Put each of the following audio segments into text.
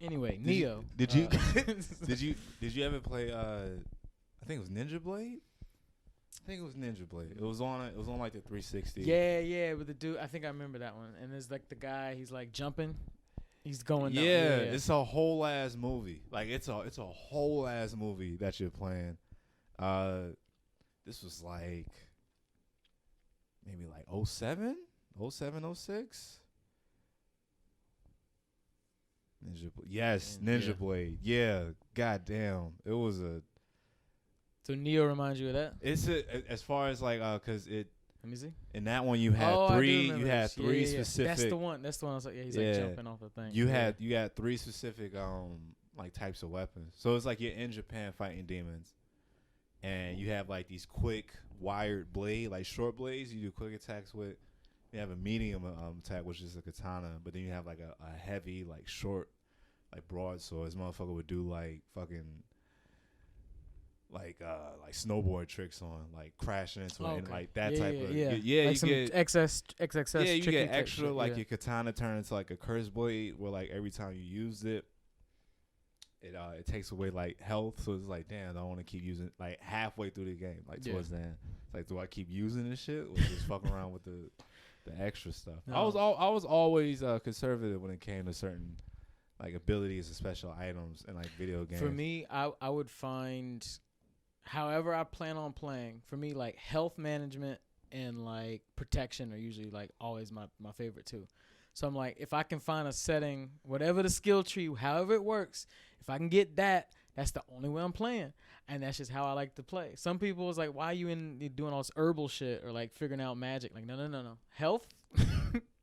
Anyway, Neo. Did you ever play? I think it was Ninja Blade. It was on like the 360. Yeah, with the dude. I think I remember that one. And there's like the guy. He's like jumping. He's going down. Yeah, it's a whole ass movie. Like it's a whole ass movie that you're playing. This was like maybe like 07, 06. Ninja Blade. Yeah, goddamn. It was a. So Neo reminds you of that? It's as far as like cause it. Let me see. In that one you had three. You had three specific. That's the one. I was like, he's like jumping off the thing. You had three specific like types of weapons. So it's like you're in Japan fighting demons, and you have like these quick wired blade, like short blades. You do quick attacks with. You have a medium attack, which is a katana, but then you have like a heavy, like short, like broadsword. This motherfucker would do like fucking. Like snowboard tricks on, like crashing into it, and like that type of like you some get XXS. Yeah, you get extra like your katana turns into like a curse blade, where like every time you use it, it takes away like health. So it's like, damn, I don't want to keep using like halfway through the game, like towards the end. It's like, do I keep using this shit, or just fuck around with the extra stuff? No. I was always conservative when it came to certain like abilities and special items in like video games. For me, I would find. However I plan on playing, for me, like health management and like protection are usually like always my favorite too. So I'm like, if I can find a setting, whatever the skill tree, however it works, if I can get that, that's the only way I'm playing. And that's just how I like to play. Some people is like, why are you doing all this herbal shit or like figuring out magic? Like, no. Health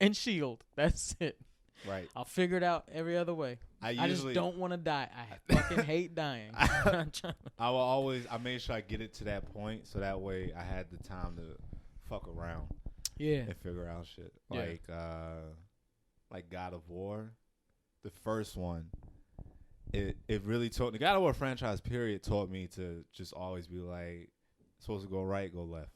and shield. That's it. Right. I'll figure it out every other way. I just don't want to die. I fucking hate dying. I made sure I get it to that point so that way I had the time to fuck around. Yeah. And figure out shit. Like God of War, the first one. It really taught the God of War franchise period taught me to just always be like supposed to go right, go left.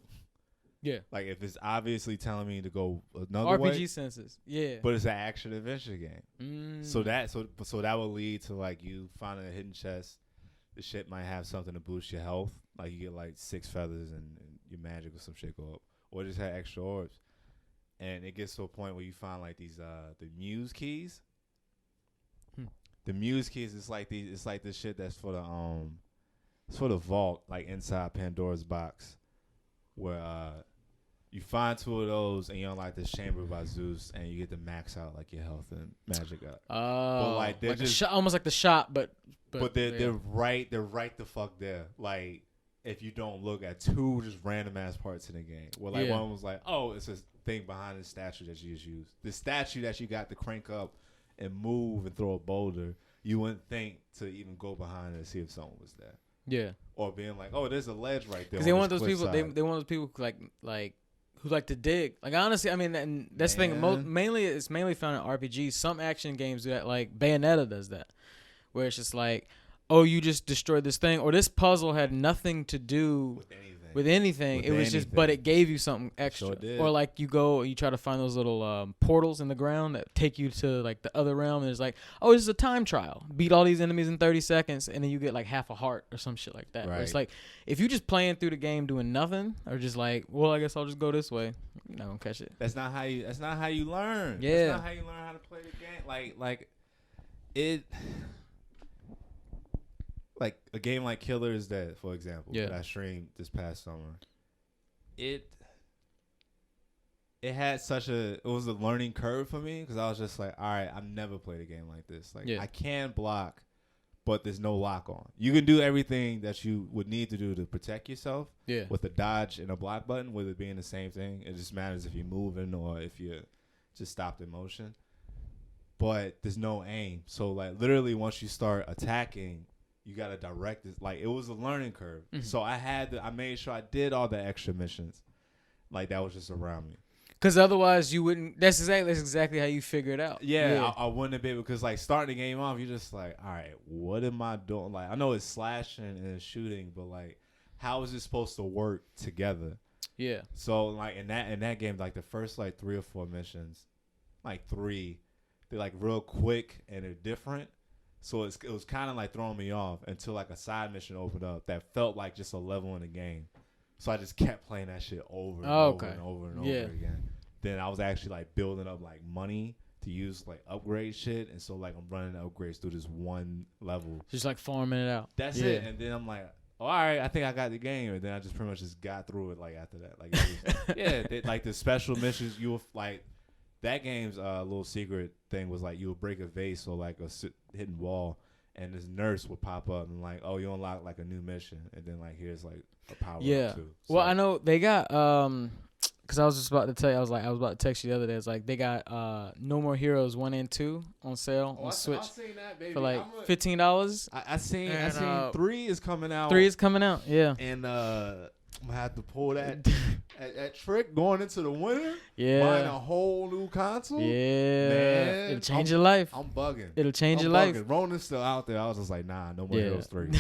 Yeah. Like if it's obviously telling me to go another way. RPG senses. Yeah. But it's an action adventure game. So that will lead to like you finding a hidden chest. The shit might have something to boost your health. Like you get like 6 feathers and your magic or some shit go up. Or just have extra orbs. And it gets to a point where you find like these the muse keys. The muse keys it's like this shit that's for the vault, like inside Pandora's box. Where you find 2 of those and you unlock this chamber by Zeus and you get to max out like your health and magic up. But like they're just almost like the shop, but they're right the fuck there. Like if you don't look at 2 just random ass parts in the game. Where like one was like, oh, it's a thing behind the statue that you just used. The statue that you got to crank up and move and throw a boulder, you wouldn't think to even go behind it and see if someone was there. Yeah. Or being like, oh, there's a ledge right there. Because they want those people. They want those people like who like to dig. Like honestly, I mean, and that's the thing. It's mainly found in RPGs. Some action games do that. Like Bayonetta does that, where it's just like, oh, you just destroyed this thing, or this puzzle had nothing to do with anything. It was just, but it gave you something extra. Sure did. Or like you try to find those little portals in the ground that take you to like the other realm, and it's like, oh, this is a time trial. Beat all these enemies in 30 seconds, and then you get like half a heart or some shit like that. Right. It's like if you just playing through the game doing nothing, or just like, well, I guess I'll just go this way. You're not gonna catch it. That's not how you learn. Yeah. That's not how you learn how to play the game. Like it. Like a game like Killer is Dead, for example, that I streamed this past summer. It was a learning curve for me because I was just like, all right, I've never played a game like this. Like I can block, but there's no lock on. You can do everything that you would need to do to protect yourself with a dodge and a block button, with it being the same thing. It just matters if you're moving or if you're just stopped in motion. But there's no aim. So like literally once you start attacking, you gotta direct it. Like it was a learning curve. Mm-hmm. So I made sure I did all the extra missions. Like that was just around me. Because otherwise you wouldn't. That's exactly how you figure it out. Yeah. I wouldn't have been, because like starting the game off, you're just like, all right, what am I doing? Like I know it's slashing and it's shooting, but like, how is it supposed to work together? Yeah. So like in that game, like the first like 3 or 4 missions, like 3, they're like real quick and they're different. So it was kind of like throwing me off until like a side mission opened up that felt like just a level in the game. So I just kept playing that shit over and over and over and over again. Then I was actually like building up like money to use like upgrade shit, and so like I'm running the upgrades through this one level, just like farming it out. That's it. And then I'm like, all right, I think I got the game, and then I just pretty much just got through it. Like after that, like it was, like the special missions, you will like that game's little secret thing was like you would break a vase or like a hidden wall, and this nurse would pop up and like, oh, you unlock like a new mission, and then like here's like a power up too. So, well, I know they got because I was just about to tell you, I was about to text you the other day. It's like they got No More Heroes 1 and 2 on sale on Switch for like $15. I seen 3 is coming out. 3 is coming out, yeah. And I'm gonna have to pull that trick going into the winter. Yeah, buying a whole new console. Yeah, man, it'll change your life. I'm bugging. It'll change your life. Ronan's still out there. I was just like, nah, No More Heroes 3.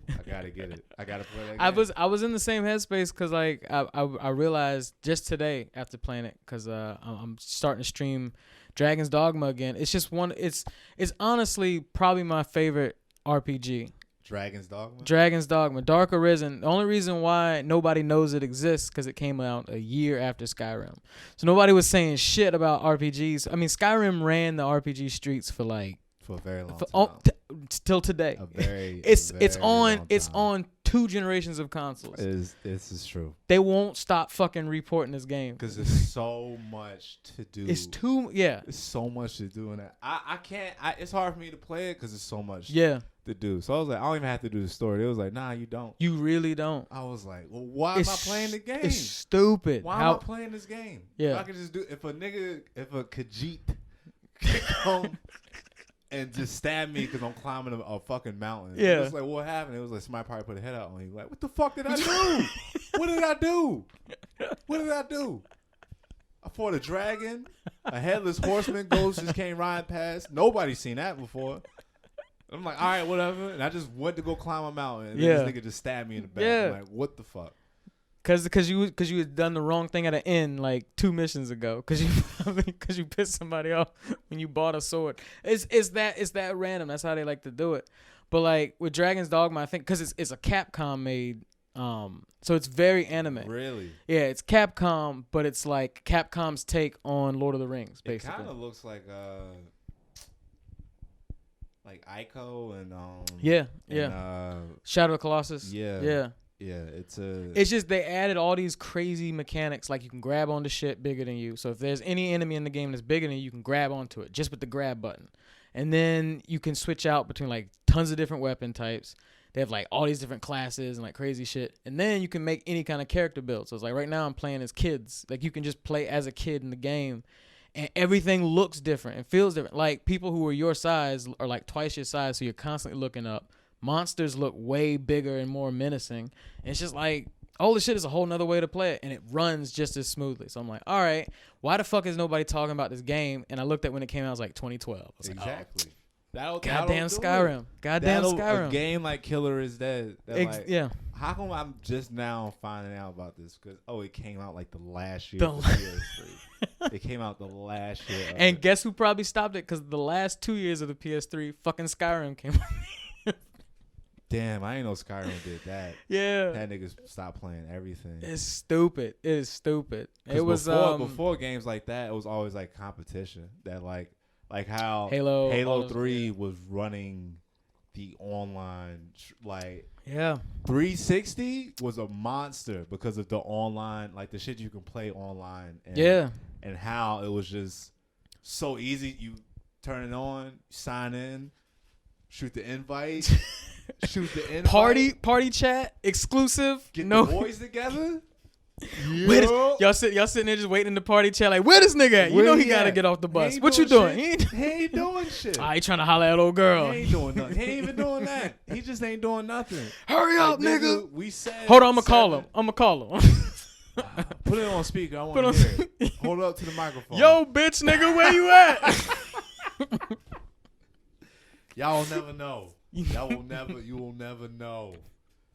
I gotta get it. I gotta play that game. I was in the same headspace because like I realized just today after playing it because I'm starting to stream Dragon's Dogma again. It's just it's honestly probably my favorite RPG. Dragon's Dogma? Dragon's Dogma. Dark Arisen. The only reason why nobody knows it exists because it came out a year after Skyrim. So nobody was saying shit about RPGs. I mean, Skyrim ran the RPG streets for a very long time. Till today. It's on 2 generations of consoles. This is true. They won't stop fucking reporting this game. Because there's so much to do. It's so much to do in that. I can't. It's hard for me to play it because there's so much. Yeah. To do. So I was like, I don't even have to do the story. It was like, nah, you don't. You really don't. I was like, well, why am I playing the game? It's stupid. Why am I playing this game? Yeah. I could just do if a Khajiit could come and just stab me because I'm climbing a fucking mountain. Yeah. It's like, what happened? It was like somebody probably put a head out on you. Like, what the fuck did I do? What did I do? What did I do? I fought a dragon. A headless horseman ghost just came riding past. Nobody's seen that before. I'm like, all right, whatever. And I just went to go climb a mountain. And this nigga just stabbed me in the back. Yeah. I'm like, what the fuck? Cause you had done the wrong thing at the end like 2 missions ago. Cause you pissed somebody off when you bought a sword. It's that random. That's how they like to do it. But like with Dragon's Dogma, I think because it's a Capcom made. So it's very anime. Really? Yeah, it's Capcom, but it's like Capcom's take on Lord of the Rings. Basically, it kind of looks like Ico and Shadow of the Colossus. Yeah, it's just they added all these crazy mechanics, like you can grab onto shit bigger than you. So if there's any enemy in the game that's bigger than you can grab onto it just with the grab button, and then you can switch out between like tons of different weapon types. They have like all these different classes and like crazy shit, and then you can make any kind of character build. So it's like right now I'm playing as kids. Like you can just play as a kid in the game. And everything looks different and feels different. Like people who are your size are like twice your size, so you're constantly looking up. Monsters look way bigger and more menacing. And it's just like, all this shit is a whole nother way to play it, and it runs just as smoothly. So I'm like, all right, why the fuck is nobody talking about this game? And I looked at when it came out, it was like 2012. I was exactly. Like, Goddamn Skyrim. A game like Killer is Dead. Yeah. How come I'm just now finding out about this? Because, it came out like the last year of the PS3. It came out the last year. And guess who probably stopped it? Because the last 2 years of the PS3, fucking Skyrim came out. Damn, I ain't know Skyrim did that. Yeah. That niggas stopped playing everything. It's stupid. It is stupid. It was before games like that, it was always like competition. That like how Halo 3 was running the online 360 was a monster because of the online, like the shit you can play online. And how it was just so easy. You turn it on, sign in, shoot the invite, party chat, exclusive. Get the boys together. Y'all sitting there just waiting in the party chat like, where this nigga at? You know he gotta get off the bus. What you doing? He ain't doing shit. He trying to holler at old girl. He ain't doing nothing. He ain't even doing that. He just ain't doing nothing. Hurry up, nigga. We said. Hold on, I'm gonna call him. Put it on speaker. I want to hear it. Hold up to the microphone. Yo, bitch, nigga, where you at? Y'all will never know. You will never know.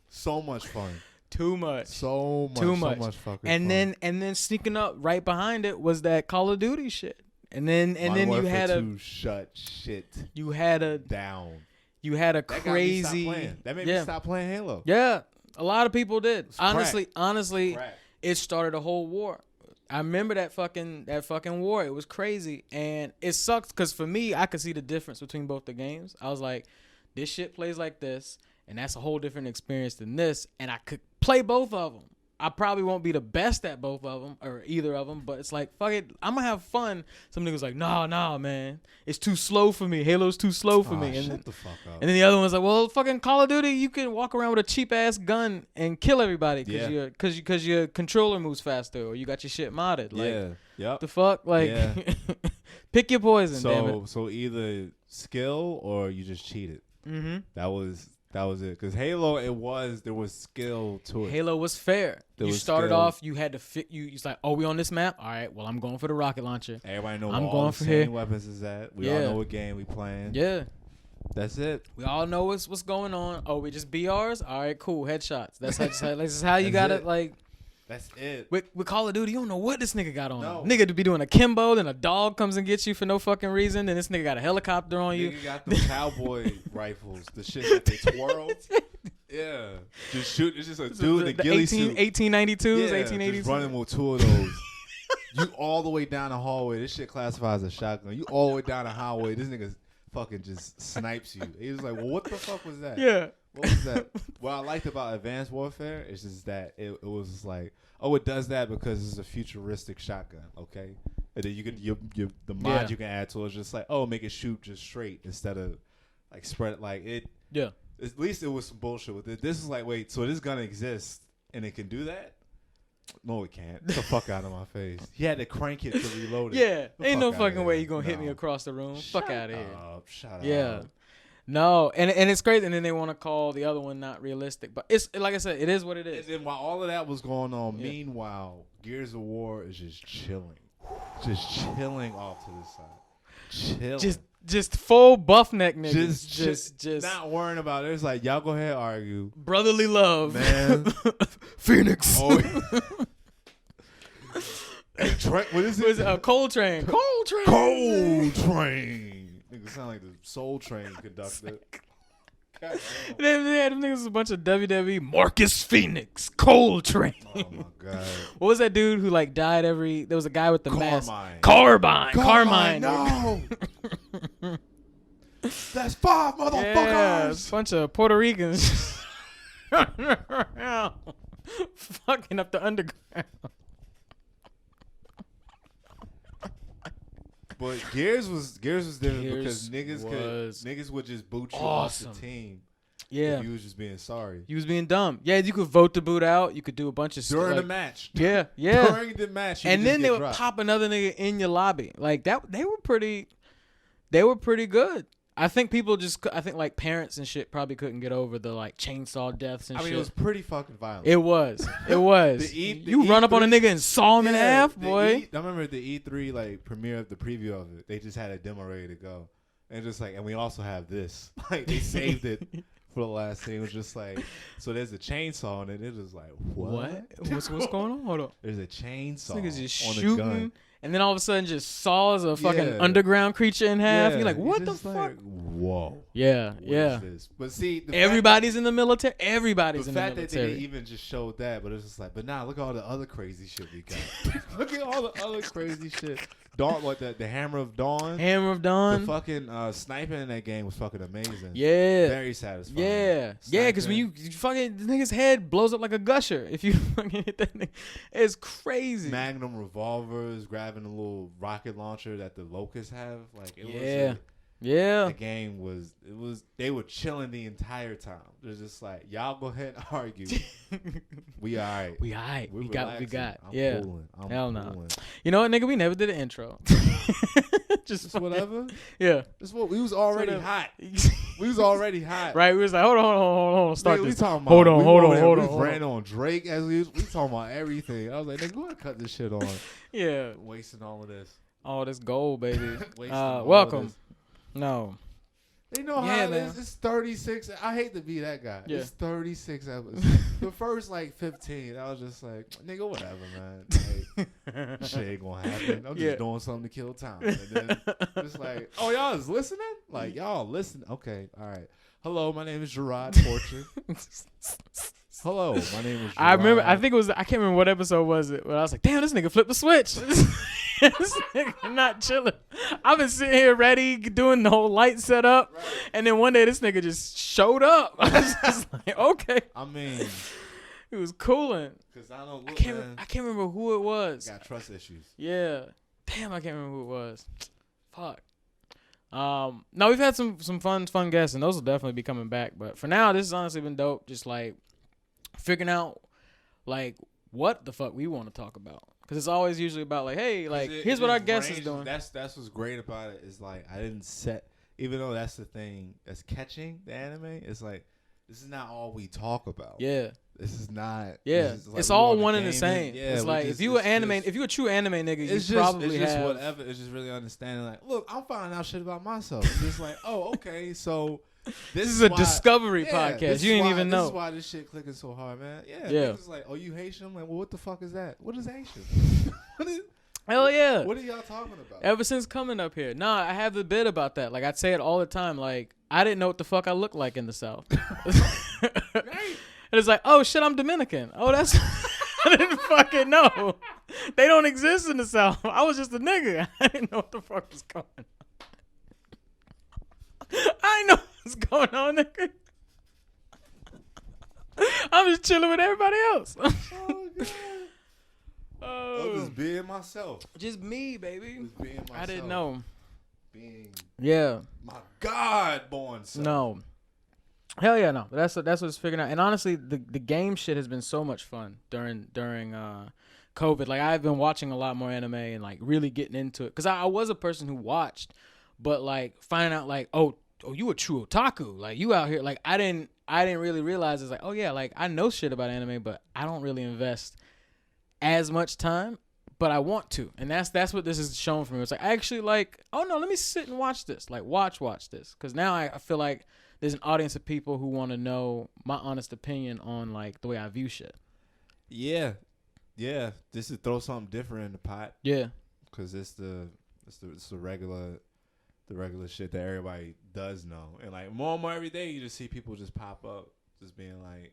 So much fun. Too much. So much. Too much. So much fucking and fun. then sneaking up right behind it was that Call of Duty shit. And then you had to shut shit. You had a down. You had a That crazy. got me stop playing. That made me stop playing Halo. Yeah, a lot of people did. Honestly, Crack. it started a whole war. I remember that fucking war. It was crazy, and it sucks because for me, I could see the difference between both the games. I was like, this shit plays like this, and that's a whole different experience than this, and I could play both of them. I probably won't be the best at both of them or either of them, but it's like, fuck it, I'm gonna have fun. Some niggas like, nah, man, it's too slow for me. Halo's too slow for me. And Shut then, the fuck up. and then the other one's like, well, fucking Call of Duty, you can walk around with a cheap ass gun and kill everybody because your controller moves faster or you got your shit modded. Like, Yep. the fuck, like, pick your poison. Damn it. So either skill or you just cheated. Mm-hmm. That was it. Because Halo, there was skill to it. Halo was fair. You started skill. off, you had to fit. It's like, oh, we on this map. All right, well, I'm going for the rocket launcher. Everybody know I'm all going the for same here. weapons is that. We all know what game we playing. Yeah, that's it. we all know what's going on. Oh, we just BRs. All right, cool. Headshots. That's how you got it. Like. That's it. With Call of Duty, you don't know what this nigga got on No. him. Nigga to be doing a Kimbo, then a dog comes and gets you for no fucking reason, then this nigga got a helicopter on you. Nigga got the cowboy rifles, the shit that they twirl. Yeah. Just shoot. It's just a dude in a ghillie suit. 1892s, Yeah, 1882s. just running with two of those. You all the way down the hallway. This shit classifies as a shotgun. You all the way down the hallway. This nigga fucking just snipes you. He was like, well, what the fuck was that? Yeah. What was that? What I liked about Advanced Warfare is just that it was just like, oh, it does that because it's a futuristic shotgun, okay? And then you can the mod you can add to it is just like, oh, make it shoot just straight instead of like spread it like it. Yeah. At least it was some bullshit with it. This is like, wait, so this gun exists and it can do that? No, it can't. Get the fuck out of my face. He had to crank it to reload it. Yeah. Ain't no fucking way you gonna hit me across the room. Fuck out of here. Shut up. Yeah. No, and it's crazy, and then they want to call the other one not realistic, but it's like I said, it is what it is. And then while all of that was going on, meanwhile, Gears of War is just chilling off to the side, just full buff neck niggas, just not worrying about it. It's like y'all go ahead argue, brotherly love, man. Phoenix. Oh, what is it? Cold Train. Cold Train. Nigga sound like the Soul Train conductor. They had them niggas a bunch of WWE. Marcus Phoenix. Cold Train. Oh my god. What was that dude who like died every? There was a guy with the mask. Carmine. No. That's 5 motherfuckers. Yeah, a bunch of Puerto Ricans. Fucking up the underground. But Gears was different because niggas would just boot you off the team. Yeah, if you was just being sorry. You was being dumb. Yeah, you could vote the boot out. You could do a bunch of during the match. Yeah. During the match, and then they would pop another nigga in your lobby like that. They were pretty good. I think like parents and shit probably couldn't get over the like chainsaw deaths and shit. I mean, it was pretty fucking violent. It was. You run up on a nigga and saw him in half, boy. I remember the E3 like premiere of the preview of it. They just had a demo ready to go, and just like, and we also have this. Like they saved it for the last scene. It was just like, so there's a chainsaw and it was like, what? What's going on? Hold on. There's a chainsaw. This nigga's just on shooting. A gun. And then all of a sudden just saws a fucking underground creature in half. You're like, what the fuck? Like, whoa. Yeah. What is this? But see, everybody's in the military. Everybody's in the military. The fact that they even just showed that, but it's just like, but nah, look at all the other crazy shit we got. Look at all the other crazy shit. Dawn, what the Hammer of Dawn? The fucking sniping in that game was fucking amazing. Yeah. Very satisfying. Yeah. Yeah, because when you fucking, the nigga's head blows up like a gusher. If you fucking hit that nigga, it's crazy. Magnum revolvers, grabbing a little rocket launcher that the locusts have. Like, it was the game was, they were chilling the entire time. They're just like, y'all go ahead and argue. We all right. We got what we got. I'm cooling. Hell no. You know what, nigga? We never did an intro. Just whatever. Yeah. Just what we was already hot. We was already hot. Right. We was like, hold on. Start this. Hold on. We ran on Drake as we talking about everything. I was like, nigga, go ahead and cut this shit on. Yeah. Wasting all of this. All this gold, baby. Welcome. No. They know how it is. It's 36. I hate to be that guy. Yeah. It's 36 episodes. The first like 15, I was just like, nigga, whatever, man. Like, shit ain't gonna happen. I'm just doing something to kill time. And then it's like, oh, y'all is listening? Like, y'all listen. Okay, all right. Hello, my name is Gerard Fortune. Hello, my name is Gerard. I remember. I think it was. I can't remember what episode was it. But I was like, damn, this nigga flipped the switch. This nigga not chilling. I've been sitting here ready, doing the whole light setup, right. And then one day this nigga just showed up. I was just like, okay. I mean, it was cooling. Cause I don't. I can't remember who it was. Got trust issues. Yeah. Damn, I can't remember who it was. Fuck. No, we've had some fun guests, and those will definitely be coming back. But for now, this has honestly been dope. Just like figuring out like what the fuck we want to talk about. Because it's always usually about like, hey, like here's what our guest is doing. That's what's great about it is like I didn't set, even though that's the thing that's catching the anime. It's like this is not all we talk about. Yeah. This is not. Yeah. Like it's all one and the same. Yeah, it's like if you a true anime nigga, you probably it's just have whatever. It's just really understanding. Like, look, I'm finding out shit about myself. It's just like, oh, okay, so. This is a discovery podcast. You didn't even know. This is why this shit clicking so hard, man. Yeah. It's like, oh, you Haitian? I'm like, well, what the fuck is that? What is Haitian? Hell yeah. What are y'all talking about? Ever since coming up here. Nah, I have the bit about that. Like, I'd say it all the time. Like, I didn't know what the fuck I looked like in the South. Right. And it's like, oh, shit, I'm Dominican. Oh, that's... I didn't fucking know. They don't exist in the South. I was just a nigga. I didn't know what the fuck was going on. I know what's going on, nigga. I'm just chilling with everybody else. Oh, God. I'm just being myself. Just me, baby. Just being myself. I didn't know. Being my God-born self. No. Hell yeah, no. But that's what's figuring out. And honestly, the game shit has been so much fun during COVID. Like, I've been watching a lot more anime and like really getting into it. Because I was a person who watched, but like finding out like, oh, you a true otaku. Like, you out here. Like, I didn't really realize it's like, oh yeah, like I know shit about anime, but I don't really invest as much time, but I want to. And that's what this is showing for me. It's like, I actually like, oh no, let me sit and watch this. Like, watch this. Because now I feel like there's an audience of people who want to know my honest opinion on like the way I view shit. Yeah. Just to throw something different in the pot. Yeah. Because it's the regular shit that everybody does know. And like more and more every day, you just see people just pop up, just being like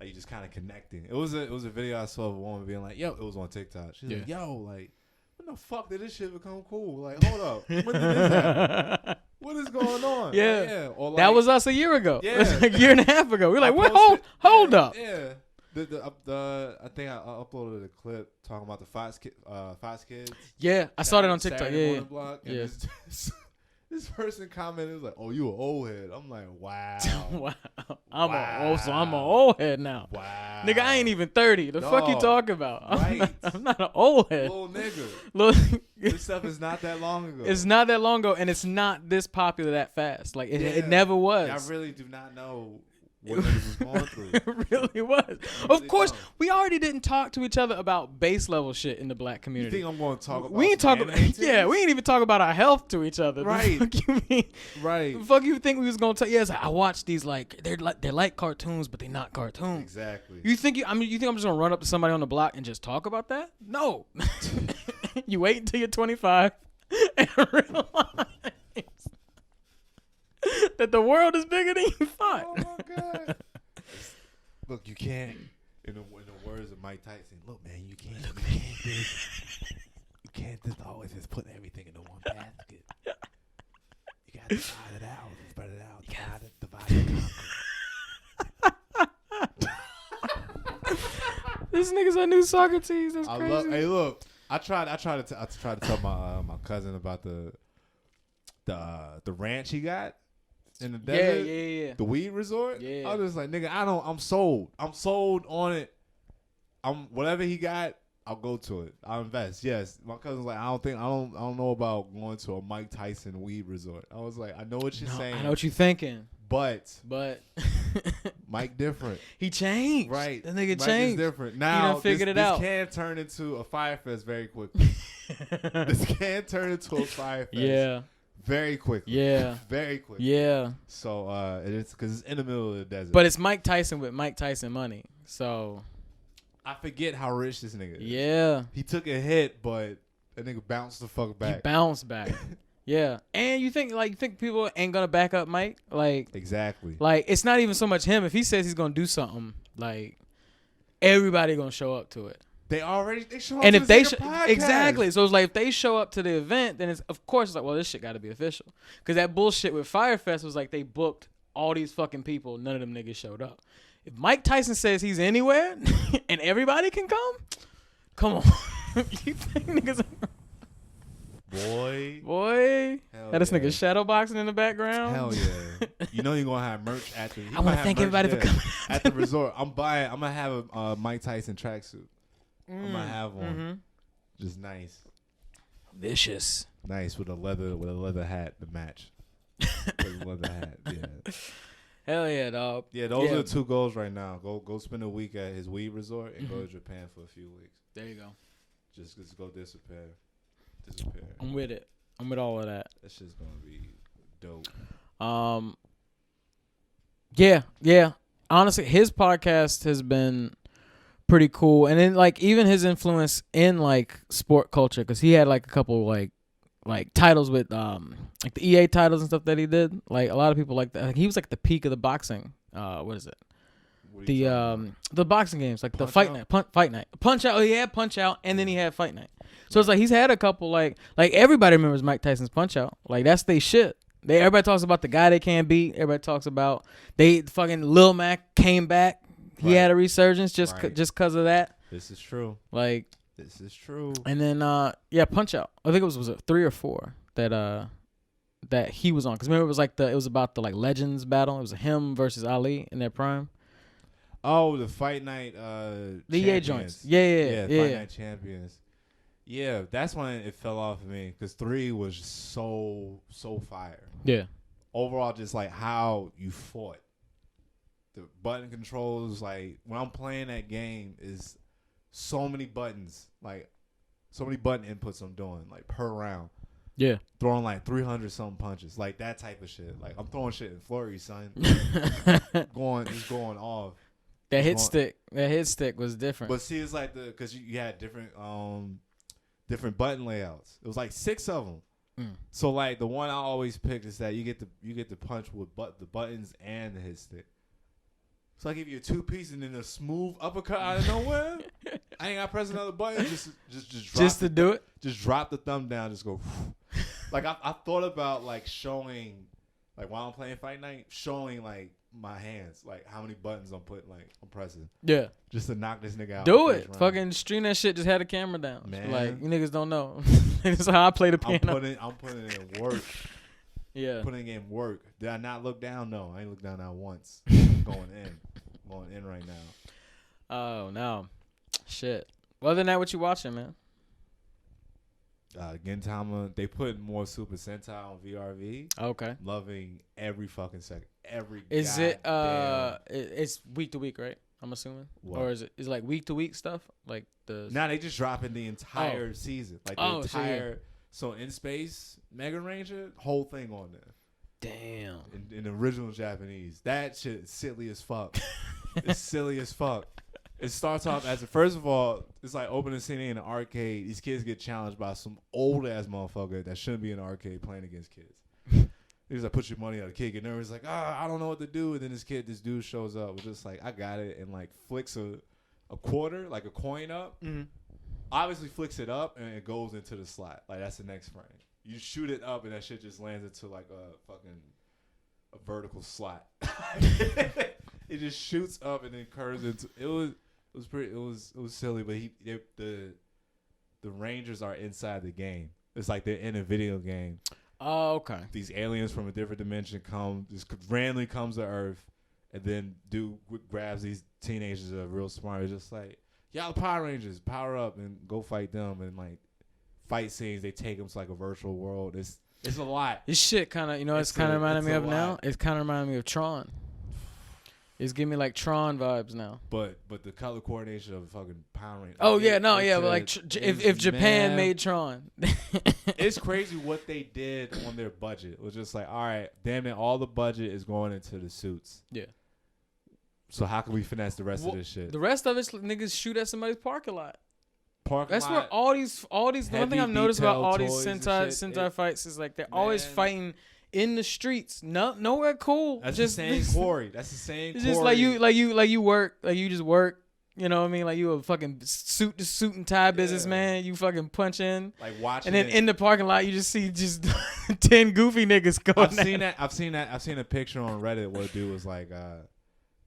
you just kind of connecting. It was a video I saw of a woman being like, yo, it was on TikTok. She's like, yo, like, when the fuck did this shit become cool? Like, hold up. When did this happen? What is going on? Yeah. Like, yeah. Or like, that was us a year ago. Yeah. It was like a year and a half ago. We were like, hold up. Yeah. I think I uploaded a clip talking about the Fox Kids. Yeah, I saw that on TikTok. Yeah. Block, and this person commented, was like, "Oh, you an old head." I'm like, "Wow, wow." I'm an old head now. Wow, nigga, I ain't even 30. The fuck you talking about? Right. I'm not an old head. Little nigga. This stuff is not that long ago. It's not that long ago, and it's not this popular that fast. Like it never was. I really do not know what niggas was going through. It really was. Of course, we already didn't talk to each other about base level shit in the black community. You think I'm going to talk about? We ain't talk. Yeah, we ain't even talk about our health to each other. Right. The fuck you mean? Right. The fuck you think we was gonna tell? Yes, I watch these like they're like cartoons, but they're not cartoons. Exactly. You think I'm just gonna run up to somebody on the block and just talk about that? No. You wait until you're 25 and realize that the world is bigger than you thought. Oh my God. Look, you can't. In the words of Mike Tyson, look, man, you can't just always just put everything into one basket. You gotta divide it out, spread it out, divide it. This nigga's a new Socrates. That's crazy. Hey, look, I tried to tell my cousin about the ranch he got in the desert. Yeah. The weed resort. Yeah. I was just like, nigga, I'm sold. I'm sold on it. Whatever he got, I'll go to it. I'll invest. Yes. My cousin's like, I don't know about going to a Mike Tyson weed resort. I was like, I know what you're saying. I know what you're thinking. But Mike different. He changed. Right. That nigga Mike changed. Is different. Now he figured it out. This can turn into a fire fest very quickly. This can turn into a fire fest. Yeah. Very quickly. Yeah. Very quickly. Yeah. So it's because it's in the middle of the desert. But it's Mike Tyson with Mike Tyson money. So I forget how rich this nigga is. Yeah. He took a hit, but that nigga bounced the fuck back. He bounced back. Yeah, and you think people ain't gonna back up Mike? Like Exactly. Like it's not even so much him. If he says he's gonna do something, like everybody gonna show up to it. They show up And to if they podcast. exactly, so it's like if they show up to the event, then it's of course it's like, well, this shit got to be official. Because that bullshit with Firefest was like they booked all these fucking people, none of them niggas showed up. If Mike Tyson says he's anywhere and everybody can come on, you think niggas? Boy, that this nigga shadow boxing in the background. Hell yeah! You know you're gonna have merch at the. I want to thank everybody for coming at the resort. I'm gonna have a Mike Tyson tracksuit. I'm gonna have one, just nice, vicious, nice with a leather hat to match. With a leather hat, yeah. Hell yeah, dog. Yeah, those are the 2 goals right now. Go spend a week at his weed resort and go to Japan for a few weeks. There you go. Just go disappear. I'm with it. I'm with all of that. That shit's gonna be dope. Yeah. Honestly, his podcast has been pretty cool, and then like even his influence in like sport culture, because he had like a couple like titles with like the EA titles and stuff that he did. Like a lot of people like that. Like, he was like the peak of the boxing. What is it? The boxing games, like the fight night, punch out. Oh, he had punch out, and then he had fight night. So it's like he's had a couple like everybody remembers Mike Tyson's punch out. Like that's they shit. Everybody talks about the guy they can't beat. Everybody talks about they fucking Lil Mac came back. He had a resurgence just because of that. This is true. Like this is true. And then punch out. I think it was it 3 or 4 that he was on. Because remember it was about the like legends battle. It was him versus Ali in their prime. Oh, the fight night. The EA joints. Yeah. Fight night champions. Yeah, that's when it fell off of me because 3 was so fire. Yeah. Overall, just like how you fought. The button controls, like when I'm playing that game, is so many buttons, like so many button inputs I'm doing, like per round. Yeah. Throwing like 300 something punches, like that type of shit. Like I'm throwing shit in flurry, son. going off. That hit stick was different. But see, it's like because you had different button layouts. It was like 6 of them. So like the one I always picked is that you get the punch with the buttons and the hit stick. So I give you a 2-piece and then a smooth uppercut out of nowhere. I ain't got to press another button. Just to do it. Just drop the thumb down. Just go. Like I thought about like showing, like while I'm playing Fight Night, showing like my hands, like how many buttons I'm pressing. Yeah. Just to knock this nigga out. Do it. Fucking stream that shit. Just had the camera down. Man. Like you niggas don't know. That's how I play the piano. I'm putting in work. Yeah. Putting in work. Did I not look down? No, I ain't looked down not once. Going in right now. Oh no, shit. Well, other than that, what you watching, man? Gintama. They put more Super Sentai on VRV. Okay. Loving every fucking second. Is it? It's week to week, right? I'm assuming. What? Or is it like week to week stuff? Like the. Nah, they just dropping the entire season. Like the entire. So in space, Mega Ranger, whole thing on there. Damn. In original Japanese. That shit is silly as fuck. It's silly as fuck. It starts off as first of all, it's like opening scene in an arcade. These kids get challenged by some old ass motherfucker that shouldn't be in an arcade playing against kids. He's like, put your money on. The kid get nervous, like, I don't know what to do. And then this dude shows up, was just like, I got it, and like flicks a quarter, like a coin up. Mm-hmm. Obviously flicks it up and it goes into the slot. Like that's the next frame. You shoot it up and that shit just lands into like a vertical slot. It just shoots up and then curves into. It was silly, but the Rangers are inside the game. It's like they're in a video game. Oh, okay. These aliens from a different dimension just randomly comes to Earth, and then dude grabs these teenagers that are real smart. It's just like, y'all the Power Rangers, power up and go fight them. And like fight scenes, they take them to like a virtual world. It's a lot. This shit kind of, it's kind of reminding me of now. It's kind of reminding me of Tron. It's giving me like Tron vibes now. But the color coordination of fucking Power Rangers. Oh yeah, no, yeah, but like if Japan made Tron. It's crazy what they did on their budget. It was just like, all right, damn it, all the budget is going into the suits. Yeah. So how can we finesse the rest of this shit? The rest of it's niggas shoot at somebody's parking lot. parking That's lot. where all these. The one thing I've noticed about all these Sentai fights is like they're always fighting in the streets. Nowhere cool. That's just the same quarry. That's the same. It's quarry. just like you work. Like you just work. You know what I mean? Like you a fucking suit and tie businessman. You fucking punch in. Like watching. And then in the parking lot, you just see 10 goofy niggas going. I've seen that. I've seen a picture on Reddit where a dude was like,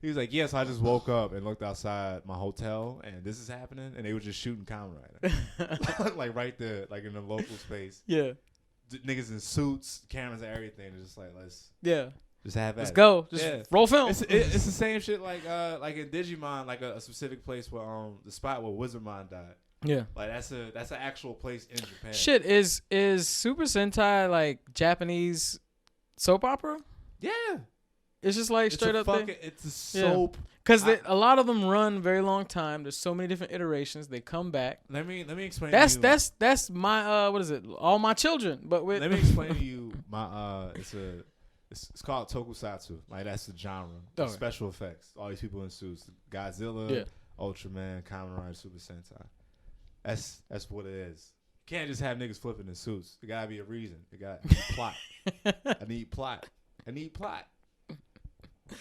he was like, yes, I just woke up and looked outside my hotel and this is happening, and they were just shooting Kamen Rider, like right there, like in the local space. Yeah. Niggas in suits, cameras, and everything. They're just like, let's just have that. Let's go. Just roll film. It's the same shit like in Digimon, like a specific place where the spot where Wizardmon died. Yeah. Like that's an actual place in Japan. Shit, is Super Sentai like Japanese soap opera? Yeah. It's just like straight up there. It's a soap. Because a lot of them run a very long time. There's so many different iterations. They come back. Let me explain. That's my what is it? All My Children. But with let me explain to you my it's called tokusatsu. Like that's the genre. Okay. Special effects. All these people in suits. Godzilla, Ultraman, Kamen Rider, Super Sentai. That's what it is. You can't just have niggas flipping in suits. There gotta be a reason. There gotta be plot. I need plot.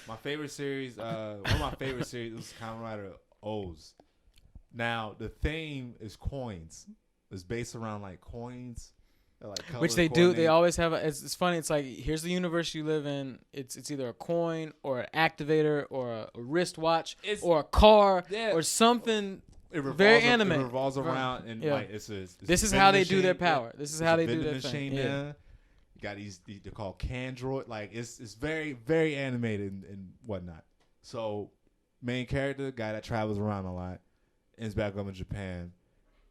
My favorite series, one of my favorite series was Kamen Rider O's. Now the theme is coins. It's based around like coins, like which they do. They always have. It's funny. It's like here's the universe you live in. It's either a coin or an activator or a wristwatch or a car or something. Very anime. It revolves around and like it's this is how they do their power. This is how they do their thing. Yeah. You got they're called Candroid. Like it's very, very animated and whatnot. So main character, guy that travels around a lot, ends back up in Japan.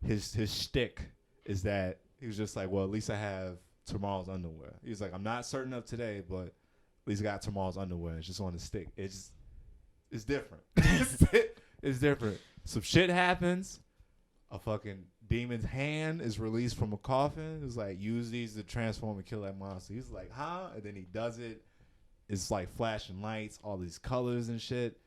His shtick is that he was just like, well, at least I have tomorrow's underwear. He's like, I'm not certain of today, but at least I got tomorrow's underwear. It's just on the stick. It's different. It's different. Some shit happens. A fucking demon's hand is released from a coffin. It's like, use these to transform and kill that monster. He's like, huh? And then he does it. It's like flashing lights, all these colors and shit.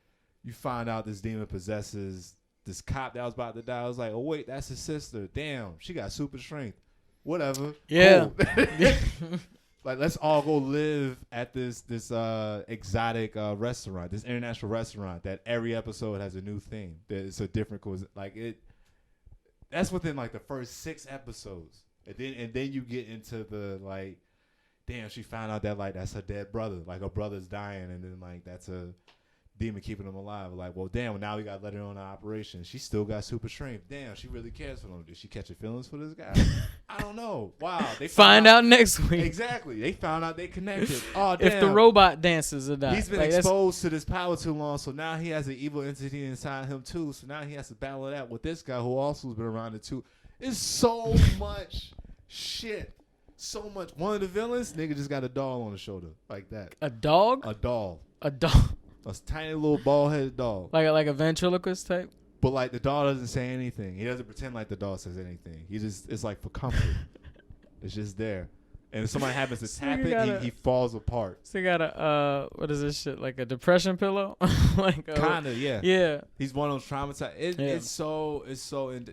You find out this demon possesses this cop that was about to die. I was like, oh, wait, that's his sister. Damn, she got super strength. Whatever. Yeah. Cool. Like, let's all go live at this exotic restaurant, this international restaurant that every episode has a new theme. It's a different like it. That's within like the first 6 episodes, and then you get into the like, damn, she found out that like that's her dead brother, like her brother's dying, and then like that's a demon keeping him alive. Like, well, damn, now we got to let her on the operation. She still got super strength. Damn, she really cares for him. Did she catch her feelings for this guy? I don't know. Wow, they find out next week. Exactly, they found out they connected. Oh, damn. If the robot dances or not. He's been exposed to this power too long, so now he has an evil entity inside him too. So now he has to battle it out with this guy who also has been around it too. It's so much shit. So much. One of the villains, nigga, just got a doll on the shoulder like that. A dog? A doll. A dog. A tiny little bald-headed doll. Like a ventriloquist type? But like the doll doesn't say anything. He doesn't pretend like the doll says anything. It's like for comfort. It's just there. And if somebody happens to tap it, he falls apart. So he got what is this shit? Like a depression pillow? Kinda, yeah. Yeah. He's one of those traumatized. It's so.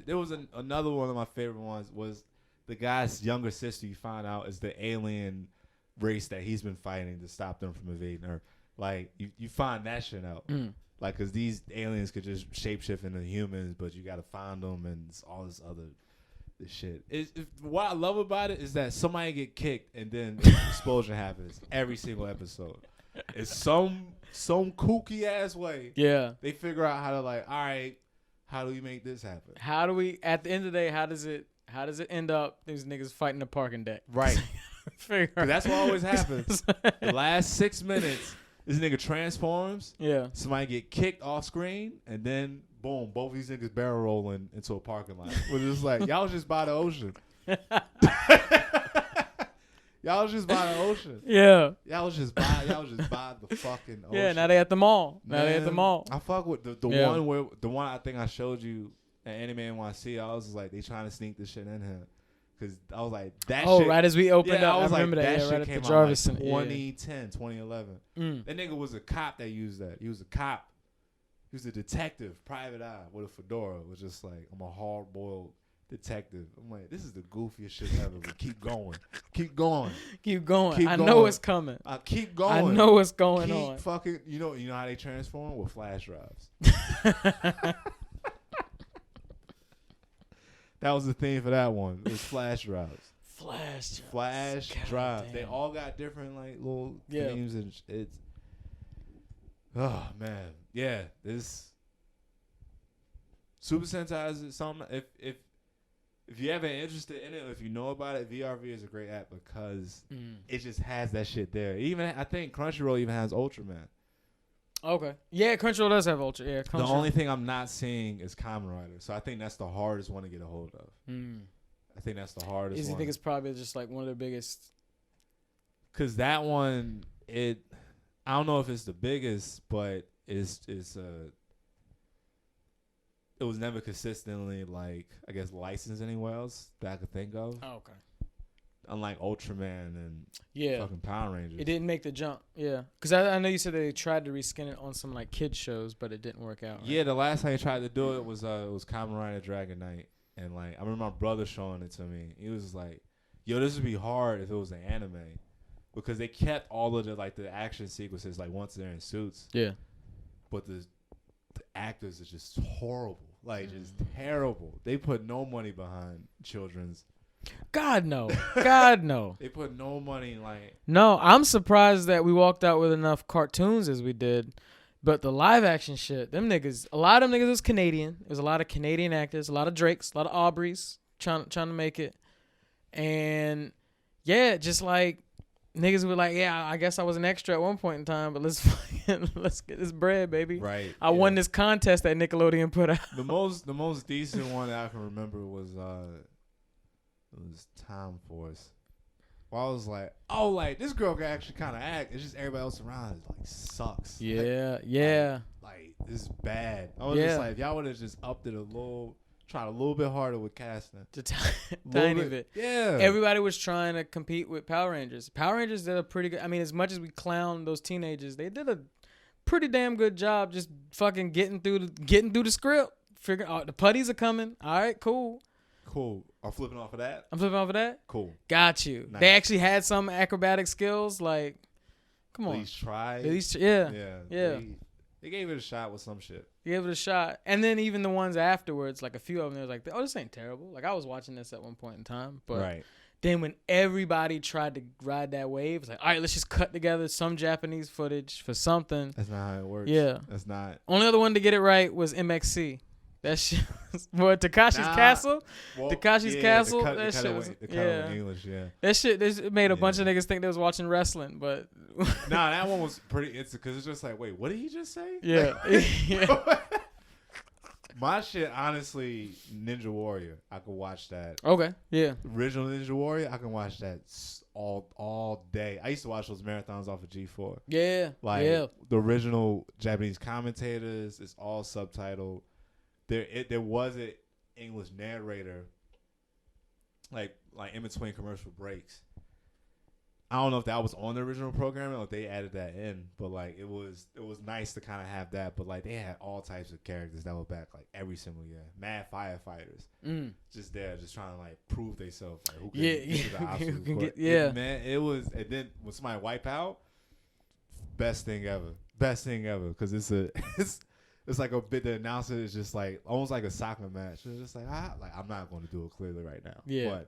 There was another one of my favorite ones was the guy's younger sister. You find out is the alien race that he's been fighting to stop them from invading Earth. Like, you find that shit out. Like, because these aliens could just shapeshift into humans, but you got to find them and all this other shit. What I love about it is that somebody get kicked and then an explosion happens every single episode. It's some kooky ass way. Yeah. They figure out how to like, all right, how do we make this happen? How do we, at the end of the day, how does it end up these niggas fighting the parking deck? Right. That's what always happens. The last 6 minutes, this nigga transforms. Yeah. Somebody get kicked off screen, and then boom, both of these niggas barrel rolling into a parking lot. We're just like, y'all was just by the ocean. Y'all was just by the ocean. Yeah. Y'all was just by the fucking ocean. Yeah. Now they at the mall. I fuck with the one I think I showed you at Anime NYC. I was just like, they trying to sneak this shit in here. Because I was like, that shit. Oh, right as we opened up. I was remember like, that. shit Right came at the Jarvis. Out like 2010, 2011. That nigga was a cop that used that. He was a cop He was a detective, private eye with a fedora. It was just like, I'm a hard-boiled detective. I'm like, this is the goofiest shit ever. But keep going. Keep going. Keep going. Keep I going. know it's coming. I keep going. I know what's going keep on. Fucking, you know how they transform? With flash drives. That was the theme for that one. It was flash drives. Flash drives. Damn. They all got different like little themes and it's. Oh man, yeah. This Super Sentai is something. If you're ever interested in it, if you know about it, VRV is a great app because it just has that shit there. Even I think Crunchyroll even has Ultraman. Okay. Yeah, Crunchyroll does have Ultra. Yeah, The only thing I'm not seeing is Kamen Rider, so I think that's the hardest one to get a hold of. I think that's the hardest. You think it's probably just like one of the biggest? Cause that one, I don't know if it's the biggest, but it was never consistently like I guess licensed anywhere else that I could think of. Oh, okay. Unlike Ultraman and fucking Power Rangers. It didn't make the jump. Yeah. Because I know you said they tried to reskin it on some like kids shows, but it didn't work out. Right? Yeah, the last time they tried to do it was Kamen Rider Dragon Knight. And like I remember my brother showing it to me. He was like, yo, this would be hard if it was an anime. Because they kept all of the action sequences like once they're in suits. Yeah. But the actors are just horrible. Like just terrible. They put no money behind children's. God no. God no. They put no money like. No, I'm surprised that we walked out with enough cartoons as we did. But the live action shit, them niggas, a lot of them niggas was Canadian. There was a lot of Canadian actors, a lot of Drakes, a lot of Aubreys trying to make it. And yeah, just like niggas were like, yeah, I guess I was an extra at one point in time, but let's get this bread, baby. Right. I won this contest that Nickelodeon put out. The most decent one that I can remember was Time Force. Well, I was like, oh, like this girl can actually kind of act. It's just everybody else around is like sucks. Yeah, Like this is bad. I was just like, if y'all would have just upped it tried a little bit harder with casting. Tiny bit. Yeah. Everybody was trying to compete with Power Rangers. Power Rangers did a pretty good. I mean, as much as we clown those teenagers, they did a pretty damn good job just fucking getting through the script. Figuring out the putties are coming. All right, cool. I'm flipping off of that. Cool. Got you. Nice. They actually had some acrobatic skills. Like, come on. At least try. Yeah. They gave it a shot with some shit. Give it a shot. And then even the ones afterwards, like a few of them, they was like, oh, this ain't terrible. Like, I was watching this at one point in time. But then when everybody tried to ride that wave, it's like, all right, let's just cut together some Japanese footage for something. That's not how it works. Yeah. That's not. Only other one to get it right was MXC. That shit was, Takashi's Castle? Well, Takashi's Castle? That shit was, in English, That shit, it made a bunch of niggas think they was watching wrestling, but. Nah, that one was pretty instant because it's just like, wait, what did he just say? Yeah. Like, my shit, honestly, Ninja Warrior. I could watch that. Okay, yeah. Original Ninja Warrior, I can watch that all day. I used to watch those marathons off of G4. Yeah, the original Japanese commentators, it's all subtitled. There was an English narrator, like in between commercial breaks. I don't know if that was on the original programming or if they added that in, but like it was nice to kind of have that. But like they had all types of characters that were back like every single year. Mad firefighters, just there, just trying to like prove themselves. Like, who can get to the obstacle? Man, it was. And then when somebody wipe out, best thing ever, because it's like a bit. The announcer is just like almost like a soccer match. It's just like I'm not going to do it clearly right now. Yeah,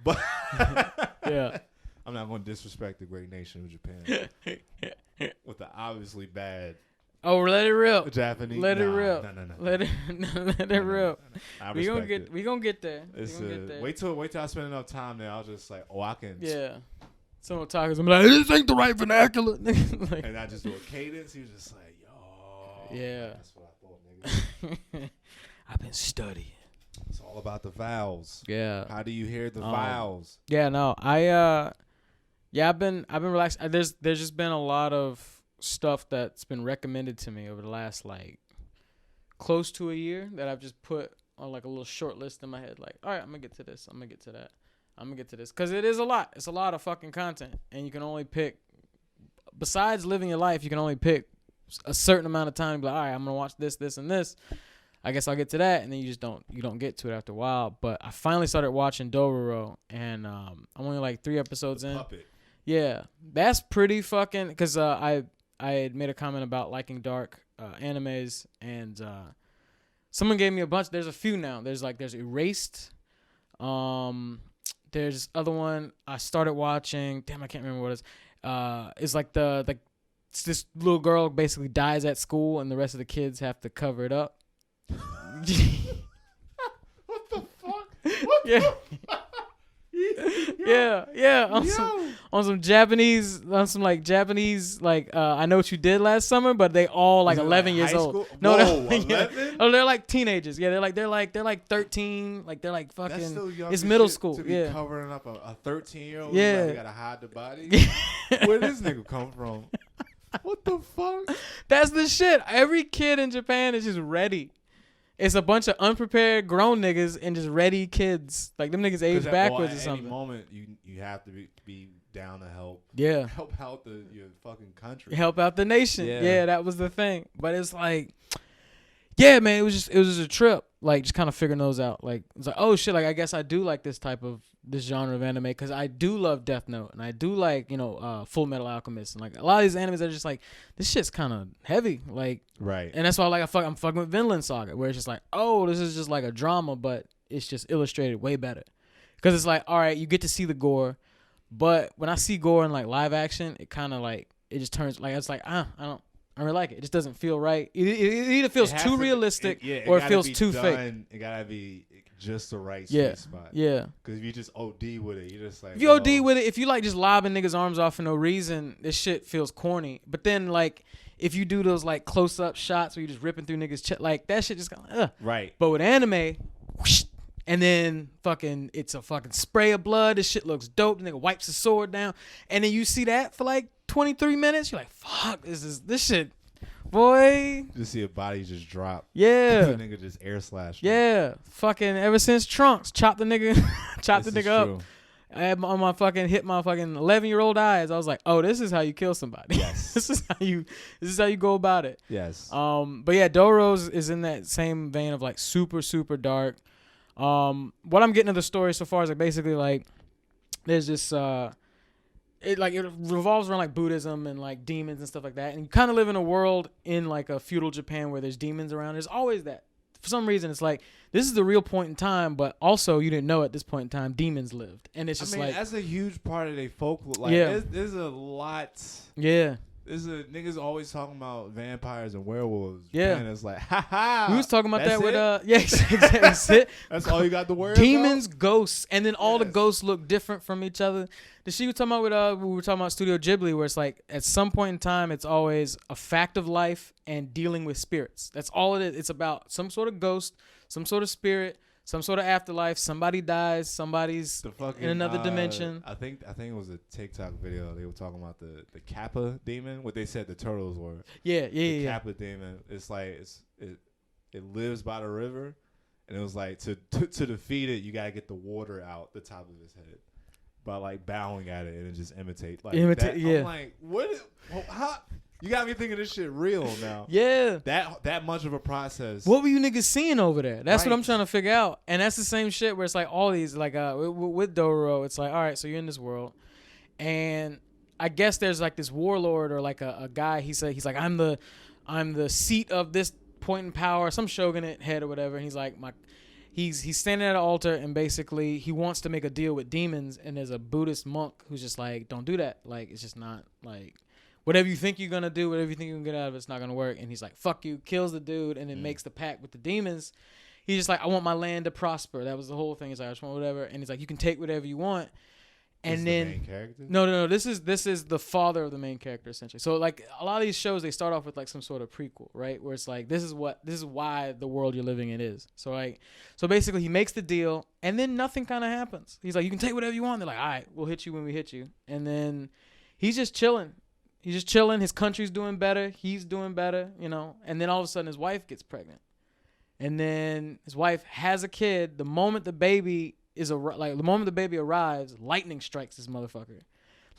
but yeah. I'm not going to disrespect the great nation of Japan with the obviously bad. Oh, let it rip. Japanese. Let it rip. No. Let it rip. We gonna get there. Wait till I spend enough time there. I'll just like, I can. Yeah. Some talkers, I'm like, this ain't the right vernacular. Like, and I just do a cadence. He was just like, yo. Yeah. That's what I thought, nigga. I've been studying. It's all about the vowels. Yeah. How do you hear the vowels? Yeah. No. I've been relaxed. There's just been a lot of stuff that's been recommended to me over the last like close to a year that I've just put on like a little short list in my head. Like, all right, I'm gonna get to this. I'm gonna get to that. I'm gonna get to this because it is a lot. It's a lot of fucking content, and you can only pick. Besides living your life, you can only pick a certain amount of time. Be like, all right, I'm gonna watch this, this, and this. I guess I'll get to that, and then you don't get to it after a while. But I finally started watching Dororo, and I'm only like 3 episodes in. Puppet. Yeah, that's pretty fucking. Because I had made a comment about liking dark animes, and someone gave me a bunch. There's a few now. There's Erased. There's this other one I started watching. Damn, I can't remember what it is. It's like this little girl basically dies at school, and the rest of the kids have to cover it up. What the fuck? What Yeah. the fuck? Yeah. On some Japanese, I Know What You Did Last Summer, but they all like 11 years old. School? No, Whoa, they're 11? Oh, they're like teenagers. Yeah, they're like 13. Like they're like fucking. That's still young It's as middle shit school. to be Yeah. covering up a 13-year-old. Yeah. Like, gotta hide the body. Where this nigga come from? What the fuck? That's the shit. Every kid in Japan is just ready. It's a bunch of unprepared grown niggas and just ready kids. Like them niggas age backwards or something. At any moment, you have to be down to help. Yeah. Help out your fucking country. Help out the nation. Yeah. Yeah, that was the thing. But it's like, yeah, man, it was just a trip. Like just kind of figuring those out. Like it's like, oh shit, like I guess I do like this genre of anime because I do love Death Note and I do like Full Metal Alchemist and like a lot of these animes are just like this shit's kind of heavy. Like Right. And that's why I'm fucking with Vinland Saga, where it's just like, oh, this is just like a drama, but it's just illustrated way better. Because it's like, all right, you get to see the gore, but when I see gore in like live action, it kind of like it just turns like it's like I don't really like it. It just doesn't feel right. It either feels too realistic or it feels too fake. It gotta be just the right Yeah. sweet spot. Yeah. Because if you just OD with it, you're just like. If you OD with it, if you like just lobbing niggas' arms off for no reason, this shit feels corny. But then like if you do those like close up shots where you just ripping through niggas' chest, like that shit just kind of Right. But with anime, whoosh, and then fucking it's a fucking spray of blood. This shit looks dope. The nigga wipes his sword down, and then you see that for like 23 minutes. You're like, fuck, this shit, boy. Just see a body just drop. Yeah. The nigga just air slash. Yeah. Fucking ever since Trunks chopped the nigga, up. I had on my fucking 11-year-old eyes. I was like, oh, this is how you kill somebody. Yes. this is how you go about it. Yes. But yeah, Dororo is in that same vein of like super, super dark. What I'm getting to the story so far is like basically like there's this it revolves around like Buddhism and like demons and stuff like that, and you kind of live in a world in like a feudal Japan where there's demons around. There's always that. For some reason, it's like this is the real point in time, but also you didn't know at this point in time demons lived, and it's just like that's a huge part of their folklore. Like, yeah, there's a lot. Yeah. Niggas always talking about vampires and werewolves. Yeah. And it's like, ha ha. We was talking about that with that's it. That's all you got to worry Demons, about? ghosts, and then all the ghosts look different from each other. The shit we were talking about with we were talking about Studio Ghibli, where it's like at some point in time it's always a fact of life and dealing with spirits. That's all it is. It's about some sort of ghost, some sort of spirit, some sort of afterlife. Somebody dies. Somebody's in another dimension. I think it was a TikTok video. They were talking about the Kappa demon. What they said the turtles were. The Kappa demon. It's like it lives by the river, and it was like to defeat it, you gotta get the water out the top of his head by like bowing at it and just imitate. Like that. I'm like, what? How? You got me thinking this shit real now. Yeah. That much of a process. What were you niggas seeing over there? That's what I'm trying to figure out. And that's the same shit where it's like all these, like with Dororo, it's like, all right, so you're in this world. And I guess there's like this warlord or like a guy, he's like, I'm the seat of this point in power, some shogunate head or whatever. And he's like, he's standing at an altar and basically he wants to make a deal with demons. And there's a Buddhist monk who's just like, don't do that. Like, it's just not like... Whatever you think you're going to do, whatever you think you can get out of it, it's not going to work. And he's like, fuck you, kills the dude, and then makes the pact with the demons. He's just like, I want my land to prosper. That was the whole thing. He's like, I just want whatever. And he's like, you can take whatever you want. And then the main character? No. This is the father of the main character, essentially. So like a lot of these shows, they start off with like some sort of prequel, right? Where it's like, this is why the world you're living in is. So basically he makes the deal, and then nothing kind of happens. He's like, you can take whatever you want. They're like, all right, we'll hit you when we hit you. And then he's just chilling. His country's doing better. He's doing better, And then all of a sudden his wife gets pregnant. And then his wife has a kid. The moment the baby arrives, lightning strikes this motherfucker.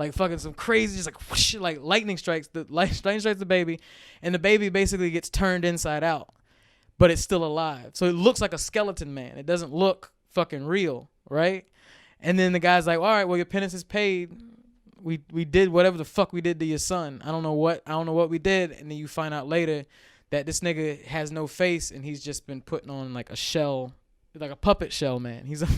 like fucking some crazy, just like whoosh, like lightning strikes the baby, and the baby basically gets turned inside out, but it's still alive. So it looks like a skeleton man. It doesn't look fucking real, right? And then the guy's like, all right, well, your penance is paid. We did whatever the fuck we did to your son. I don't know what we did. And then you find out later that this nigga has no face and he's just been putting on like a shell, like a puppet shell man. He's a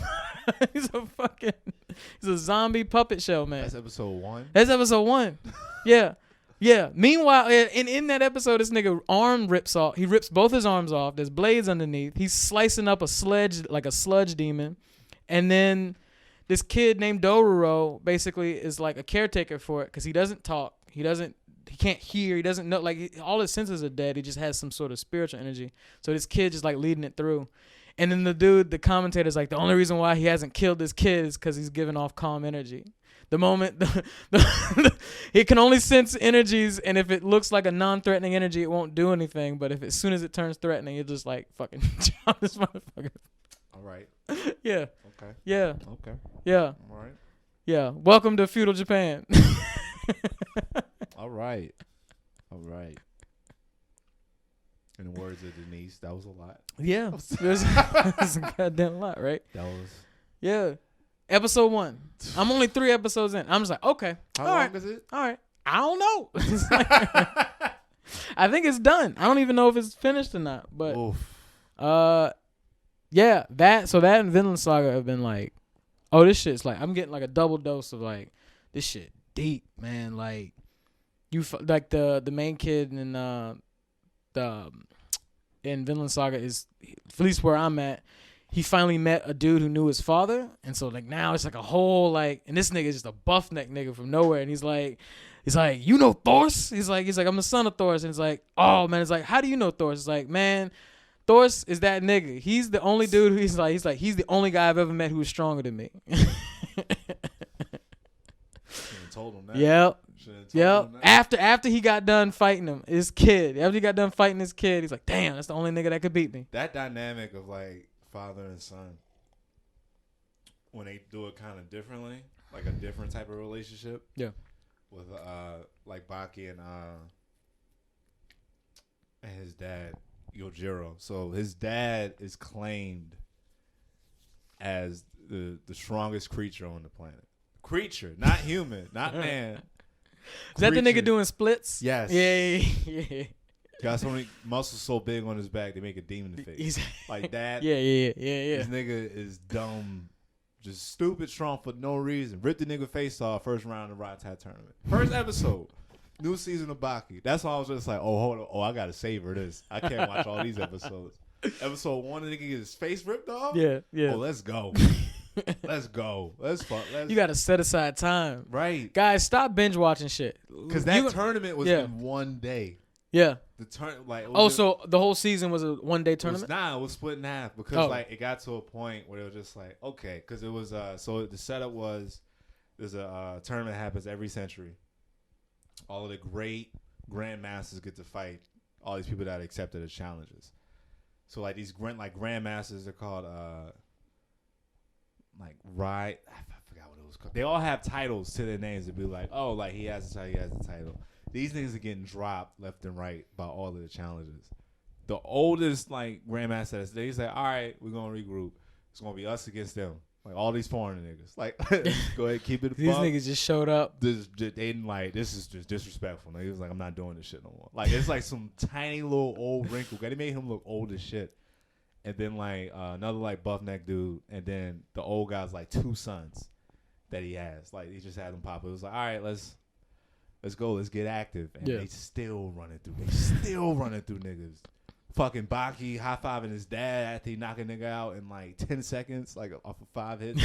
zombie puppet shell man. That's episode 1. That's episode 1. Yeah. Yeah. Meanwhile, in that episode, this nigga arm rips off. He rips both his arms off. There's blades underneath. He's slicing up a sludge, like a sludge demon. And then this kid named Dororo basically is like a caretaker for it because he doesn't talk. He can't hear. He doesn't know. Like, all his senses are dead. He just has some sort of spiritual energy. So this kid just like leading it through. And then the commentator's like, the only reason why he hasn't killed this kid is because he's giving off calm energy. The moment he can only sense energies, and if it looks like a non-threatening energy, it won't do anything. But if as soon as it turns threatening, it just like fucking chop this motherfucker. All right. Yeah. Okay. Yeah. Okay. Yeah. All right. Yeah. Welcome to feudal Japan. All right. All right. In the words of Denise, that was a lot. Yeah. There's a goddamn lot, right? That was. Yeah. Episode 1. I'm only 3 episodes in. I'm just like, okay. How long is it? All right. I don't know. It's like, I think it's done. I don't even know if it's finished or not. But yeah, that and Vinland Saga have been like, oh, this shit's like, I'm getting like a double dose of like, this shit deep, man. Like, like the main kid in Vinland Saga is, at least where I'm at, he finally met a dude who knew his father, and so like now it's like a whole like, and this nigga is just a buff neck nigga from nowhere, and he's like, you know Thors? He's like I'm the son of Thors, and it's like, oh man, it's like, how do you know Thors? It's like, man, Thors is that nigga. He's the only dude who he's the only guy I've ever met who was stronger than me. Should've told him that. Yep. After he got done fighting him, his kid. After he got done fighting his kid, he's like, damn, that's the only nigga that could beat me. That dynamic of like father and son, when they do it kind of differently, like a different type of relationship. Yeah. With like Baki and his dad, Yojiro. So his dad is claimed as the strongest creature on the planet. Creature, not human, not man. Is that the nigga doing splits? Yes. Yeah. Got so many muscles so big on his back they make a demon face. Like that. Yeah. This nigga is dumb, just stupid strong for no reason. Ripped the nigga face off first round of the Ratat tournament. First episode. New season of Baki. That's why I was just like, oh, hold on. Oh, I gotta savor this. I can't watch all these episodes. Episode 1, the nigga get his face ripped off? Yeah. Oh, let's go. Let's go. Let's fuck. You gotta set aside time. Right. Guys, stop binge watching shit. Because that tournament was in one day. Yeah. So the whole season was a one-day tournament? It was split in half because like it got to a point where it was just like, okay, because it was so the setup was there's a tournament that happens every century. All of the great grandmasters get to fight all these people that accepted as challenges. So like these grandmasters are called I forgot what it was called. They all have titles to their names to be like, oh, like he has a title. These niggas are getting dropped left and right by all of the challenges. The oldest like grandmaster, he's like, all right, we're gonna regroup. It's gonna be us against them. Like all these foreign niggas. Like, go ahead, keep it. These niggas just showed up. They didn't like. This is just disrespectful. He was like, I'm not doing this shit no more. Like it's like some tiny little old wrinkle guy. They made him look old as shit. And then like another like buff neck dude, and then the old guy's like 2 sons that he has. Like he just had them pop. It was like, all right, let's go, let's get active. And they still running through. Niggas. Fucking Baki high-fiving his dad after he knock a nigga out in like 10 seconds, like off of 5 hits.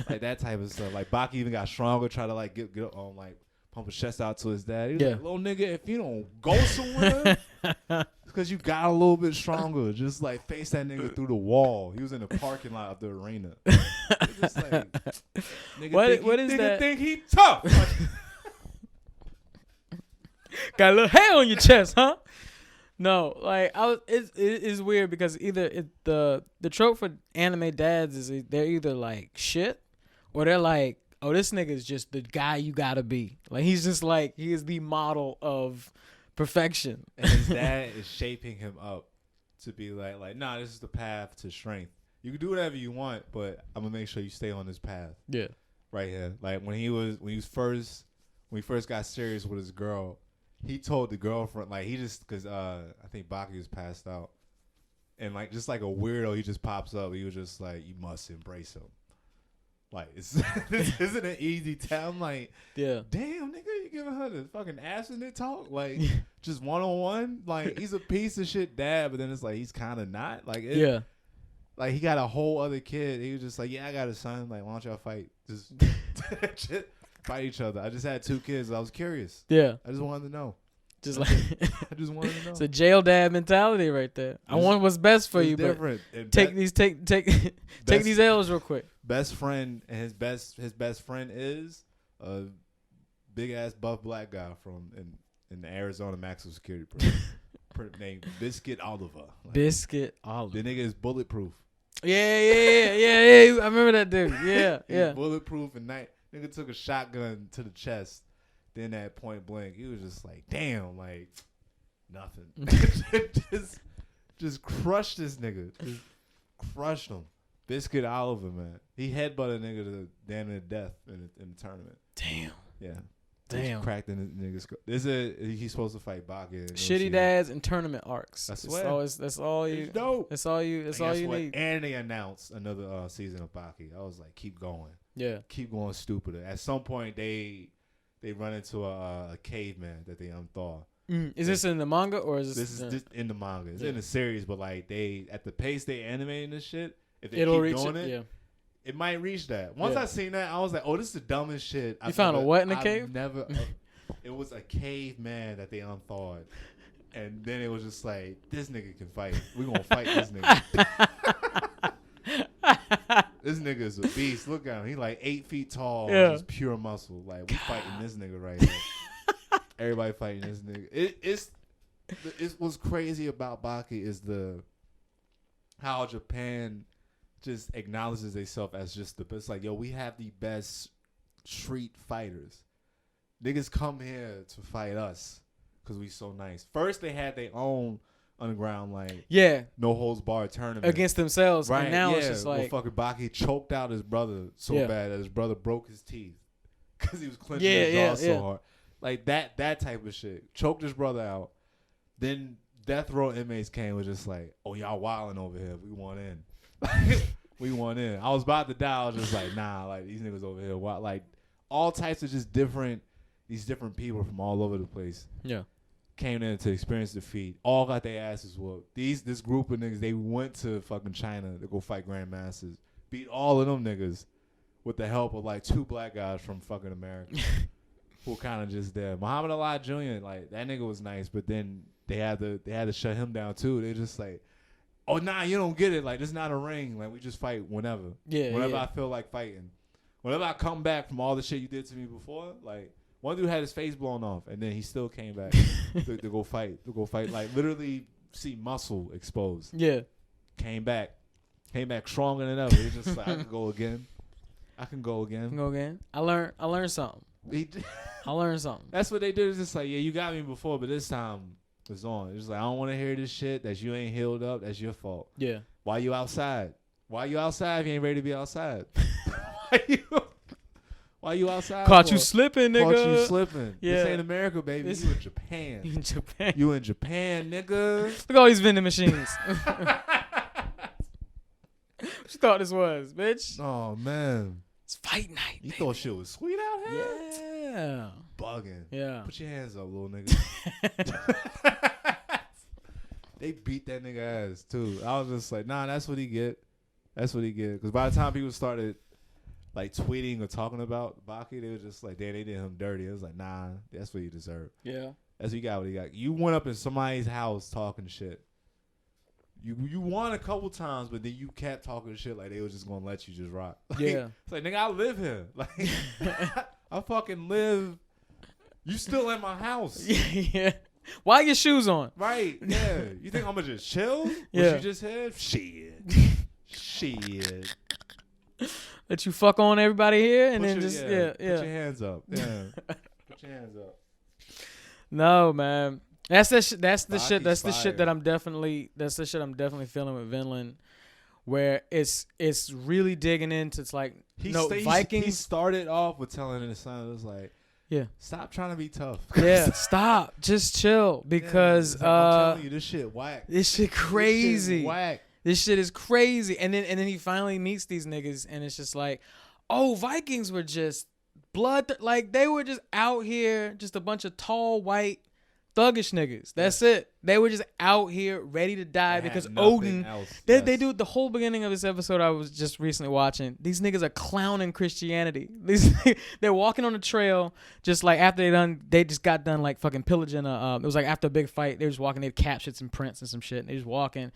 Like that type of stuff. Like Baki even got stronger, try to like get on like pump his chest out to his dad. He was like, little nigga, if you don't go somewhere, it's because you got a little bit stronger. Just like face that nigga through the wall. He was in the parking lot of the arena. Just like, nigga think he tough. Got a little hair on your chest, huh? No, like it's weird because either the trope for anime dads is they're either like shit or they're like oh, this nigga is just the guy you gotta be. Like, he's just like, he is the model of perfection. And his dad is shaping him up to be like, nah, this is the path to strength. You can do whatever you want, but I'm gonna make sure you stay on this path. Yeah. Right here. Like when he first got serious with his girl, he told the girlfriend, like, he just, cause I think Baki was passed out, and like just like a weirdo, he just pops up. He was just like, you must embrace him. Like, this isn't an easy tell. I'm like, yeah, damn, nigga, you giving her the fucking ass in it talk? Like, just one-on-one? Like, he's a piece of shit dad, but then it's like, he's kind of not. Like, yeah. Like, he got a whole other kid. He was just like, yeah, I got a son. Like, why don't y'all fight? Just fight each other. I just had 2 kids. I was curious. Yeah. I just wanted to know. Just like I just wanted to know. It's a jail dad mentality right there. I want what's best for you, different. But take these L's real quick. Best friend, and his best friend is a big ass buff black guy from in the Arizona maximum security prison named Biscuit Oliver. Like, Biscuit Oliver. The nigga is bulletproof. Yeah. I remember that dude. Yeah, He's bulletproof, and nigga took a shotgun to the chest. Then at point blank, he was just like, damn, like nothing. just crushed this nigga. Just crushed him. Biscuit Oliver, man. He headbutted a nigga to damn near death in the tournament. Damn. Yeah. Damn. Just cracked in the nigga's. He's supposed to fight Baki. Shitty dads and tournament arcs. That's all you. It's dope. That's all you need. And they announced another season of Baki. I was like, keep going. Yeah. Keep going stupider. At some point, they run into a caveman that they unthaw. Is this in the manga or is this is in the manga? It's in the series, but like at the pace they animating this shit, if they it'll keep reach doing it. Yeah. It might reach that. Once I seen that, I was like, oh, this is the dumbest shit. You found a what in the cave? Never. It was a caveman that they unthawed. And then it was just like, this nigga can fight. We're going to fight this nigga. This nigga is a beast. Look at him. He like 8 feet tall. Yeah. Just pure muscle. Like, we fighting this nigga right here. Everybody fighting this nigga. It's what's crazy about Baki is how Japan just acknowledges themselves as just the best. Like, yo, we have the best street fighters. Niggas come here to fight us because we so nice. First, they had their own underground, like, no holds barred tournament against themselves. Right? And now it's just like, fucking Baki choked out his brother so bad that his brother broke his teeth because he was clenching his jaw so hard. Like that type of shit. Choked his brother out. Then death row inmates came, was just like, oh, y'all wilding over here. We want in. We want in. I was about to die. I was just like, nah, like these niggas over here. Like all types of just these different people from all over the place. Yeah. Came in to experience defeat. All got their asses whooped. This group of niggas, they went to fucking China to go fight grandmasters. Beat all of them niggas with the help of like 2 black guys from fucking America. Who kind of just there. Muhammad Ali Jr., like that nigga was nice, but then they had to shut him down too. They just like, oh nah, you don't get it. Like, this is not a ring. Like, we just fight whenever. Whenever I feel like fighting. Whenever I come back from all the shit you did to me before, like, one dude had his face blown off, and then he still came back to go fight. Like, literally see muscle exposed. Yeah. Came back stronger than ever. It's just like, I can go again. I learned something. I learned something. That's what they did. It's just like, yeah, you got me before, but this time it's on. It's just like, I don't want to hear this shit that you ain't healed up. That's your fault. Yeah. Why you outside? Why you outside if you ain't ready to be outside? Why you outside? Caught you slipping, nigga. Caught you slipping. Yeah. This ain't America, baby. You in Japan. You in Japan, nigga. Look at all these vending machines. What you thought this was, bitch? Oh, man. It's fight night. You thought shit was sweet out here? Yeah. Bugging. Yeah. Put your hands up, little nigga. They beat that nigga ass, too. I was just like, nah, that's what he get. Because by the time people started, like, tweeting or talking about Baki, they were just like, damn, they did him dirty. It was like, nah, that's what you deserve. Yeah. That's what he got. You went up in somebody's house talking shit. You won a couple times, but then you kept talking shit like they was just gonna let you just rock. Like, yeah. It's like, nigga, I live here. Like, I fucking live. You still in my house. Yeah. Why your shoes on? Right. Yeah. You think I'm gonna just chill? Yeah. What you just had? Shit. Let you fuck on everybody here, and Put then your- just Put your hands up. Yeah. Put your hands up. No, man. That's the shit. That's the Baki's shit fire. that I'm definitely. That's the shit I'm definitely feeling with Vinland, where it's really digging into. It's like Vikings. He started off with telling his son, it was like, Yeah. stop trying to be tough. Yeah, stop. Just chill because it's like, I'm telling you, this shit whack. this shit crazy. This shit whack. This shit is crazy. And then he finally meets these niggas, and it's just like, oh, Vikings were just like they were just out here, just a bunch of tall white thuggish niggas. That's it. They were just out here ready to die They had because nothing Odin. else. They Yes. do the whole beginning of this episode I was just recently watching. These niggas are clowning Christianity. They're walking on the trail just like after they just got done like fucking pillaging it was like after a big fight. They was walking, they captured some prince and some shit, and they just walking.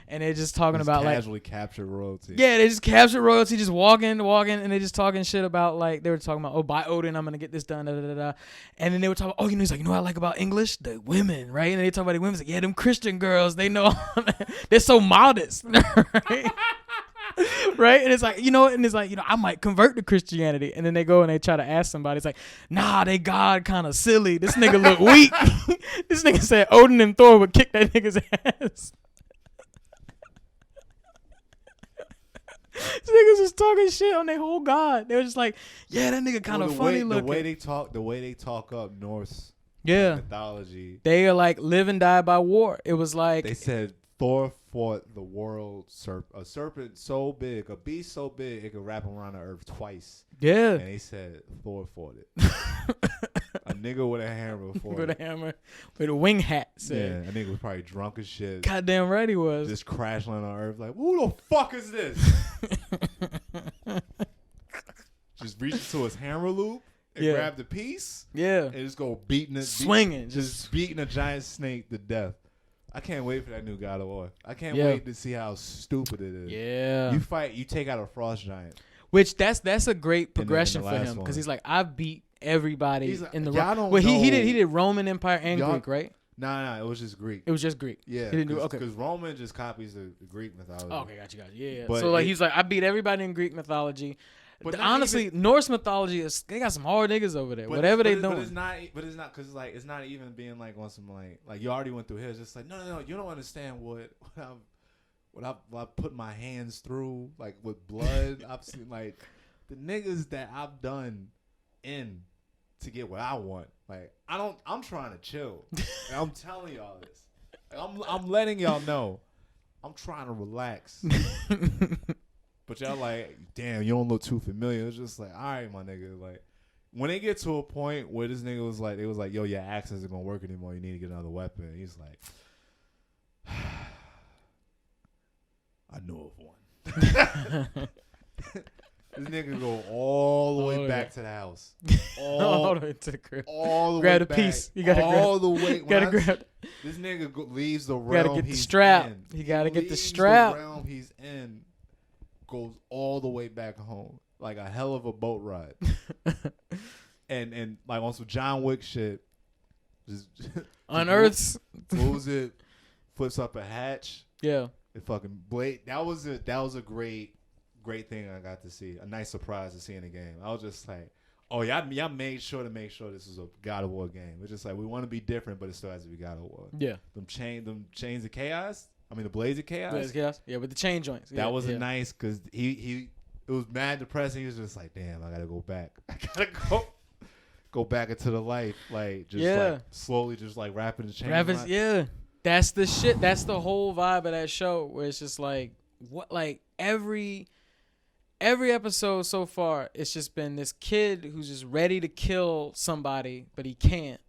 And they're just talking about casually captured royalty. Yeah, they just captured royalty, just walking, and they just talking shit about like they were talking about, oh, by Odin, I'm gonna get this done, da da da da. And then they were talking, oh, he's like, you know what I like about English? The women, right? And they talk about the women, like, yeah, them Christian girls, they know they're so modest, right? Right? And it's like, and it's like, I might convert to Christianity. And then they go and they try to ask somebody, it's like, nah, they God kind of silly. This nigga look weak. This nigga said Odin and Thor would kick that nigga's ass. These niggas was talking shit on their whole god. They were just like, yeah, that nigga kind of funny looking. The way they talk up Norse mythology. They are like live and die by war. It was like they said Thor fought the world a serpent so big, a beast so big it could wrap around the earth twice. Yeah. And they said Thor fought it. A nigga with a hammer fought with it. a hammer, with a wing hat. Yeah, a nigga was probably drunk as shit. Goddamn right he was. Just crashing on earth like, who the fuck is this? Just reach into his hammer loop and grab the piece. Yeah. And just go beating it. Swinging. Just beating a giant snake to death. I can't wait for that new God of War. I can't wait to see how stupid it is. Yeah. You take out a frost giant. Which that's a great progression the for last him one. because he's like, I've beat everybody Like, in the well, he did Roman Empire and Greek, right? Nah, it was just Greek. It was just Greek. Yeah, he didn't do okay because Roman just copies the Greek mythology. Oh, okay, gotcha. Yeah. But so like he's like, I beat everybody in Greek mythology. But honestly, Norse mythology they got some hard niggas over there. Whatever they doing. But it's not because like it's not even being like on some like you already went through here. It's just like no, you don't understand what I put my hands through like with blood. I've seen like the niggas that I've done in to get what I want. Like I'm trying to chill. And I'm telling y'all this. Like, I'm letting y'all know. I'm trying to relax. But y'all like, damn, you don't look too familiar. It's just like, all right, my nigga. Like, when they get to a point where this nigga was like, they was like, yo, your axe isn't gonna work anymore. You need to get another weapon. And he's like, I know of one. This nigga go all the way back to the house. All the way to the crib. All the grab way a piece. You gotta all grab. The way. Gotta grab. This nigga leaves the realm. Gotta get the strap. In. He gotta get the strap. The realm he's in goes all the way back home, like a hell of a boat ride. and like on some John Wick shit, just unearths, moves it, flips up a hatch. Yeah. It fucking blade. That was a great thing I got to see. A nice surprise to see in the game. I was just like, oh, y'all made sure to make sure this is a God of War game. It's just like we want to be different, but it still has to be God of War. Yeah. Them chains of chaos. I mean, the blades of chaos. Blades of chaos. Yeah, with the chain joints. That was nice because it was mad depressing. He was just like, damn, I gotta go back. I gotta go back into the life, like just like slowly, just like wrapping the chains. Yeah. That's the shit. That's the whole vibe of that show, where it's just like what, like every episode so far, it's just been this kid who's just ready to kill somebody, but he can't,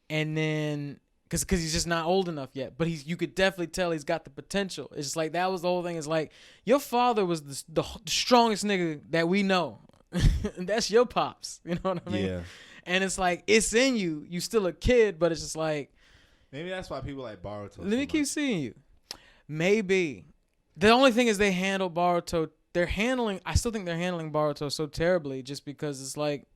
and then because he's just not old enough yet. But you could definitely tell he's got the potential. It's just like that was the whole thing. It's like your father was the strongest nigga that we know, and that's your pops. You know what I mean? Yeah. And it's like it's in you. You still a kid, but it's just like. Maybe that's why people like Boruto. Let me keep seeing you. Maybe. The only thing is they handle Boruto. I still think they're handling Boruto so terribly just because it's like,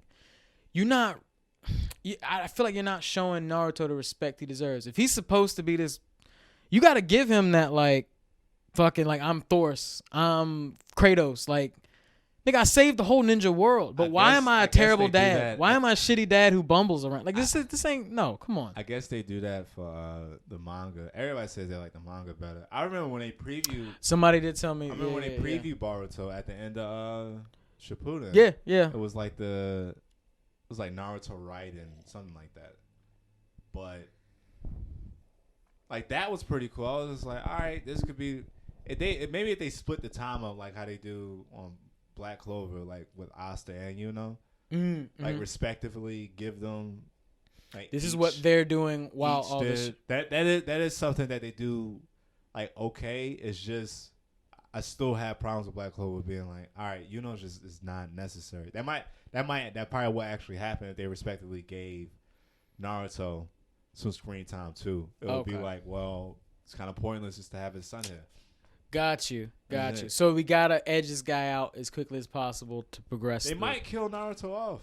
I feel like you're not showing Naruto the respect he deserves. If he's supposed to be this, you got to give him that like, fucking like I'm Thor, I'm Kratos. Like, Nigga, I saved the whole ninja world, but why am I a terrible dad? Why am I a shitty dad who bumbles around? Like this ain't no. Come on. I guess they do that for the manga. Everybody says they like the manga better. I remember when they previewed. Somebody did tell me. I remember when they previewed Boruto at the end of Shippuden. Yeah. It was like Naruto Raiden, something like that. But like that was pretty cool. I was just like, all right, this could be. Maybe if they split the time up like how they do on Black Clover, like with Asta and like respectively give them like this is what they're doing while all this that is something that they do like okay. It's just I still have problems with Black Clover being like, all right, just is not necessary. That probably what actually happened if they respectively gave Naruto some screen time too. It would be like, well, it's kind of pointless just to have his son here. Got you. So we gotta edge this guy out as quickly as possible to progress. They might kill Naruto off.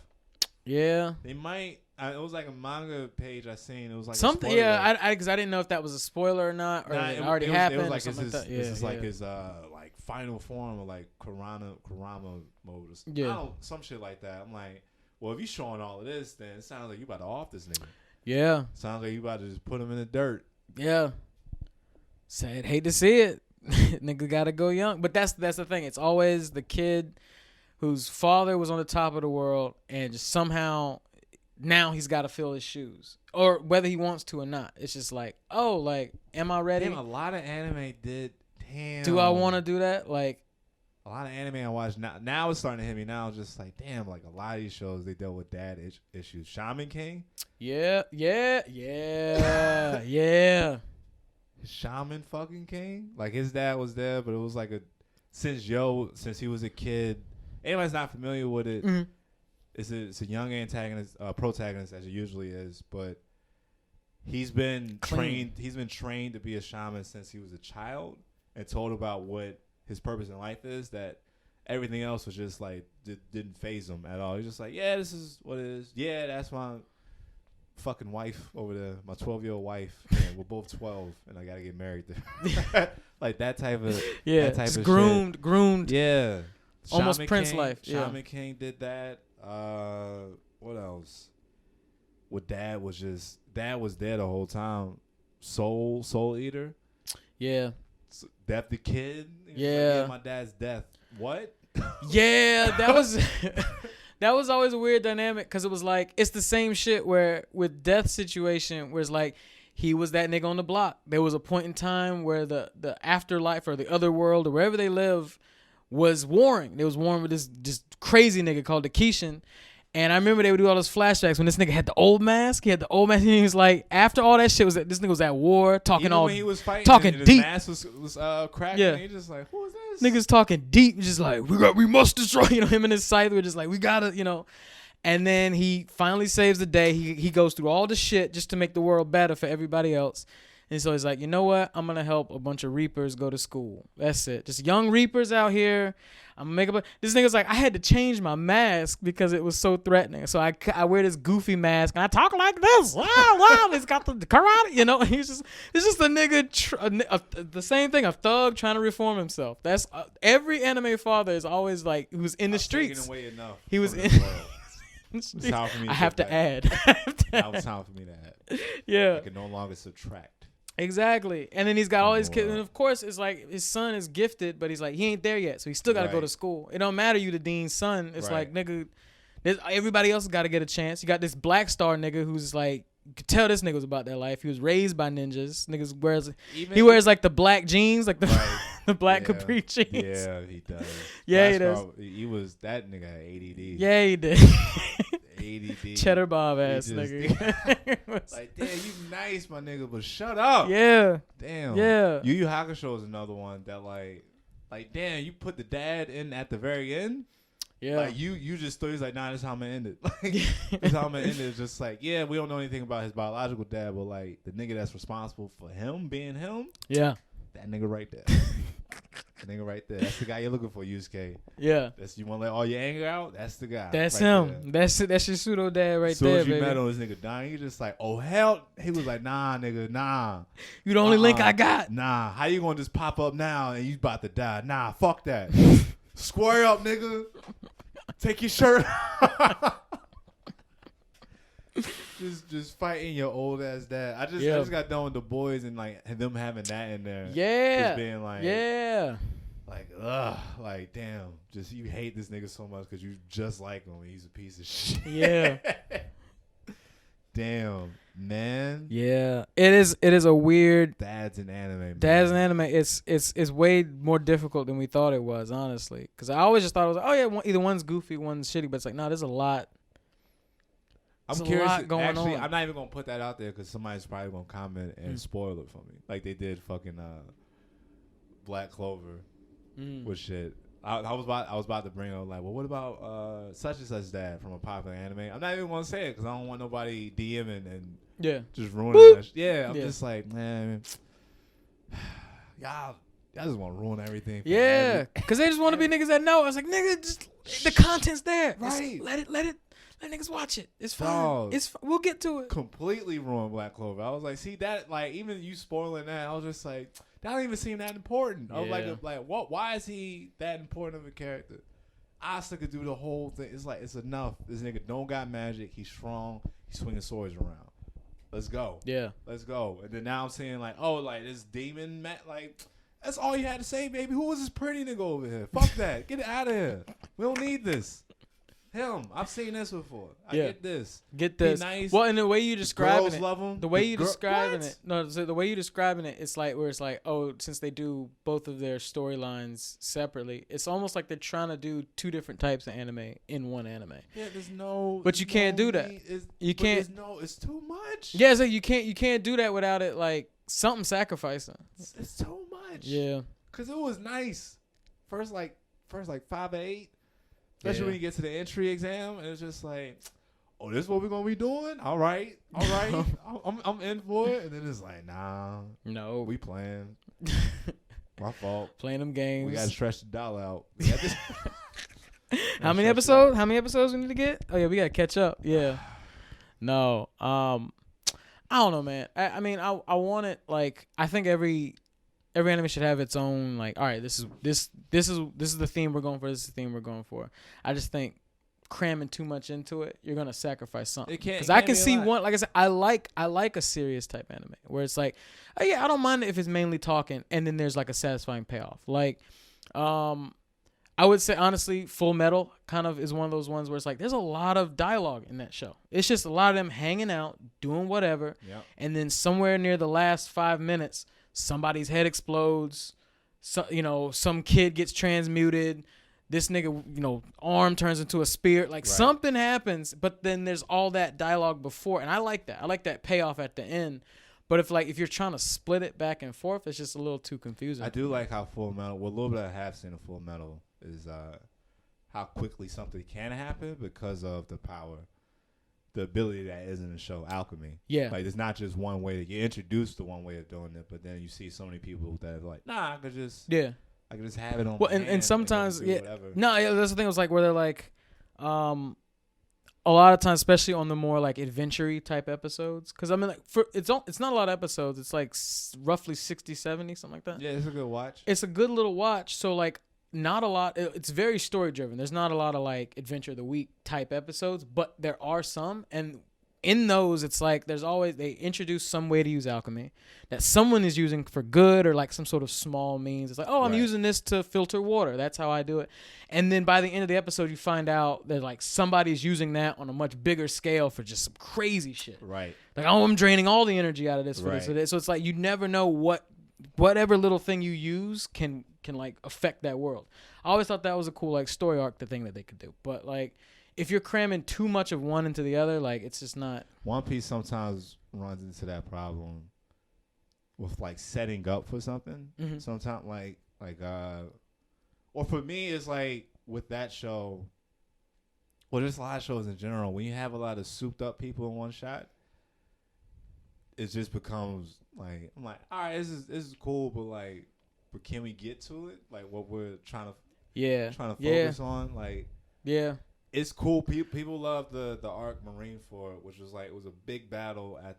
Yeah. They might. It was like a manga page I seen. It was like something. Yeah, because I didn't know if that was a spoiler or not, or it already happened. It was like this is like his like final form of like Kurama mode. Some shit like that. I'm like, well, if you showing all of this, then it sounds like you about to off this nigga. Yeah. Sounds like you about to just put him in the dirt. Yeah. Sad. Hate to see it. Nigga gotta go young, but that's the thing. It's always the kid whose father was on the top of the world, and just somehow now he's got to fill his shoes, or whether he wants to or not. It's just like, oh, like, am I ready? Damn, a lot of anime did. Damn. Do I want to do that? Like, a lot of anime I watch now it's starting to hit me now. Just like, damn, like a lot of these shows they dealt with dad issues. Shaman King. Yeah. Shaman fucking King. Like his dad was there, but it was like since he was a kid. Anybody's not familiar with it. Mm-hmm. It's a young protagonist as it usually is, but he's been trained. He's been trained to be a shaman since he was a child, and told about what his purpose in life is. That everything else was just like didn't faze him at all. He's just like, yeah, this is what it is. Yeah, that's my fucking wife over there, my 12-year-old wife. Man, we're both 12, and I gotta get married to like that type of that type of groomed. Yeah, almost Shaman Prince King, life. Yeah. Shaman King did that. What else? What dad was there the whole time. Soul Eater. Yeah. Death the Kid. Yeah. Like, my dad's death. What? Yeah, that was. That was always a weird dynamic because it was like, it's the same shit where with Death's situation where it's like he was that nigga on the block. There was a point in time where the afterlife or the other world or wherever they live was warring. They was warring with this just crazy nigga called the Keishan. And I remember they would do all those flashbacks when this nigga had the old mask. He had the old mask. And he was like, after all that shit, this nigga was at war, talking even all, when he was fighting, talking and deep. His mask was cracking. Yeah. And he just like, who is this? Niggas talking deep, just like, we must destroy. Him and his scythe were just like, we gotta, And then he finally saves the day. He goes through all the shit just to make the world better for everybody else. And so he's like, you know what? I'm gonna help a bunch of Reapers go to school. That's it. Just young Reapers out here. I'm gonna make this nigga's like, I had to change my mask because it was so threatening. So I wear this goofy mask and I talk like this. Wow, it's got the karate, It's just a nigga, the same thing, a thug trying to reform himself. That's every anime father is always like, who was in the streets. Away enough he was in. It's time for me I have to add. Now it's time for me to add. Yeah. I can no longer subtract. Exactly. And then he's got all his kids. And of course, it's like his son is gifted, but he's like, he ain't there yet. So he still got to go to school. It don't matter you the dean's son. It's like, nigga, everybody else got to get a chance. You got this Black Star nigga who's like, you could tell this nigga was about that life. He was raised by ninjas. Niggas wears like the black jeans, like the the black capri jeans. Yeah, he does. Yeah, he does. He was that nigga had ADD. Yeah, he did. ADD. Cheddar Bob ass nigga. Like, damn, you nice, my nigga, but shut up. Yeah. Damn. Yeah. Yu Yu Hakusho is another one that like, damn, you put the dad in at the very end. Yeah. Like you just thought he's like, nah, this is how I'm gonna end it. Like this is how I'm gonna end it. It's just like, yeah, we don't know anything about his biological dad, but like the nigga that's responsible for him being him. Yeah. That nigga right there. That nigga right there. That's the guy you're looking for, Yusuke. Yeah. You want to let all your anger out? That's the guy. That's right him. There. That's your pseudo dad right there, As soon as you baby. met on this nigga dying, you just like, oh, hell. He was like, nah, nigga, nah. You the only link I got. Nah. How you going to just pop up now and you about to die? Nah, fuck that. Square up, nigga. Take your shirt. just fighting your old ass dad. I just got done with The Boys and like them having that in there. Yeah. Just being like, like, ugh, like, damn, just you hate this nigga so much because you just like him. He's a piece of shit. Yeah. Damn, man. Yeah. It is a weird. Dads in anime. Man. Dads in anime. It's way more difficult than we thought it was, honestly. Because I always just thought it was like, oh yeah, either one's goofy, one's shitty. But it's like, no, there's a lot. I'm curious. Actually, I'm not even gonna put that out there because somebody's probably gonna comment and spoil it for me, like they did fucking Black Clover with shit. I was about to bring up like, well, what about such and such dad from a popular anime? I'm not even gonna say it because I don't want nobody DMing and just ruining that. I'm just like, man, y'all just want to ruin everything. Because they just want to be niggas that know. I was like, nigga, just the content's there. Right. Let niggas watch it. It's fine. Dog, we'll get to it. Completely ruined Black Clover. I was like, see that, like, even you spoiling that, I was just like, that don't even seem that important. I was like, what? Why is he that important of a character? Asa could do the whole thing. It's like, it's enough. This nigga don't got magic. He's strong. He's swinging swords around. Let's go. Yeah. Let's go. And then now I'm seeing like, oh, like this demon, like, that's all you had to say, baby. Who was this pretty nigga over here? Fuck that. Get it out of here. We don't need this. Him. I've seen this before. I get this. Get this. Be nice. Well, and the way you describing Girls it, love him. the way you describing it, no, so the way you describing it, it's like where it's like, oh, since they do both of their storylines separately, it's almost like they're trying to do two different types of anime in one anime. Yeah, there's no. But you can't do that. You can't. It's too much. Yeah, so you can't do that without it like something sacrificing. It's too much. Yeah. Cause it was nice. First 5 or 8. Especially when you get to the entry exam, and it's just like, oh, this is what we're gonna be doing. All right, I'm in for it. And then it's like, nah, no, we playing. My fault. Playing them games. We gotta stretch the dollar out. How many episodes? How many episodes we need to get? Oh yeah, we gotta catch up. Yeah. No. I don't know, man. I mean, I want it like I think every anime should have its own like. All right, this is the theme we're going for. This is the theme we're going for. I just think cramming too much into it, you're gonna sacrifice something. Because I can see one. Like I said, I like a serious type anime where it's like, oh yeah, I don't mind it if it's mainly talking, and then there's like a satisfying payoff. Like, I would say honestly, Full Metal kind of is one of those ones where it's like there's a lot of dialogue in that show. It's just a lot of them hanging out, doing whatever, and then somewhere near the last 5 minutes. Somebody's head explodes. So, some kid gets transmuted. This nigga, arm turns into a spear. Like something happens, but then there's all that dialogue before, and I like that. I like that payoff at the end. But if you're trying to split it back and forth, it's just a little too confusing. I do like how Full Metal. Well, a little bit I have seen of Full Metal is how quickly something can happen because of the power. The ability that is in the show, alchemy. Yeah. Like, it's not just one way. You introduced to one way of doing it, but then you see so many people that are like, nah, I could just have it on my hand and sometimes, whatever. No, that's the thing. It was like where they're like, a lot of times, especially on the more like adventure-y type episodes. Because, I mean, like, it's not a lot of episodes. It's like roughly 60, 70, something like that. Yeah, it's a good watch. It's a good little watch. So, like, not a lot. It's very story driven. There's not a lot of like adventure of the week type episodes, but there are some. And in those, it's like they introduce some way to use alchemy that someone is using for good or like some sort of small means. It's like, oh, I'm using this to filter water. That's how I do it. And then by the end of the episode, you find out that like somebody's using that on a much bigger scale for just some crazy shit. Right. Like, oh, I'm draining all the energy out of this for this. So it's like you never know whatever little thing you use can like affect that world. I always thought that was a cool like story arc, the thing that they could do. But like if you're cramming too much of one into the other, like it's just not. One Piece sometimes runs into that problem with like setting up for something. Mm-hmm. Sometimes or for me it's like with that show, well, there's a lot of shows in general. When you have a lot of souped up people in one shot, it just becomes like, I'm like, all right, this is cool, but can we get to it? Like what we're trying to focus on? Like, it's cool. People love the arc Marineford, which was like, it was a big battle at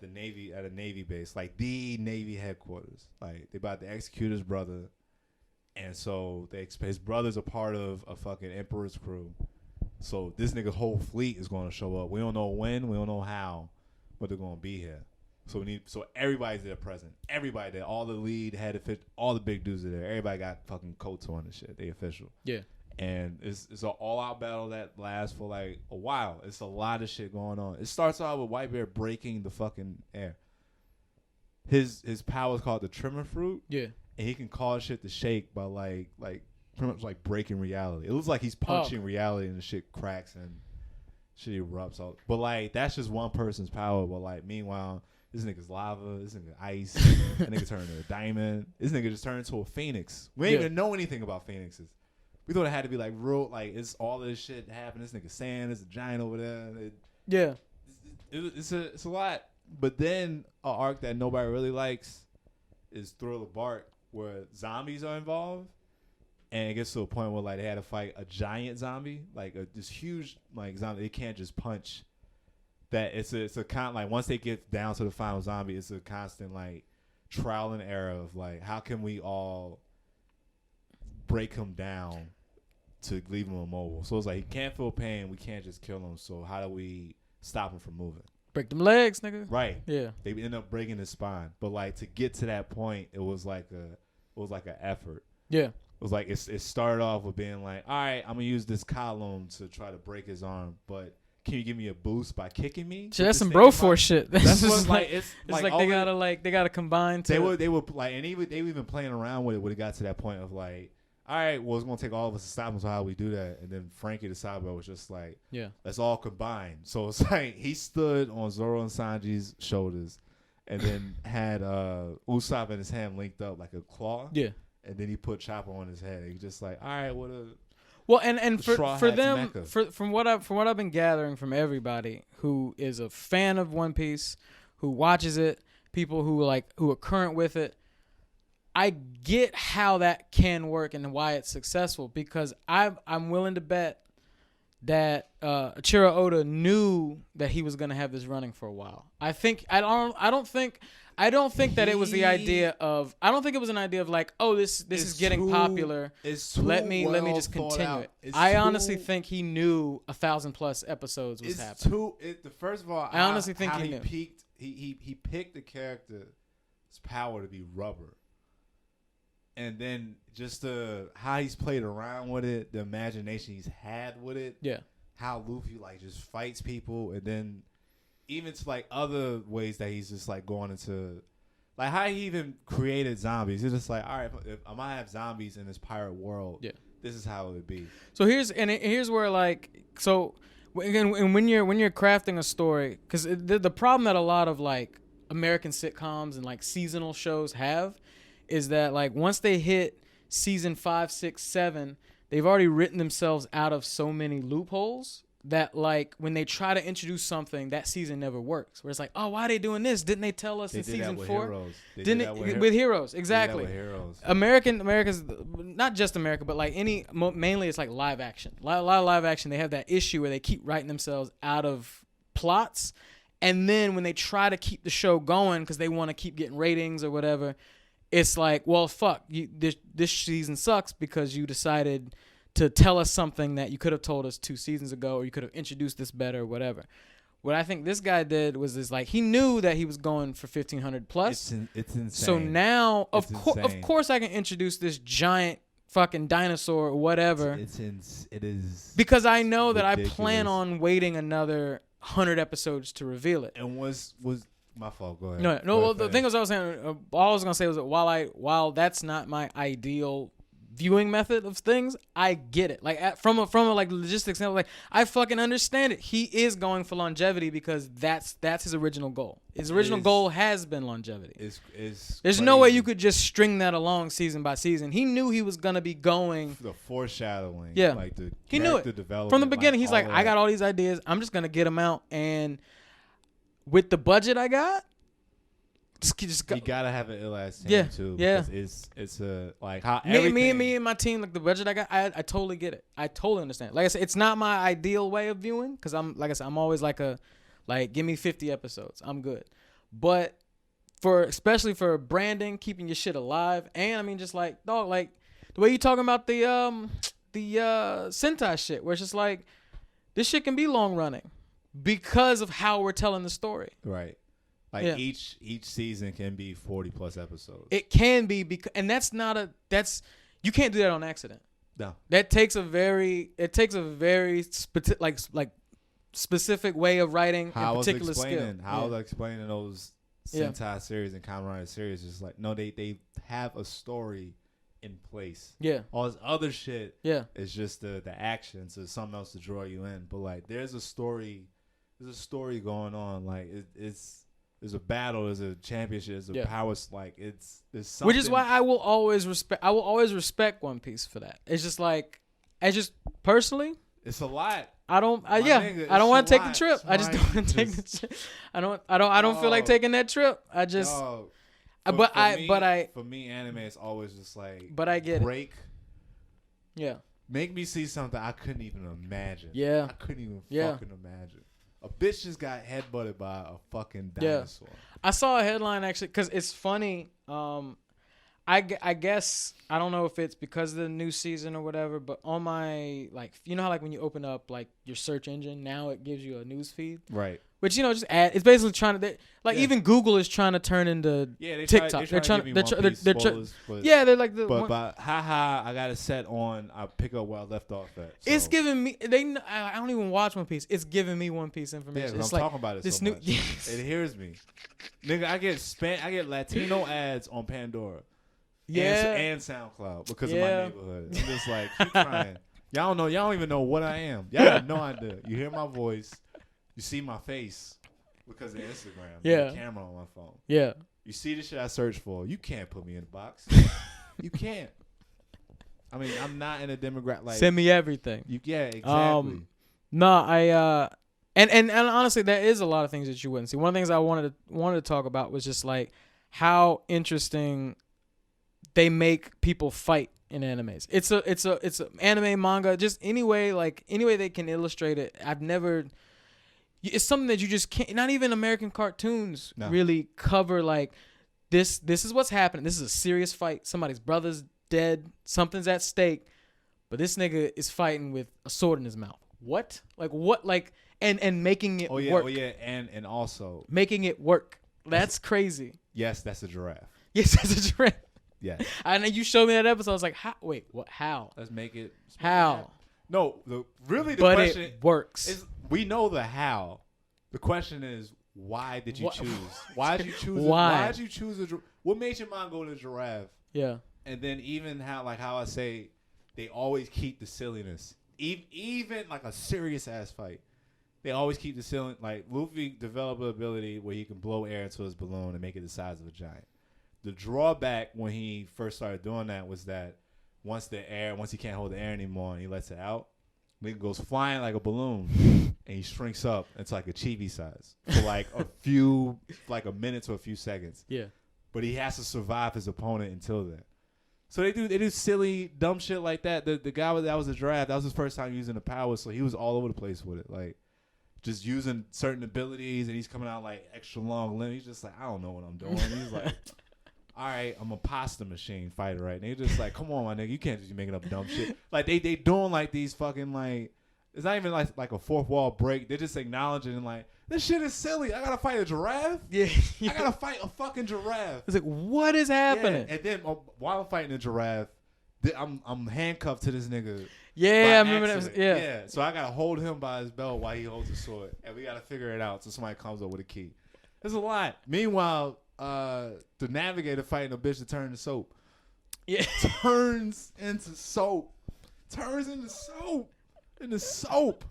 a Navy base, like the Navy headquarters. Like they about to execute his brother, And so his brother's a part of a fucking Emperor's crew. So this nigga's whole fleet is going to show up. We don't know when, we don't know how, but they're going to be here. So everybody's there present. Everybody there. All the lead, head of all the big dudes are there. Everybody got fucking coats on and shit. They official. Yeah. And it's an all-out battle that lasts for like a while. It's a lot of shit going on. It starts out with Whitebeard breaking the fucking air. His power is called the Tremor Fruit. Yeah. And he can cause shit to shake by like pretty much like breaking reality. It looks like he's punching reality and the shit cracks and shit erupts out. But like that's just one person's power. But like meanwhile, this nigga's lava, this nigga ice, that nigga turned into a diamond. This nigga just turned into a phoenix. We didn't even know anything about phoenixes. We thought it had to be like real, like it's all this shit happening. This nigga sand, there's a giant over there. It's a lot. But then an arc that nobody really likes is Thriller Bark, where zombies are involved, and it gets to a point where like they had to fight a giant zombie, like this huge like zombie. They can't just punch. That it's a kind like once they get down to the final zombie, it's a constant like trial and error of like how can we all break him down to leave him immobile. So it's like he can't feel pain. We can't just kill him. So how do we stop him from moving? Break them legs, nigga. Right. Yeah. They end up breaking his spine. But like to get to that point, it was like an effort. Yeah. It was like it started off with being like, all right, I'm gonna use this column to try to break his arm, but can you give me a boost by kicking me? So that's some bro force shit. That's what it's like they gotta combine. They were like, and they were even playing around with it when it got to that point of like, all right, well it's gonna take all of us to stop him. So how we do that? And then Frankie the Cyber was just like, yeah, let's all combine. So it's like he stood on Zoro and Sanji's shoulders, and then had Usopp and his hand linked up like a claw. Yeah, and then he put Chopper on his head. And he's just like, all right, what a well, and for them, from what I've been gathering from everybody who is a fan of One Piece, who watches it, people who are current with it, I get how that can work and why it's successful, because I'm willing to bet that Ichiro Oda knew that he was going to have this running for a while. I don't think that it was the idea of. I don't think it was an idea of like, oh, this is getting popular. Let me just continue it. I honestly think he knew 1,000+ episodes was happening. First of all, I honestly think he knew. He picked the character's power to be rubber, and then just how he's played around with it, the imagination he's had with it. Yeah, how Luffy like just fights people, and then even to like other ways that he's just like going into, like how he even created zombies. It's just like, all right, if I'm gonna have zombies in this pirate world, yeah, this is how it would be. So here's where like, so and when you're crafting a story, because the problem that a lot of like American sitcoms and like seasonal shows have is that like once they hit season 5, 6, 7, they've already written themselves out of so many loopholes that like when they try to introduce something, that season never works. Where it's like, oh, why are they doing this? Didn't they tell us in season 4? Didn't it with Heroes? Exactly. America's not just America, but like mainly it's like live action. A lot of live action, they have that issue where they keep writing themselves out of plots, and then when they try to keep the show going because they want to keep getting ratings or whatever, it's like, well, fuck, this season sucks because you decided to tell us something that you could have told us 2 seasons ago, or you could have introduced this better or whatever. What I think this guy did was this, like, he knew that he was going for 1,500 plus. It's insane. So now, of course I can introduce this giant fucking dinosaur or whatever. It is. Because I know that ridiculous. I plan on waiting another 100 episodes to reveal it. And was my fault. Go ahead. No. Well, the thing was, I was saying, all I was gonna say was that while that's not my ideal viewing method of things, I get it. Like from a like logistics standpoint, like I fucking understand it. He is going for longevity because that's his original goal. His original goal has been longevity. There's crazy. No way you could just string that along season by season. He knew he was gonna be going the foreshadowing. Yeah, like the he knew it from the beginning. He's like, I got all these ideas. I'm just gonna get them out, and with the budget I got. Just go. You gotta have an ill ass team too. Yeah, it's a like how me and my team, like the budget I got, I totally get it. I totally understand. Like I said, it's not my ideal way of viewing because I'm always like give me 50 episodes, I'm good. But especially for branding, keeping your shit alive, and I mean just like dog, like The way you talking about the Sentai shit, where it's just like this shit can be long running because of how we're telling the story. Right. Like each season can be 40 plus episodes. It can be and you can't do that on accident. No. That takes a very specific way of writing and particular skill. How I was explaining those Sentai series and Kamen Rider series is like, no, they have a story in place. Yeah. All this other shit is just the action, so something else to draw you in. But like there's a story going on. Like there's a battle, there's a championship, there's a power, like there's something. Which is why I will always respect One Piece for that. It's just like, personally, it's a lot. I don't want to take the trip. I just don't want to take the trip. I don't feel like taking that trip. I just for me, anime is always just like, but I get break. Yeah. Make me see something I couldn't even imagine. Yeah. I couldn't even fucking imagine. A bitch just got headbutted by a fucking dinosaur. Yeah. I saw a headline actually, because it's funny. I guess, I don't know if it's because of the new season or whatever, but on my, like, you know how like when you open up like your search engine, now it gives you a news feed? Right. Which, you know, just it's basically trying to, even Google is trying to turn into TikTok. They're trying they're like but haha, I got it set on, I pick up where I left off at. So. It's giving me, I don't even watch One Piece. It's giving me One Piece information. Yeah, it's I'm talking about it so much. It hears me. Nigga, I get Latino ads on Pandora. And SoundCloud because of my neighborhood. I'm just like, keep trying. Y'all don't even know what I am. Y'all have no idea. You hear my voice. You see my face because of Instagram. The camera on my phone. Yeah. You see the shit I search for. You can't put me in a box. You can't. I mean, I'm not in a demographic. Like, send me everything. Exactly. And honestly, there is a lot of things that you wouldn't see. One of the things I wanted to talk about was just like how interesting they make people fight in animes. It's a anime, manga, just any way they can illustrate it. It's something that you just can't, not even American cartoons really cover. Like this is what's happening. This is a serious fight. Somebody's brother's dead. Something's at stake. But this nigga is fighting with a sword in his mouth. What? Like what? Like and making it work. Oh yeah, and also making it work. That's crazy. Yes, that's a giraffe. Yes, that's a giraffe. Yeah. And then you showed me that episode. I was like, how? Wait, what? How? Let's make it. How? No, the question it works. Is we know the how. The question is, why did you choose? Why did you choose? Why did you choose a giraffe? What made your mind go to giraffe? Yeah. And then even how I say, they always keep the silliness. Even like a serious ass fight, they always keep the silly. Like Luffy developed an ability where he can blow air into his balloon and make it the size of a giant. The drawback when he first started doing that was that once he can't hold the air anymore and he lets it out, nigga goes flying like a balloon and he shrinks up into like a chibi size for like a minute to a few seconds. Yeah. But he has to survive his opponent until then. So they do silly, dumb shit like that. The guy that was a giraffe, that was his first time using the power, so he was all over the place with it. Like, just using certain abilities, and he's coming out like extra long limb. He's just like, I don't know what I'm doing. He's like, all right, I'm a pasta machine fighter, right? And they're just like, come on, my nigga, you can't just be making up dumb shit. Like they doing like these fucking like, it's not even like a fourth wall break. They're just acknowledging and like, this shit is silly. I gotta fight a giraffe. Yeah, I gotta fight a fucking giraffe. It's like, what is happening? Yeah. And then while I'm fighting a giraffe, I'm handcuffed to this nigga. Yeah, I remember that. Yeah. So I gotta hold him by his belt while he holds the sword, and we gotta figure it out. So somebody comes up with a key. There's a lot. Meanwhile, the navigator fighting a bitch that turned to soap. Yeah, turns into soap. Into soap.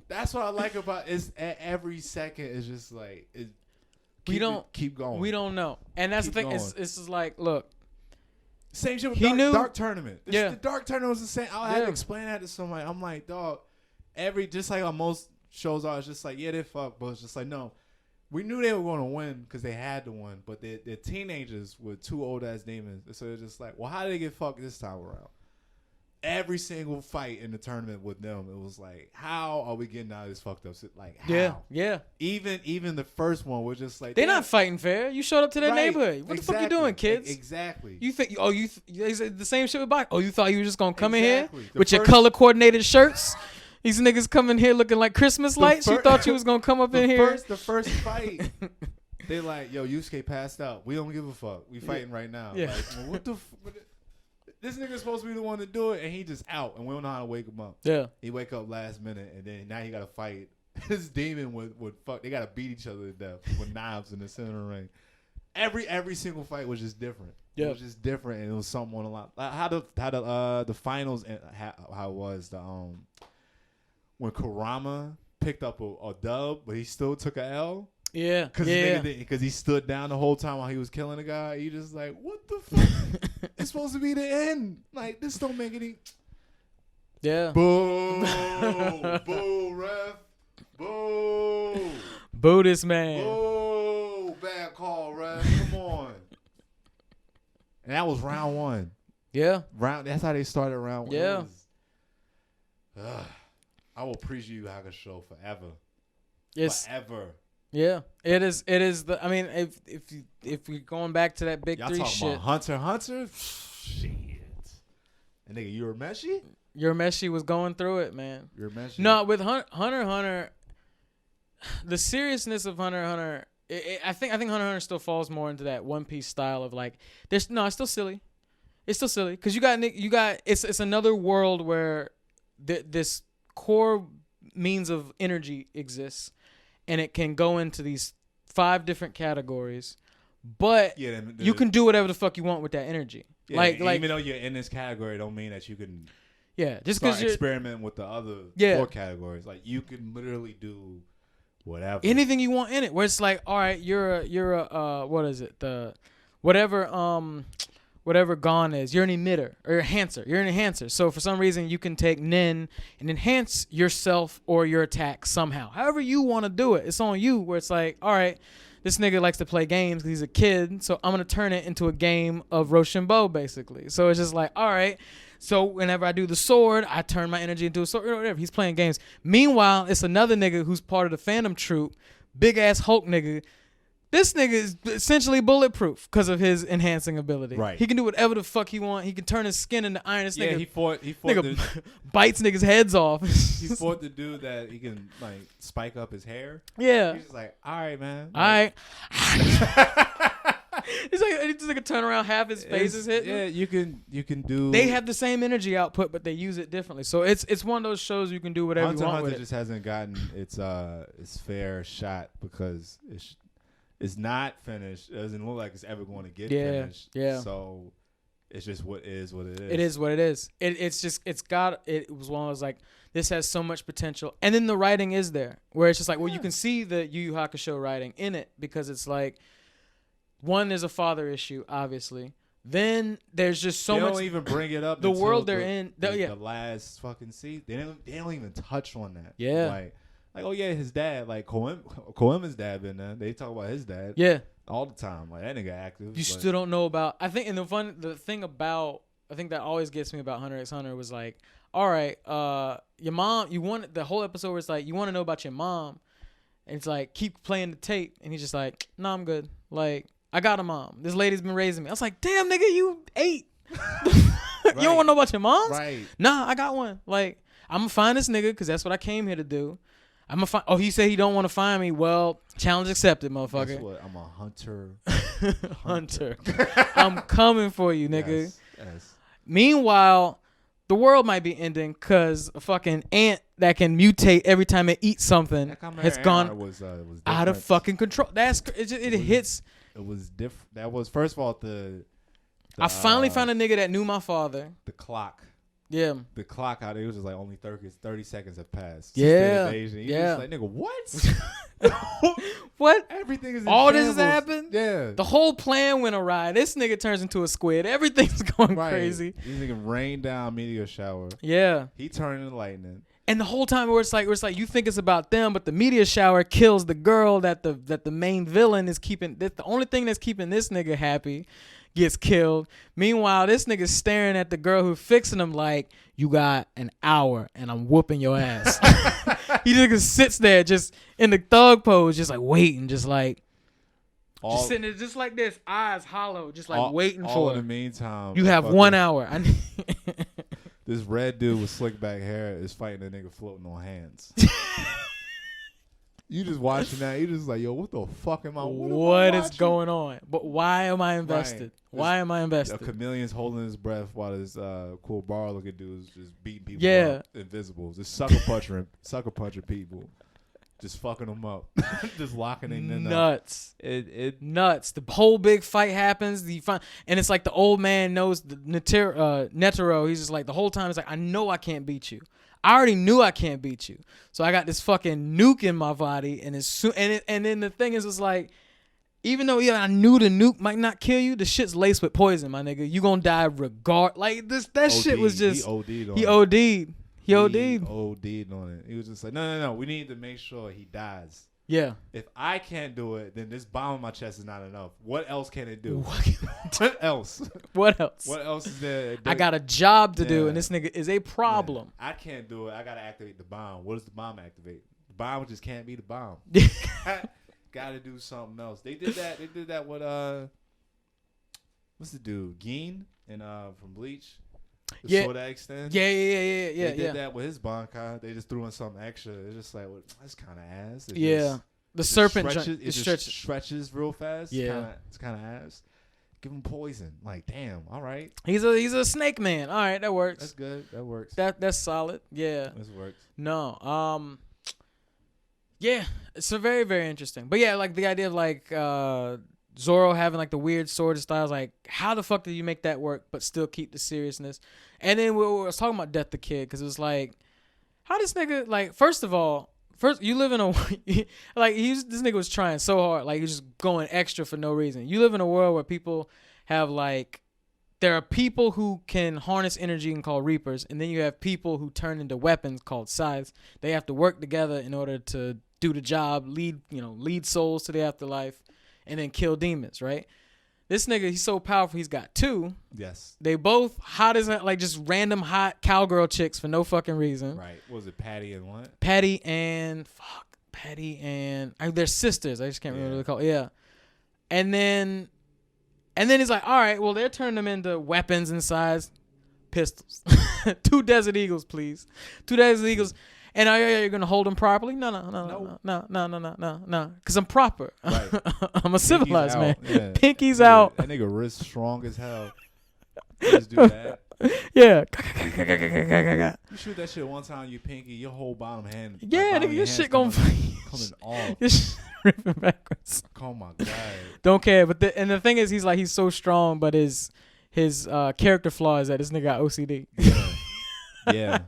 That's what I like about it. Is every second is just like keep going. We don't know, and that's the thing. It's just like, look. Same shit with Dark Tournament. The Dark Tournament was the same. I had to explain that to somebody. I'm like, dog, just like on most shows are, it's just like, yeah, they fuck, but it's just like, no. We knew they were going to win because they had to win, but they're teenagers with two old-ass demons. So they're just like, well, how did they get fucked this time around? every single fight in the tournament with them, it was like, how are we getting out of this fucked up shit? Like, how? Yeah. Even the first one was just like, they're not fighting fair. You showed up to their neighborhood. What the fuck you doing, kids? Exactly. You think? Oh, they said the same shit with boxing. Oh, you thought you were just gonna come in here The with your color coordinated shirts? These niggas come in here looking like Christmas lights. You thought you was gonna come up in here? The first fight. They like, yo, Yusuke passed out. We don't give a fuck. We fighting right now. Yeah. Like, well, what the this nigga's supposed to be the one to do it, and he just out, and we don't know how to wake him up. Yeah. He wake up last minute, and then now he got to fight this demon with fuck. They got to beat each other to death with knives in the center of the ring. Every single fight was just different. Yeah. It was just different, and it was something on a lot. Like how the finals and how it was when Kurama picked up a dub, but he still took a L. Yeah, because he stood down the whole time while he was killing a guy. He just like, what the fuck? It's supposed to be the end. Like, this don't make any. Yeah. Boo, boo, ref, boo, boo this man. Boo, bad call, ref. Come on. And that was round one. Yeah. That's how they started round one. Yeah. I will preach you Hakusho forever. Forever. Yeah, it is. I mean, if we're going back to that big y'all three talking shit, about Hunter, shit. And nigga, Urameshi? Urameshi was going through it, man. Urameshi. No, with Hunter, the seriousness of Hunter, I think Hunter still falls more into that One Piece style of like, it's still silly. It's still silly because you got it's another world where this core means of energy exists. And it can go into these 5 different categories, but you can do whatever the fuck you want with that energy. Yeah, like even though you're in this category, don't mean that you can. Yeah, just because you're experimenting with the other 4 categories, like you can literally do whatever, anything you want in it. Where it's like, all right, you're a what is it? The whatever Gon is, you're an emitter or enhancer. You're an enhancer. So for some reason, you can take Nin and enhance yourself or your attack somehow. However you want to do it, it's on you. Where it's like, all right, this nigga likes to play games because he's a kid, so I'm gonna turn it into a game of Rochambeau, basically. So it's just like, all right. So whenever I do the sword, I turn my energy into a sword or whatever. He's playing games. Meanwhile, it's another nigga who's part of the Phantom Troop, big ass Hulk nigga. This nigga is essentially bulletproof because of his enhancing ability. Right. He can do whatever the fuck he want. He can turn his skin into iron. This nigga, he fought nigga bites niggas' heads off. He fought the dude that he can like spike up his hair. Yeah. He's just like, all right, man. All right. He's like, he just like a turn around, half his face is hitting. Yeah, you can do. They have the same energy output, but they use it differently. So it's one of those shows you can do whatever you want Hunter with it. just hasn't gotten its fair shot because it's not finished. It doesn't look like it's ever going to get finished. Yeah. So it's just what is what it is. It is what it is. It was one of those like, this has so much potential. And then the writing is there where it's just like, well, you can see the Yu Yu Hakusho writing in it because it's like, one, there's a father issue, obviously. Then there's just so much. They don't even bring it up. The world they're in. The last fucking season. They don't even touch on that. Yeah. Like, oh yeah, his dad, like Koima's dad been there. They talk about his dad. Yeah. All the time. Like that nigga active. You still don't know about. I think, and the thing about, I think that always gets me about Hunter x Hunter was like, all right, your mom. You want the whole episode where it's like you want to know about your mom, and it's like keep playing the tape, and he's just like, no, I'm good. Like I got a mom. This lady's been raising me. I was like, damn, nigga, you 8. You don't want to know about your moms? Right. Nah, I got one. Like I'm gonna find this nigga because that's what I came here to do. I'm gonna find. Oh, he said he don't want to find me. Well, challenge accepted, motherfucker. Guess what? I'm a hunter. Hunter. I'm coming for you, nigga. Yes. Meanwhile, the world might be ending because a fucking ant that can mutate every time it eats something has gone was out of fucking control. It hits. It was different. That was first of all I finally found a nigga that knew my father. The clock. Yeah. The clock out there was just like only 30 seconds have passed. Yeah. Yeah. Like, nigga, what? What? Everything is in all shambles. this has happened? Yeah. The whole plan went awry. This nigga turns into a squid. Everything's going crazy. This nigga rained down meteor shower. Yeah. He turned into lightning. And the whole time where it's like you think it's about them, but the meteor shower kills the girl that the main villain is keeping. That's the only thing that's keeping this nigga happy. gets killed. Meanwhile, this nigga's staring at the girl who fixing him like, you got an hour and I'm whooping your ass. He just sits there just in the thug pose, just like waiting, just like just sitting there just like this, eyes hollow, just like waiting for it. In the meantime, you have 1 hour. This red dude with slick back hair is fighting a nigga floating on hands. You just watching that, you just like, yo, what the fuck am I? What is going on? But why am I invested? Right. Why am I invested? A chameleon's holding his breath while this cool bar looking dude is just beating people up, invisible, just sucker punching people, just fucking them up, just locking them in. Nuts. It nuts. The whole big fight happens. And it's like the old man knows the Netero. He's just like the whole time. It's like, I know I can't beat you. I already knew I can't beat you. So I got this fucking nuke in my body, and and then the thing is, it's like, even though I knew the nuke might not kill you, the shit's laced with poison, my nigga. You gonna die regard. Like that shit was just. He OD'd on it. He was just like, no. We need to make sure he dies. Yeah. If I can't do it, then this bomb in my chest is not enough. What else can it do? What else? What else? What else is there? I got a job to do, and this nigga is a problem. Yeah. I can't do it. I got to activate the bomb. What does the bomb activate? The bomb just can't be the bomb. Got to do something else. They did that. They did that with what's the dude? Geen and from Bleach. The soda extend. Yeah. They did that with his Bankai. They just threw in something extra. It's just like, well, that's kind of ass. The serpent stretches real fast. Yeah, it's kind of ass. Give him poison. Like, damn. All right. He's a snake man. All right, that works. That's good. That works. That's solid. Yeah. This works. No. Yeah, it's a very, very interesting. But yeah, like the idea of like Zoro having like the weird sword styles, like how the fuck did you make that work but still keep the seriousness? And then we was talking about Death the Kid, because it was like, how this nigga, like, first you live in a like this nigga was trying so hard, like he was just going extra for no reason. You live in a world where people have like, there are people who can harness energy and called reapers, and then you have people who turn into weapons called scythes. They have to work together in order to do the job, lead souls to the afterlife, and then kill demons, right? This nigga, he's so powerful, he's got two. Yes. They both hot as like just random hot cowgirl chicks for no fucking reason. Right. What was it, Patty and what? Patty and they're sisters. I just can't remember what they're called. Yeah. And then he's like, all right, well, they're turning them into weapons and size pistols. 2 Desert Eagles, please. 2 Desert Eagles. And you're gonna hold them properly? No. Cause I'm proper. Right. I'm a civilized man. Yeah. Pinky's out. That nigga wrist strong as hell. Just do that. Yeah. You shoot that shit one time, you pinky, your whole bottom hand. Yeah, nigga, your shit coming off. Your shit ripping backwards. Oh my god. Don't care. But the thing is, he's so strong, but his character flaw is that this nigga got OCD. Yeah.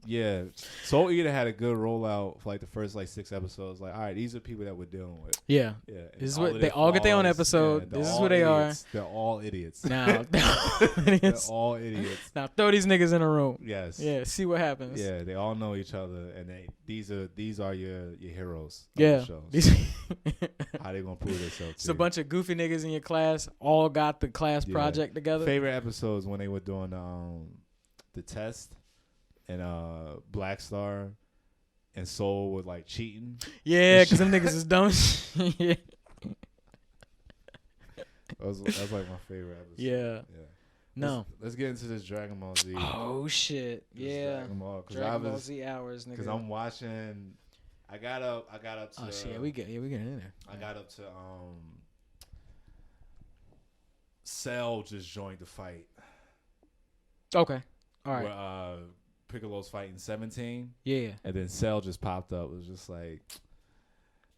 Yeah, Soul Eater had a good rollout for like the first like 6 episodes. Like, all right, these are people that we're dealing with. Yeah. This is what they all get their own episode. This is who they are. They're all idiots. Now, they're all idiots. Now throw these niggas in a room. Yes. Yeah. See what happens. Yeah, they all know each other, and these are your heroes. Yeah. How they gonna prove themselves? It's a bunch of goofy niggas in your class all got the class project together. Favorite episodes when they were doing the test. And Black Star and Soul were like cheating. Yeah, because them niggas is dumb. Yeah. That's like my favorite episode. Yeah. No. Let's get into this Dragon Ball Z. Oh shit. Yeah. Dragon Ball Z hours, nigga. Because I'm watching. I got up to. Oh shit. We get in there. I got up to Cell just joined the fight. Okay. All right. Where, Piccolo's fighting 17. Yeah. And then Cell just popped up. It was just like,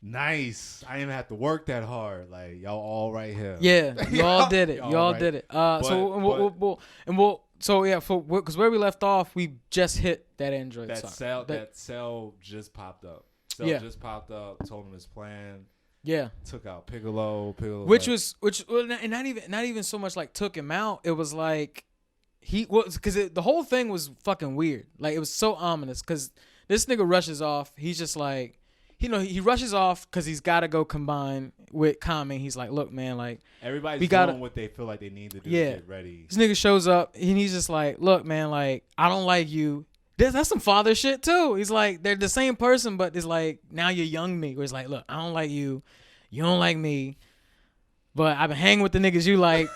nice. I didn't even have to work that hard. Like, y'all all right here. Yeah. Y'all did it. Y'all did it. Because where we left off, we just hit that Android. That Cell just popped up. Just popped up, told him his plan. Yeah. Took out Piccolo. Not even so much like took him out. It was like, because the whole thing was fucking weird. Like, it was so ominous because this nigga rushes off. He's just like, he rushes off because he's got to go combine with Kami. He's like, look, man, like everybody's doing what they feel like they need to do to get ready. This nigga shows up and he's just like, look, man, like I don't like you. That's some father shit too. He's like, they're the same person, but it's like now you're young me. Where it's like, look, I don't like you, you don't like me, but I've been hanging with the niggas you like.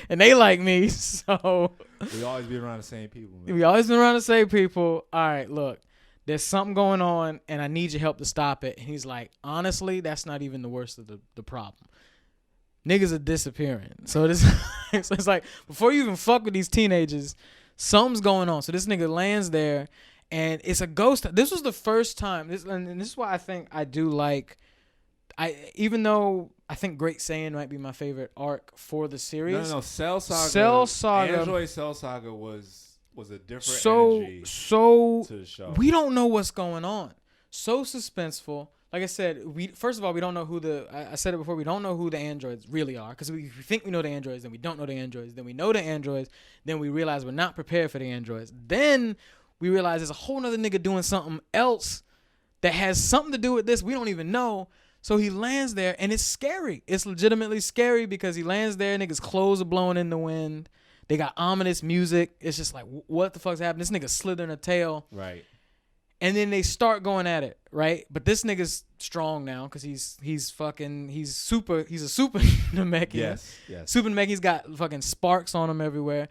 And they like me, so we always be around the same people, man. We always been around the same people. All right, look, there's something going on and I need your help to stop it. And he's like, honestly, that's not even the worst of the problem. Niggas are disappearing. So this so it's like, before you even fuck with these teenagers, something's going on. So this nigga lands there and it's a ghost. This was the first time, and this is why I think I do like, even though I think Great Saiyan might be my favorite arc for the series. No, Cell Saga. Android Cell Saga was a different energy to the show. We don't know what's going on. So suspenseful. Like I said, first of all, we don't know who I said it before, we don't know who the androids really are. Because we think we know the androids, then we don't know the androids. Then we know the androids, then we realize we're not prepared for the androids. Then we realize there's a whole nother nigga doing something else that has something to do with this we don't even know. So he lands there, and it's scary. It's legitimately scary because he lands there, niggas' clothes are blowing in the wind. They got ominous music. It's just like, what the fuck's happening? This nigga slithering a tail. Right. And then they start going at it, right? But this nigga's strong now because he's a super Namekian. Yes. Super Namekian. He's got fucking sparks on him everywhere.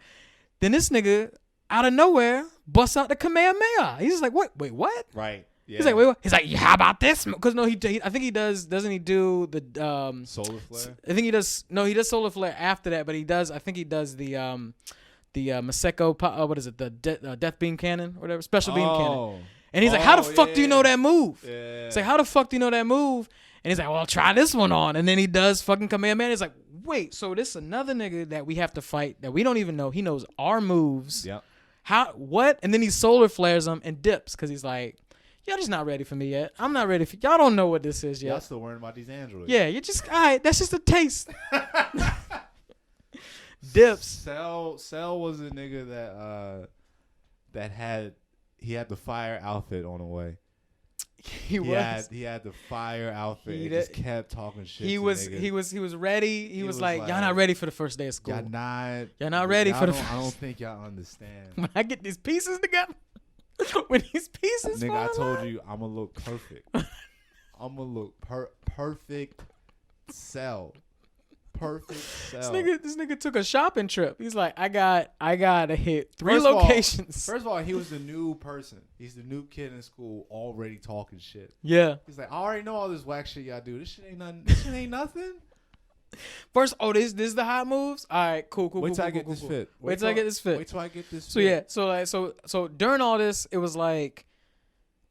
Then this nigga, out of nowhere, busts out the Kamehameha. He's just like, wait, what? Right. Yeah. He's like, wait, what? He's like, yeah, how about this? Because no, I think he does. Doesn't he do the solar flare? I think he does. No, he does solar flare after that, but he does. I think he does the Maseko. What is it? The death beam cannon or whatever, special beam cannon. And he's like, how the fuck do you know that move? Yeah. It's like, how the fuck do you know that move? And he's like, well, try this one on. And then he does fucking Kamehameha. It's like, wait, so this is another nigga that we have to fight that we don't even know. He knows our moves. Yep. How? What? And then he solar flares them and dips because he's like, y'all just not ready for me yet. I'm not ready for y'all. Don't know what this is yet. Y'all still worrying about these androids. Yeah, you're just all right. That's just a taste. Dips. Cell was a nigga that had the fire outfit on the way. He had the fire outfit. He just kept talking shit. He was ready. He was like, y'all not ready for the first day of school. Y'all not ready for the first. I don't think y'all understand. When I get these pieces together. When these pieces, nigga, I told you I'm gonna look perfect. I'm gonna look perfect. Cell. Perfect Cell. This nigga took a shopping trip. He's like, I gotta hit 3 locations. First of all, he was the new person. He's the new kid in school already talking shit. Yeah. He's like, I already know all this whack shit y'all do. This shit ain't nothing. This shit ain't nothing. First, this is the hot moves. All right, cool. Wait till I get this fit. Wait till I get this fit. Wait till I get this. So yeah, so during all this, it was like,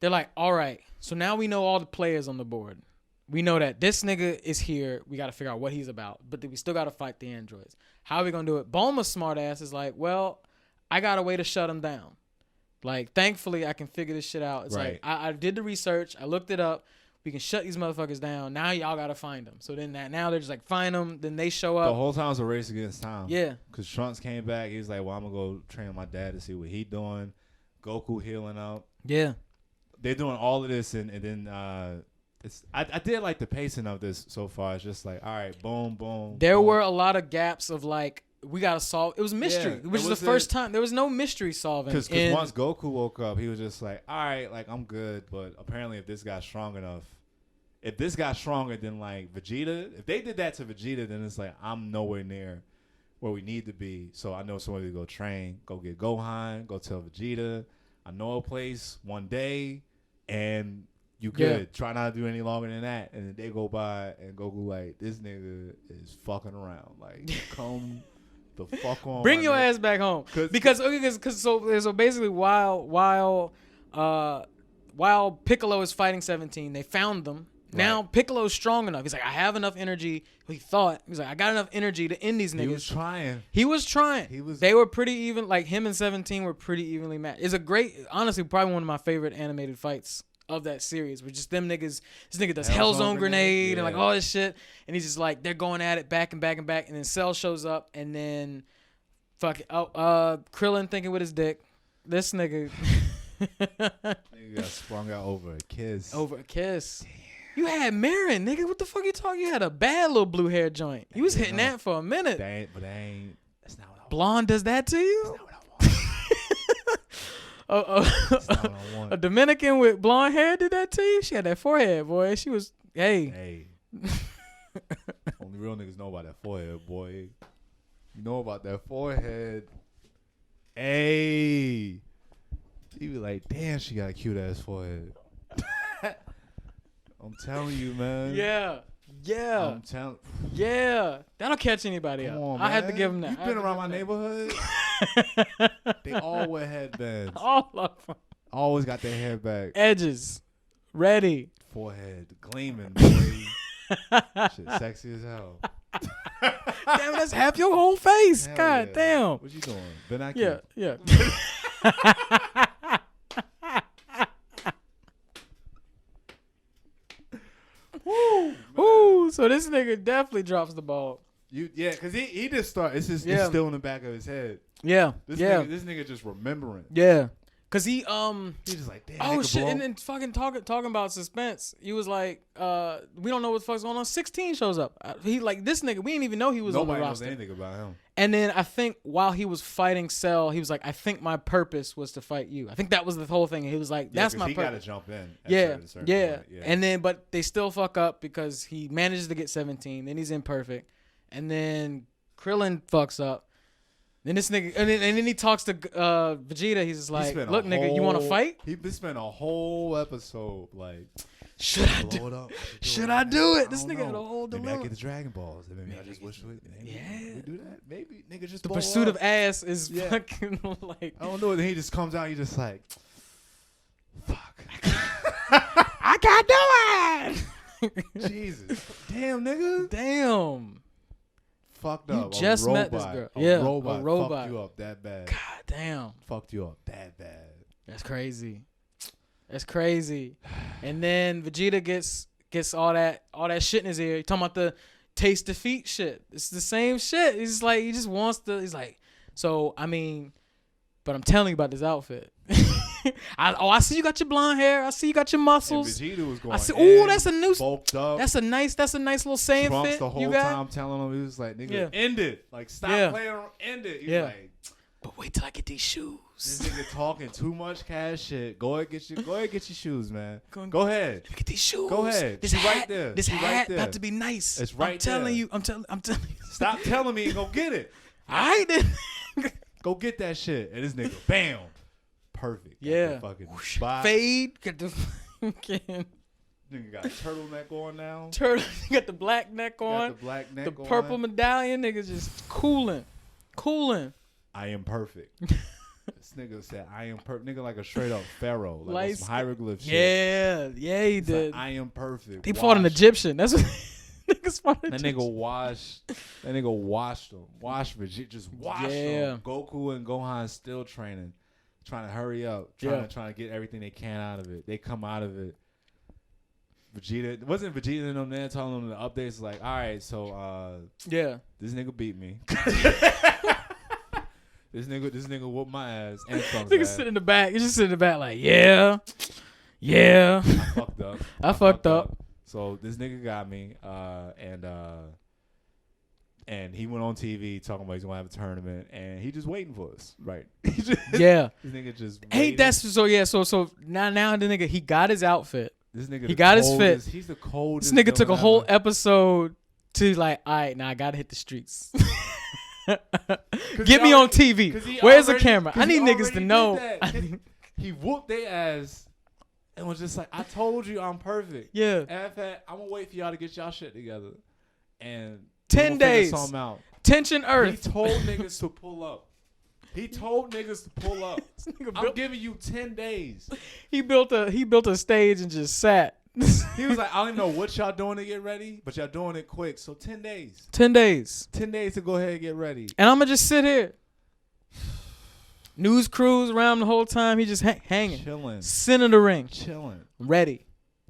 they're like, all right, so now we know all the players on the board. We know that this nigga is here. We got to figure out what he's about, but we still got to fight the androids. How are we gonna do it? Bulma's smart ass is like, well, I got a way to shut him down. Like, thankfully, I can figure this shit out. It's right. like I did the research. I looked it up. We can shut these motherfuckers down. Now y'all gotta find them. So then now they're just like, find them. Then they show up. The whole time was a race against time. Yeah. Because Trunks came back. He was like, well, I'm gonna go train my dad to see what he doing. Goku healing up. Yeah. They're doing all of this, and then I did like the pacing of this so far. It's just like, all right, boom, boom. There boom. were a lot of gaps of like, we gotta solve. It was mystery, which is the first time there was no mystery solving. Because once Goku woke up, he was just like, all right, like I'm good. But apparently, if this guy's strong enough, if this got stronger than like Vegeta, if they did that to Vegeta, then it's like I'm nowhere near where we need to be. So I know somebody to go train, go get Gohan, go tell Vegeta, I know a place one day, and you good. Yeah. Try not to do any longer than that. And then they go by, and Goku like, this nigga is fucking around. Like, come the fuck on. Bring your ass back home. Because so basically while Piccolo is fighting 17, they found them. Now right. Piccolo's strong enough. He's like, I have enough energy. He thought. He's like, I got enough energy to end these niggas. He was trying. They were pretty even. Like, him and 17 were pretty evenly matched. It's a great, honestly, probably one of my favorite animated fights of that series. With just them niggas. This nigga does Hellzone Grenade and like all this shit. And he's just like, they're going at it back and back and back. And then Cell shows up. And then Krillin thinking with his dick. This nigga. Nigga got sprung out over a kiss. Over a kiss. Damn. You had Marin, nigga. What the fuck you talking? You had a bad little blue hair joint. You was hitting that for a minute. But that ain't. That's not what I want. Blonde does that to you? That's not what I want. That's not what I want. A Dominican with blonde hair did that to you? She had that forehead, boy. She was, hey. Only real niggas know about that forehead, boy. You know about that forehead. Hey. You be like, damn, she got a cute ass forehead. I'm telling you, man. Yeah. I'm telling. Yeah. That'll catch anybody up. On, I had to give them that. You've been around my neighborhood. They all wear headbands. All of them. Always got their hair back. Edges. Ready. Forehead gleaming, boy. Shit sexy as hell. Damn, that's half your whole face. Hell God yeah. damn. What you doing? Ben Aki? Yeah. Woo, so this nigga definitely drops the ball. Because he just started. It's still in the back of his head. Yeah. This nigga just remembering. Yeah. Cause he just like, damn. Oh shit, and then fucking talking about suspense. He was like, we don't know what the fuck's going on. 16 shows up. He like this nigga. We didn't even know he was on the roster. Nobody knows anything about him. And then I think while he was fighting Cell, he was like, I think my purpose was to fight you. I think that was the whole thing. He was like, that's my purpose. He got to jump in. Yeah. Yeah. And then, but they still fuck up because he manages to get 17. Then he's imperfect. And then Krillin fucks up. Then this nigga, and then he talks to Vegeta. He's just like, look, nigga, you want to fight? He spent a whole episode like, should I do it? Should I do it? This nigga had a whole dilemma. Maybe I get the Dragon Balls. Maybe I just wish we do that. Maybe nigga just the pursuit of ass is fucking like I don't know. Then he just comes out. He just like, fuck, I can't do it. Jesus, damn nigga, damn. Fucked up. You just met this girl. A robot fucked you up that bad. God damn. Fucked you up that bad. That's crazy. And then Vegeta gets all that shit in his ear. He talking about the taste defeat shit. It's the same shit. He's like, he just wants to. He's like, so I mean, but I'm telling you about this outfit. I see you got your blonde hair. I see you got your muscles. And Vegeta was going. I see. Ooh, that's a new. Bulked up. That's a nice little saying Trunks fit. the whole time telling him, he was like, "Nigga, end it. Like, stop playing around. End it." He's like, but wait till I get these shoes. This nigga talking too much cash shit. Go ahead, get your shoes, man. Go ahead. Get these shoes. Go ahead. This hat, right there. This hat about to be nice. It's right there. I'm telling you. Stop telling me and go get it. All right then. Go get that shit. And this nigga, bam. Perfect. Yeah. Fucking fade. Get the fucking. Nigga got a turtleneck on now. Got the black neck on. The purple medallion. Nigga just cooling. I am perfect. This nigga said, I am perfect. Nigga like a straight up pharaoh. Like some hieroglyph shit. Yeah, he did. Like, I am perfect. He fought an Egyptian. That's what niggas fought an Egyptian. That nigga washed him. Washed him. Goku and Gohan still training. Trying to hurry up, trying to get everything they can out of it. They come out of it. Wasn't Vegeta and them there telling them the updates like, all right, so this nigga beat me. this nigga whooped my ass. And nigga sit in the back. You just sit in the back like, yeah. I fucked up. So this nigga got me, and he went on TV talking about he's gonna have a tournament, and he just waiting for us, right? This nigga just. Hey, that's so. Yeah, so now the nigga he got his outfit. This nigga he got his fit. He's the coldest. This nigga took a whole episode to like, all right, now I gotta hit the streets. Get me on TV. Where's the camera? I need niggas to know. He whooped their ass and was just like, I told you I'm perfect. Yeah. I'm gonna wait for y'all to get y'all shit together. And 10 days. Tension Earth. He told niggas to pull up. I'm giving you 10 days. He built a stage and just sat. He was like, I don't even know what y'all doing to get ready, but y'all doing it quick. So 10 days. 10 days. 10 days to go ahead and get ready. And I'm going to just sit here. News crews around the whole time. He just hanging. Chilling. Sitting in the ring. Chilling. Ready.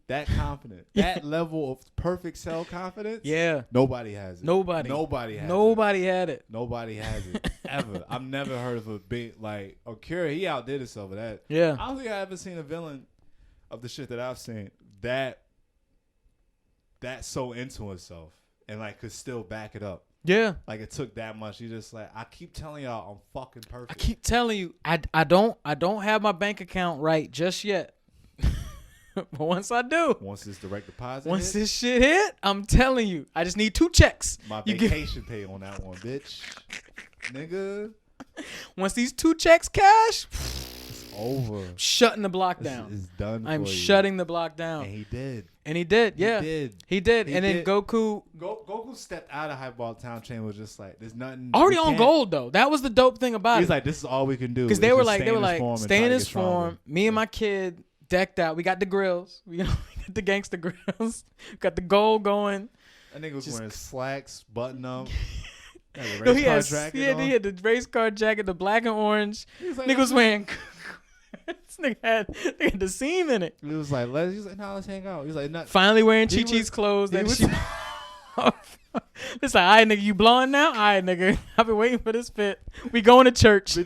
That confident. That level of perfect Cell confidence. Yeah. Nobody has it. Nobody had it. Nobody has it. ever. I've never heard of a big like Akira. He outdid himself with that. Yeah. I don't think I ever seen a villain of the shit that I've seen that's so into himself and like could still back it up. Yeah. Like it took that much. You just like I keep telling y'all I'm fucking perfect. I keep telling you, I don't have my bank account right just yet. But once I do, once this direct deposit, once this shit hit, I'm telling you, I just need 2 checks. My vacation pay on that one, bitch, nigga. Once these 2 checks cash, it's over. Shutting the block down. It's done. I'm shutting the block down. And he did. Yeah. He did. And then Goku stepped out of Highball Town Chain was just like, there's nothing. Already on gold though. That was the dope thing about it. He's like, this is all we can do. Because they were like, stay in this form. Me and my kid decked out. We got the grills. We got the gangster grills. We got the gold going. That nigga was wearing slacks, button up. No, he had the race car jacket, the black and orange. Like, nigga was wearing. This nigga had the seam in it. He was like, let's hang out. He was like, finally wearing Chi-Chi's clothes. It's like, all right, nigga, you blowing now? All right, nigga, I've been waiting for this fit. We going to church.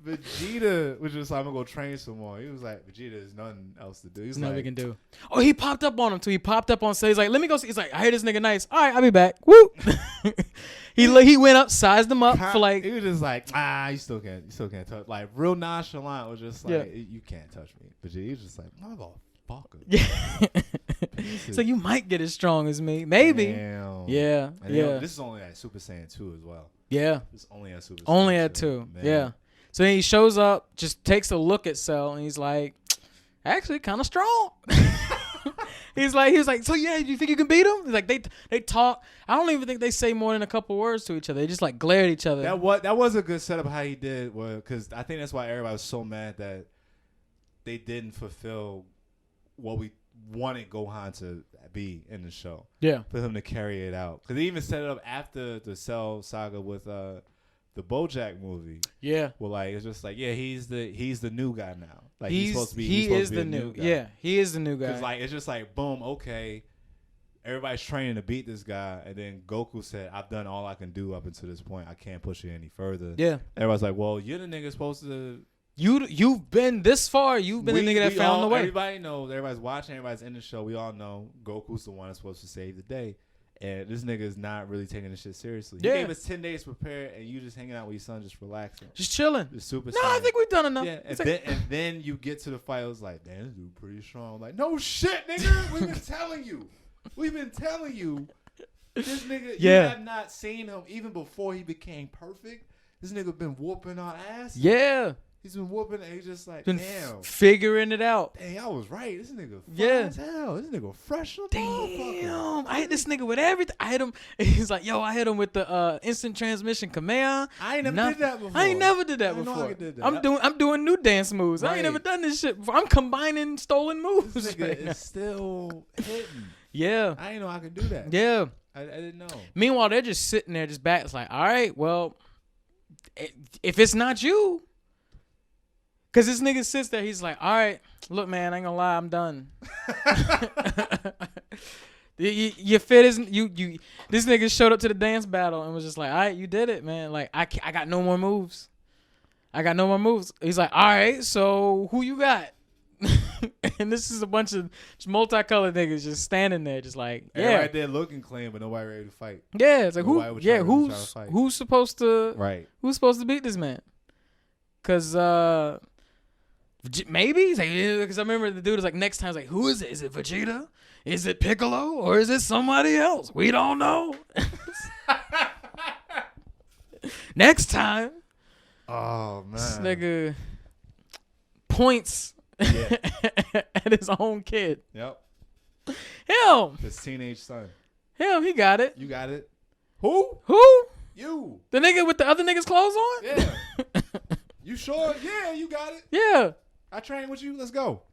Vegeta was just like, I'm gonna go train some more. He was like, Vegeta, there's nothing else to do. He's nothing like, we can do. Oh, he popped up on him too. He popped up on stage. He's like, let me go see. He's like, I hear this nigga nice. All right, I'll be back. Woo. He went up, sized him up for like. He was just like, you still can't touch. Like real nonchalant was just like, you can't touch me. Vegeta, he was just like, motherfucker. Yeah. So you might get as strong as me, maybe. Damn. Yeah. And yeah. This is only at Super Saiyan 2 as well. Yeah. It's only at Super Saiyan Only at 2. Man. Yeah. So then he shows up, just takes a look at Cell, and he's like, actually kind of strong. he was like, so yeah, you think you can beat him? He's like, they talk. I don't even think they say more than a couple words to each other. They just like glare at each other. That was a good setup how he did, because I think that's why everybody was so mad that they didn't fulfill what we wanted Gohan to be in the show. Yeah. For him to carry it out. Because they even set it up after the Cell saga with the BoJack movie. Yeah. Well, like it's just like, yeah, he's the new guy now. Like he's supposed to be the new guy. Yeah, he is the new guy. Because like it's just like boom, okay, everybody's training to beat this guy, and then Goku said, "I've done all I can do up until this point. I can't push it any further." Yeah. Everybody's like, "Well, you're the nigga supposed to." You've been this far. You've been the nigga that found the way. Everybody knows. Everybody's watching. Everybody's in the show. We all know Goku's the one that's supposed to save the day. And this nigga is not really taking this shit seriously. He gave us 10 days to prepare, and you just hanging out with your son, just relaxing. Just chilling. Just super No, I think we've done enough. Yeah, and then you get to the fight. It was like, damn, this dude pretty strong. I'm like, no shit, nigga. We've been telling you. We've been telling you. This nigga, you have not seen him even before he became perfect. This nigga been whooping our ass. Yeah. He's been whooping, and he's just like, damn. Figuring it out. Dang, I was right. This nigga fine as hell. This nigga fresh. Damn. I hit this nigga with everything. I hit him. He's like, yo, I hit him with the instant transmission Kamea. I ain't never did that before. I ain't never did that before. I'm doing new dance moves. Right. I ain't never done this shit before. I'm combining stolen moves. This nigga is still hitting. Yeah. I didn't know I could do that. Yeah. I didn't know. Meanwhile, they're just sitting there, just back. It's like, all right, well, if it's not you. Because this nigga sits there, he's like, all right, look, man, I ain't gonna lie, I'm done. Your fit isn't, this nigga showed up to the dance battle and was just like, all right, you did it, man. Like, I got no more moves. He's like, all right, so who you got? And this is a bunch of multicolored niggas just standing there, just like, everybody there looking clean, but nobody ready to fight. Yeah, it's like, who's supposed to beat this man? Because, maybe? Because I remember the dude was like, next time, like, who is it? Is it Vegeta? Is it Piccolo? Or is it somebody else? We don't know. Next time. Oh, man. This nigga points at his own kid. Yep. Him. His teenage son. Him, he got it. You got it. Who? You. The nigga with the other nigga's clothes on? Yeah. You sure? Yeah, you got it. Yeah. I trained with you. Let's go.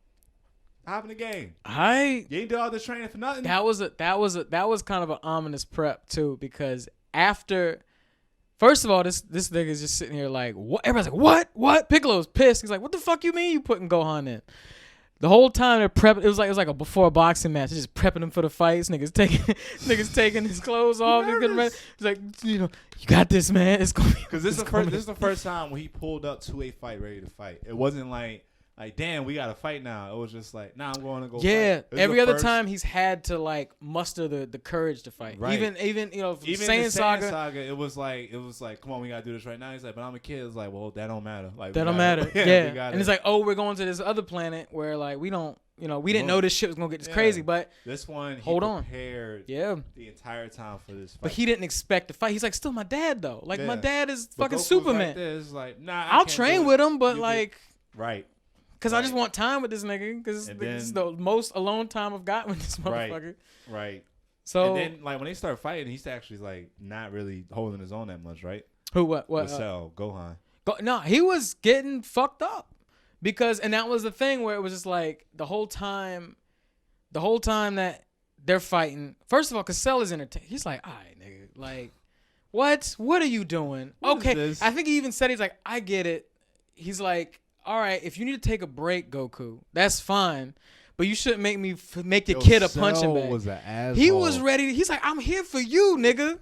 Hop in the game. You ain't do all this training for nothing. That was kind of an ominous prep too, because after, first of all, this nigga's just sitting here like, what? Everybody's like, what? Piccolo's pissed. He's like, what the fuck you mean you putting Gohan in? The whole time they're prepping. It was like a before a boxing match. They're just prepping him for the fights. Niggas taking his clothes off. He's getting ready. He's like, you got this, man. It's going. Because this is the first time when he pulled up to a fight, ready to fight. It wasn't like damn, we got to fight now. It was just like, nah, I'm going to go. Yeah, fight. every other time he's had to like muster the courage to fight. Right. Even Saiyan Saga, it was like, come on, we gotta do this right now. He's like, but I'm a kid. It's like, well, that don't matter. Like that don't matter. Yeah, and it's like, oh, we're going to this other planet where like we don't, we didn't know this shit was gonna get this crazy, but this one, hold he on, prepared the entire time for this fight. But he didn't expect to fight. He's like, still my dad though. Like my dad is fucking Goku Superman. It's like, nah, I'll train with him, but like, right. Because I just want time with this nigga. Because it's the most alone time I've got with this motherfucker. Right. So and then like when they start fighting, he's actually like not really holding his own that much, right? Who? What? Cell, Gohan. No, he was getting fucked up. And that was the thing where it was just like the whole time that they're fighting. First of all, because Cell is entertained. He's like, all right, nigga, like, what? What are you doing? Okay, I think he even said he's like, I get it. He's like, all right, if you need to take a break, Goku, that's fine. But you shouldn't make me make your kid a punching bag. Was an asshole. He was ready. He's like, I'm here for you, nigga.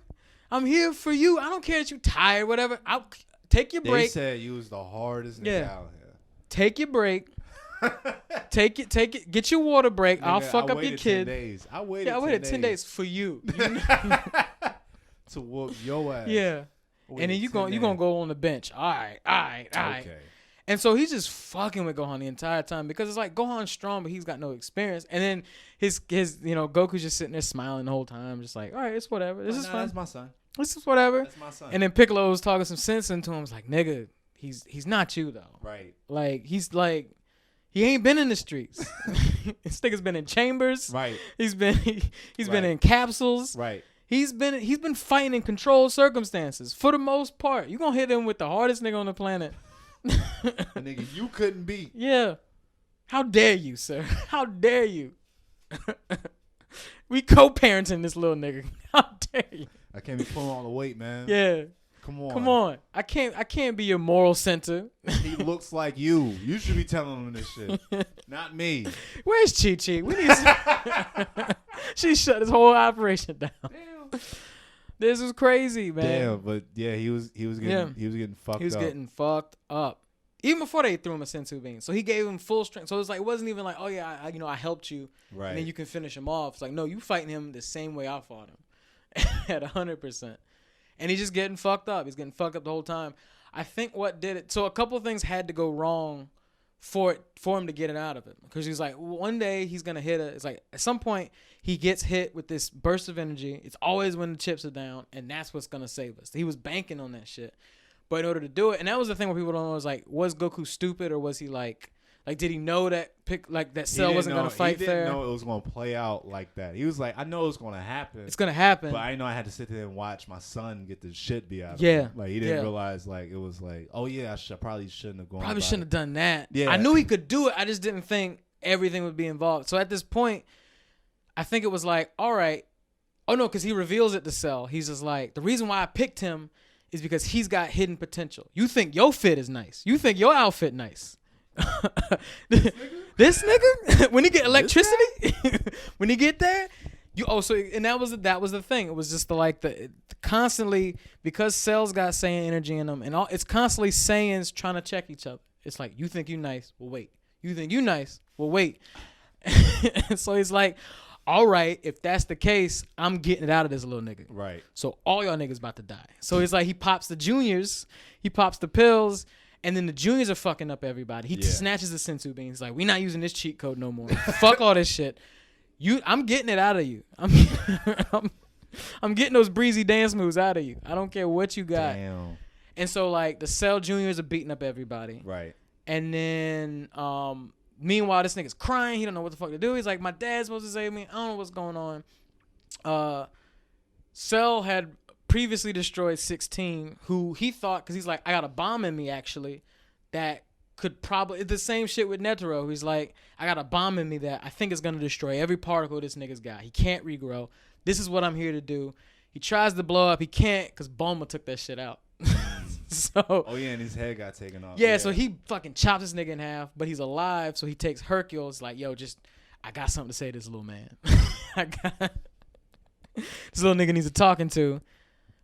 I'm here for you. I don't care that you tired, whatever. I'll take your break. They said you was the hardest nigga out here. Take your break. Take it. Get your water break. Nigga, I'll fuck up your kid. 10 days. I waited 10 days for you. To whoop your ass. Yeah. And then you gonna go on the bench. All right. Okay. And so he's just fucking with Gohan the entire time because it's like Gohan's strong, but he's got no experience. And then his Goku's just sitting there smiling the whole time, just like, all right, it's whatever. This is fun. That's my son. This is whatever. That's my son. And then Piccolo's talking some sense into him. It's like, nigga, he's not you though. Right. Like he's like, he ain't been in the streets. This nigga's been in chambers. Right. He's been in capsules. Right. He's been fighting in controlled circumstances for the most part. You gonna hit him with the hardest nigga on the planet. A nigga you couldn't beat. Yeah. How dare you, sir? How dare you? We co-parenting this little nigga. How dare you? I can't be pulling all the weight, man. Yeah. Come on. I can't be your moral center. He looks like you. You should be telling him this shit. Not me. Where's Chi Chi? We need she shut this whole operation down. Damn. This was crazy, man. Damn, but yeah, he was getting fucked up. He was getting fucked up. Even before they threw him a sensu bean. So he gave him full strength. So it was like, it wasn't even like, oh yeah, I helped you. Right. And then you can finish him off. It's like, no, you fighting him the same way I fought him. At 100%. And he's just getting fucked up. He's getting fucked up the whole time. I think what did it, so a couple of things had to go wrong for him to get it out of him. Because he's like, one day he's going to hit it's like, at some point, he gets hit with this burst of energy. It's always when the chips are down, and that's what's going to save us. He was banking on that shit. But in order to do it, and that was the thing where people don't know, was like, was Goku stupid, or was he like did he know that that Cell wasn't going to fight fair? He didn't know it was going to play out like that. He was like, I know it's going to happen. It's going to happen. But I know I had to sit there and watch my son get the shit beat out of him. Like, he didn't realize, like, it was like, oh, yeah, I probably shouldn't have gone. Probably shouldn't have done that. Yeah. I knew he could do it. I just didn't think everything would be involved. So at this point, I think it was like, all right. Oh, no, because he reveals it to Cell. He's just like, the reason why I picked him is because he's got hidden potential. You think your fit is nice. You think your outfit nice. This nigga when he get electricity when he get there and that was the thing. It was just the constantly, because Cell's got Saiyan energy in them, and all it's constantly Saiyans trying to check each other. It's like, you think you nice, well wait. You think you nice, well wait. And so he's like, all right, if that's the case, I'm getting it out of this little nigga. Right. So all y'all niggas about to die. So he's like, he pops the juniors, he pops the pills. And then the juniors are fucking up everybody. He snatches the sensu bean. He's like, we not using this cheat code no more. Fuck all this shit. I'm getting it out of you. I'm getting those breezy dance moves out of you. I don't care what you got. Damn. And so like the Cell juniors are beating up everybody. Right. And then meanwhile this nigga's crying. He don't know what the fuck to do. He's like, my dad's supposed to save me. I don't know what's going on. Cell had previously destroyed 16, who he thought, because he's like, I got a bomb in me actually that could probably, it's the same shit with Netero. He's like, I got a bomb in me that I think is going to destroy every particle this nigga's got. He can't regrow. This is what I'm here to do. He tries to blow up. He can't, because Bulma took that shit out. So oh yeah, and his head got taken off. yeah, so he fucking chops this nigga in half, but he's alive. So he takes Hercules like, yo, I got something to say to this little man. I got this little nigga needs a talking to.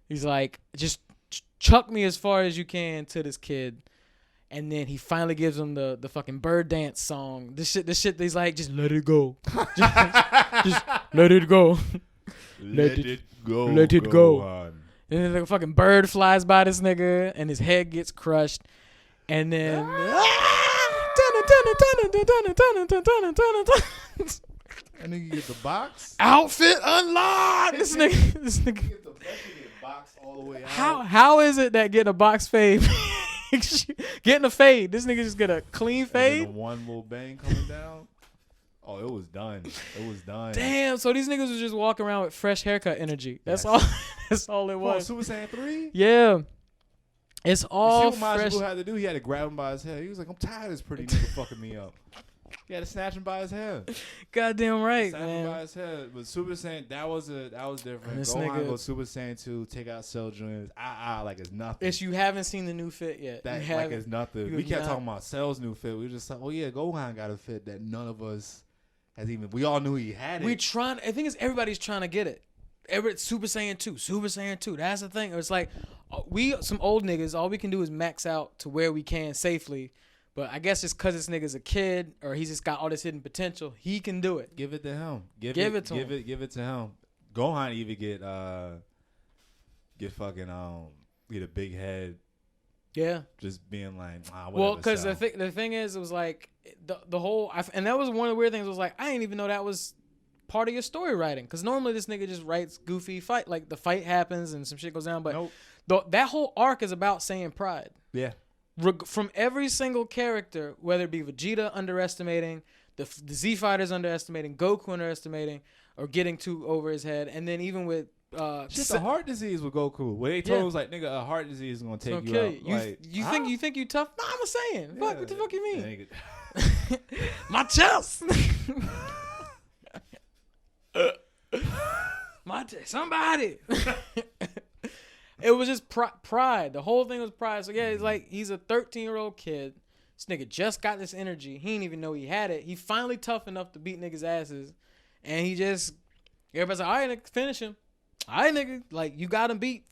He's like, just chuck me as far as you can to this kid. And then he finally gives him the fucking bird dance song. This shit he's like, just let it go. just let it go. Let it go. Let it go. On. And then the fucking bird flies by this nigga and his head gets crushed. And then And then you get the box. Outfit unlocked. This nigga. You get the box all the way out. How is it that getting a box fade, getting a fade? This nigga just get a clean fade. And then one little bang coming down. Oh, it was done. It was done. Damn. So these niggas was just walking around with fresh haircut energy. That's all. That's all it was. Super Saiyan 3. Yeah. It's all you see what fresh. Majin Buu had to do? He had to grab him by his head. He was like, "I'm tired of this pretty nigga fucking me up." He had to snatch him by his head. Goddamn right, Snatch man. him by his head. But Super Saiyan, that was different. This Gohan nigga- go Super Saiyan 2, take out Cell Juniors. Like it's nothing. It's you haven't seen the new fit yet. That You like haven't. it's nothing. you We have kept not. talking about Cell's new fit. We were just like, oh yeah, Gohan got a fit that none of us has even. We all knew he had it. I think it's everybody's trying to get it. Super Saiyan 2, Super Saiyan 2. That's the thing. It's like some old niggas. All we can do is max out to where we can safely. But I guess it's because this nigga's a kid or he's just got all this hidden potential. He can do it. Give it to him. Give it to him. Gohan even get fucking get a big head. Yeah. Just being like, whatever. Well, because Cell. the thing is, it was like the whole, and that was one of the weird things. Was like I didn't even know that was part of your story writing. Because normally this nigga just writes goofy fight, like the fight happens and some shit goes down. But nope. that whole arc is about saying pride. Yeah. From every single character, whether it be Vegeta underestimating, the Z Fighters underestimating, Goku underestimating, or getting too over his head, and then even with the heart disease with Goku, where they told us like, nigga, a heart disease is gonna take you out. Like, you think you tough? Nah, I'm saying. Yeah. Fuck, what the fuck you mean? Yeah, My chest. Somebody. It was just pride. The whole thing was pride. So yeah, it's like he's a 13-year-old kid. This nigga just got this energy. He didn't even know he had it. He finally tough enough to beat niggas' asses, and everybody's like, all right, nigga, finish him. All right, nigga, like you got him beat.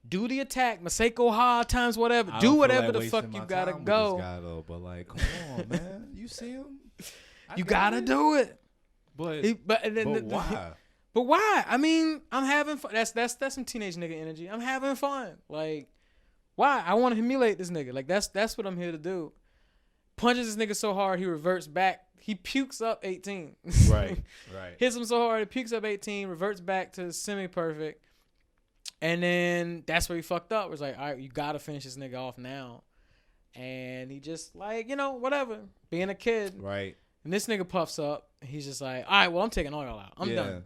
Do the attack, Masako Ha times whatever. Do whatever the fuck you gotta go. But like, come on, man, you see him? You gotta do it. But why? But why? I mean, I'm having fun. That's some teenage nigga energy. I'm having fun. Like, why? I want to humiliate this nigga. Like, that's what I'm here to do. Punches this nigga so hard he reverts back. He pukes up 18. Right. Hits him so hard he pukes up 18, reverts back to semi-perfect. And then that's where he fucked up. It was like, all right, you got to finish this nigga off now. And he just like, whatever. Being a kid. Right. And this nigga puffs up. He's just like, all right, well, I'm taking all y'all out.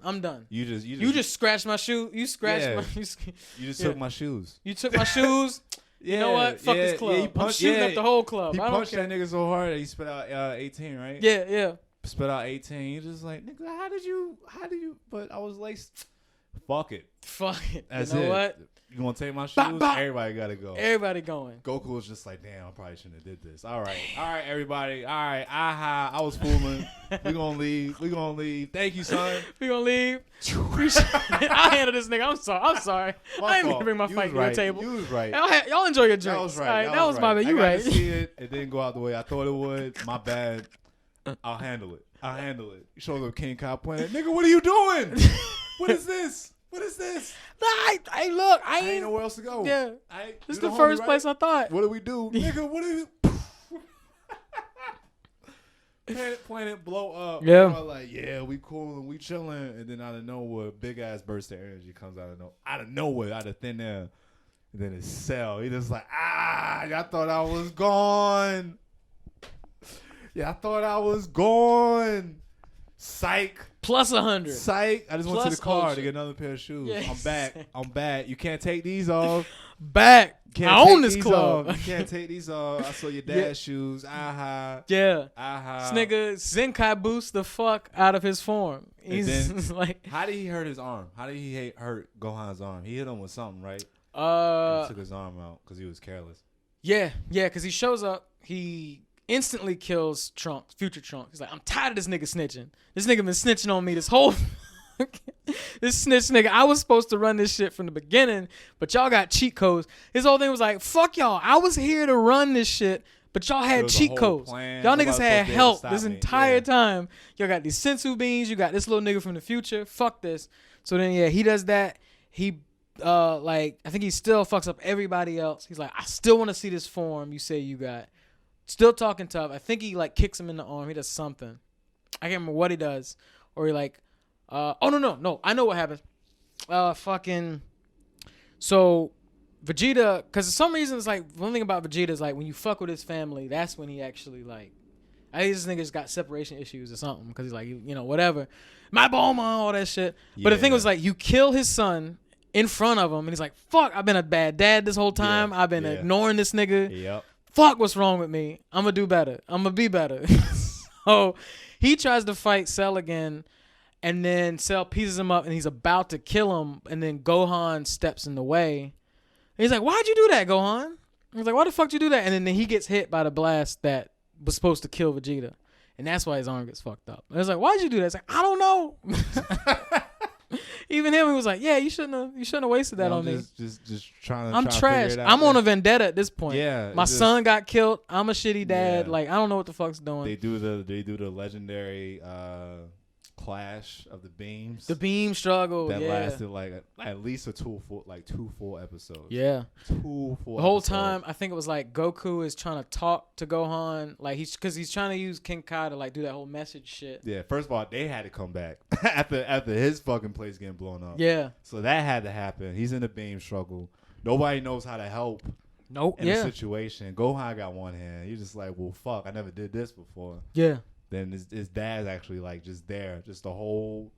I'm done. You just scratched my shoe. You scratched my. You just took my shoes. You took my shoes. You know what? Fuck this club. I'm shooting up the whole club. He punched that nigga so hard that he spit out 18, right? Yeah. Spit out 18. He's just like, nigga, how did you? But I was like, fuck it. That's you know what? You gonna take my shoes? Everybody gotta go. Everybody going. Goku was just like, damn, I probably shouldn't have did this. All right, everybody. All right, I was fooling. We gonna leave. Thank you, son. We gonna leave. I'll handle this nigga. I'm sorry. I didn't mean to bring my fight to the table. You was right. Y'all enjoy your drinks. That was right. That was my bad. You right. I got to see it. It didn't go out the way I thought it would. My bad. I'll handle it. You shows up King Kyle playing. Nigga, what are you doing? What is this? Hey, look, I ain't nowhere else to go. Yeah, this is the first place I thought. What do we do, nigga? What do you? Planet blow up. Yeah, like we cool and we chilling, and then out of nowhere, big ass burst of energy comes out of nowhere, out of thin air, and then it's Cell. He just like y'all thought I was gone. Yeah, I thought I was gone. Psych. Plus 100. Psych. I just went to the car ultra. to get another pair of shoes. Yeah. I'm back. You can't take these off. Back. I own this club. You can't take these off. I saw your dad's shoes. Yeah. This nigga Zenkai boosts the fuck out of his form. He's then, like, how did he hurt his arm? How did he hurt Gohan's arm? He hit him with something, right? He took his arm out because he was careless. Yeah, because he shows up. He instantly kills Trunks, future Trunks. He's like, I'm tired of this nigga snitching. This nigga been snitching on me this whole. This snitch nigga, I was supposed to run this shit from the beginning, but y'all got cheat codes. His whole thing was like, fuck y'all. I was here to run this shit, but y'all had cheat codes. Y'all niggas had help this entire time. Y'all got these sensu beans. You got this little nigga from the future. Fuck this. So then, yeah, he does that. He, I think he still fucks up everybody else. He's like, I still want to see this form you say you got. Still talking tough. I think he, like, kicks him in the arm. He does something. I can't remember what he does. Or he, like, no. I know what happens. So Vegeta, because for some reason it's like one thing about Vegeta is like when you fuck with his family, that's when he actually like. I think this nigga's got separation issues or something because he's like, you know, whatever, my Bulma, all that shit. Yeah. But the thing was like, you kill his son in front of him, and he's like, fuck, I've been a bad dad this whole time. I've been ignoring this nigga. Yep. Fuck, what's wrong with me? I'm gonna do better. I'm gonna be better. So he tries to fight Cell again. And then Cell pieces him up, and he's about to kill him. And then Gohan steps in the way. And he's like, why'd you do that, Gohan? He's like, why the fuck did you do that? And then he gets hit by the blast that was supposed to kill Vegeta. And that's why his arm gets fucked up. And it's like, why'd you do that? It's like, I don't know. Even him, he was like, yeah, you shouldn't have wasted that on me. Just trying to I'm trash. I'm on a vendetta at this point. Yeah. My son got killed. I'm a shitty dad. Yeah. Like, I don't know what the fuck's doing. They do the legendary clash of the beams. The beam struggle that lasted like at least two full episodes. Yeah, 2 full. The whole time I think it was like Goku is trying to talk to Gohan, like he's trying to use King Kai to like do that whole message shit. Yeah, first of all, they had to come back after his fucking place getting blown up. Yeah, so that had to happen. He's in the beam struggle. Nobody knows how to help. Nope. In the situation, Gohan got one hand. He's just like, well, fuck, I never did this before. Yeah. Then his dad's actually like just there, just the whole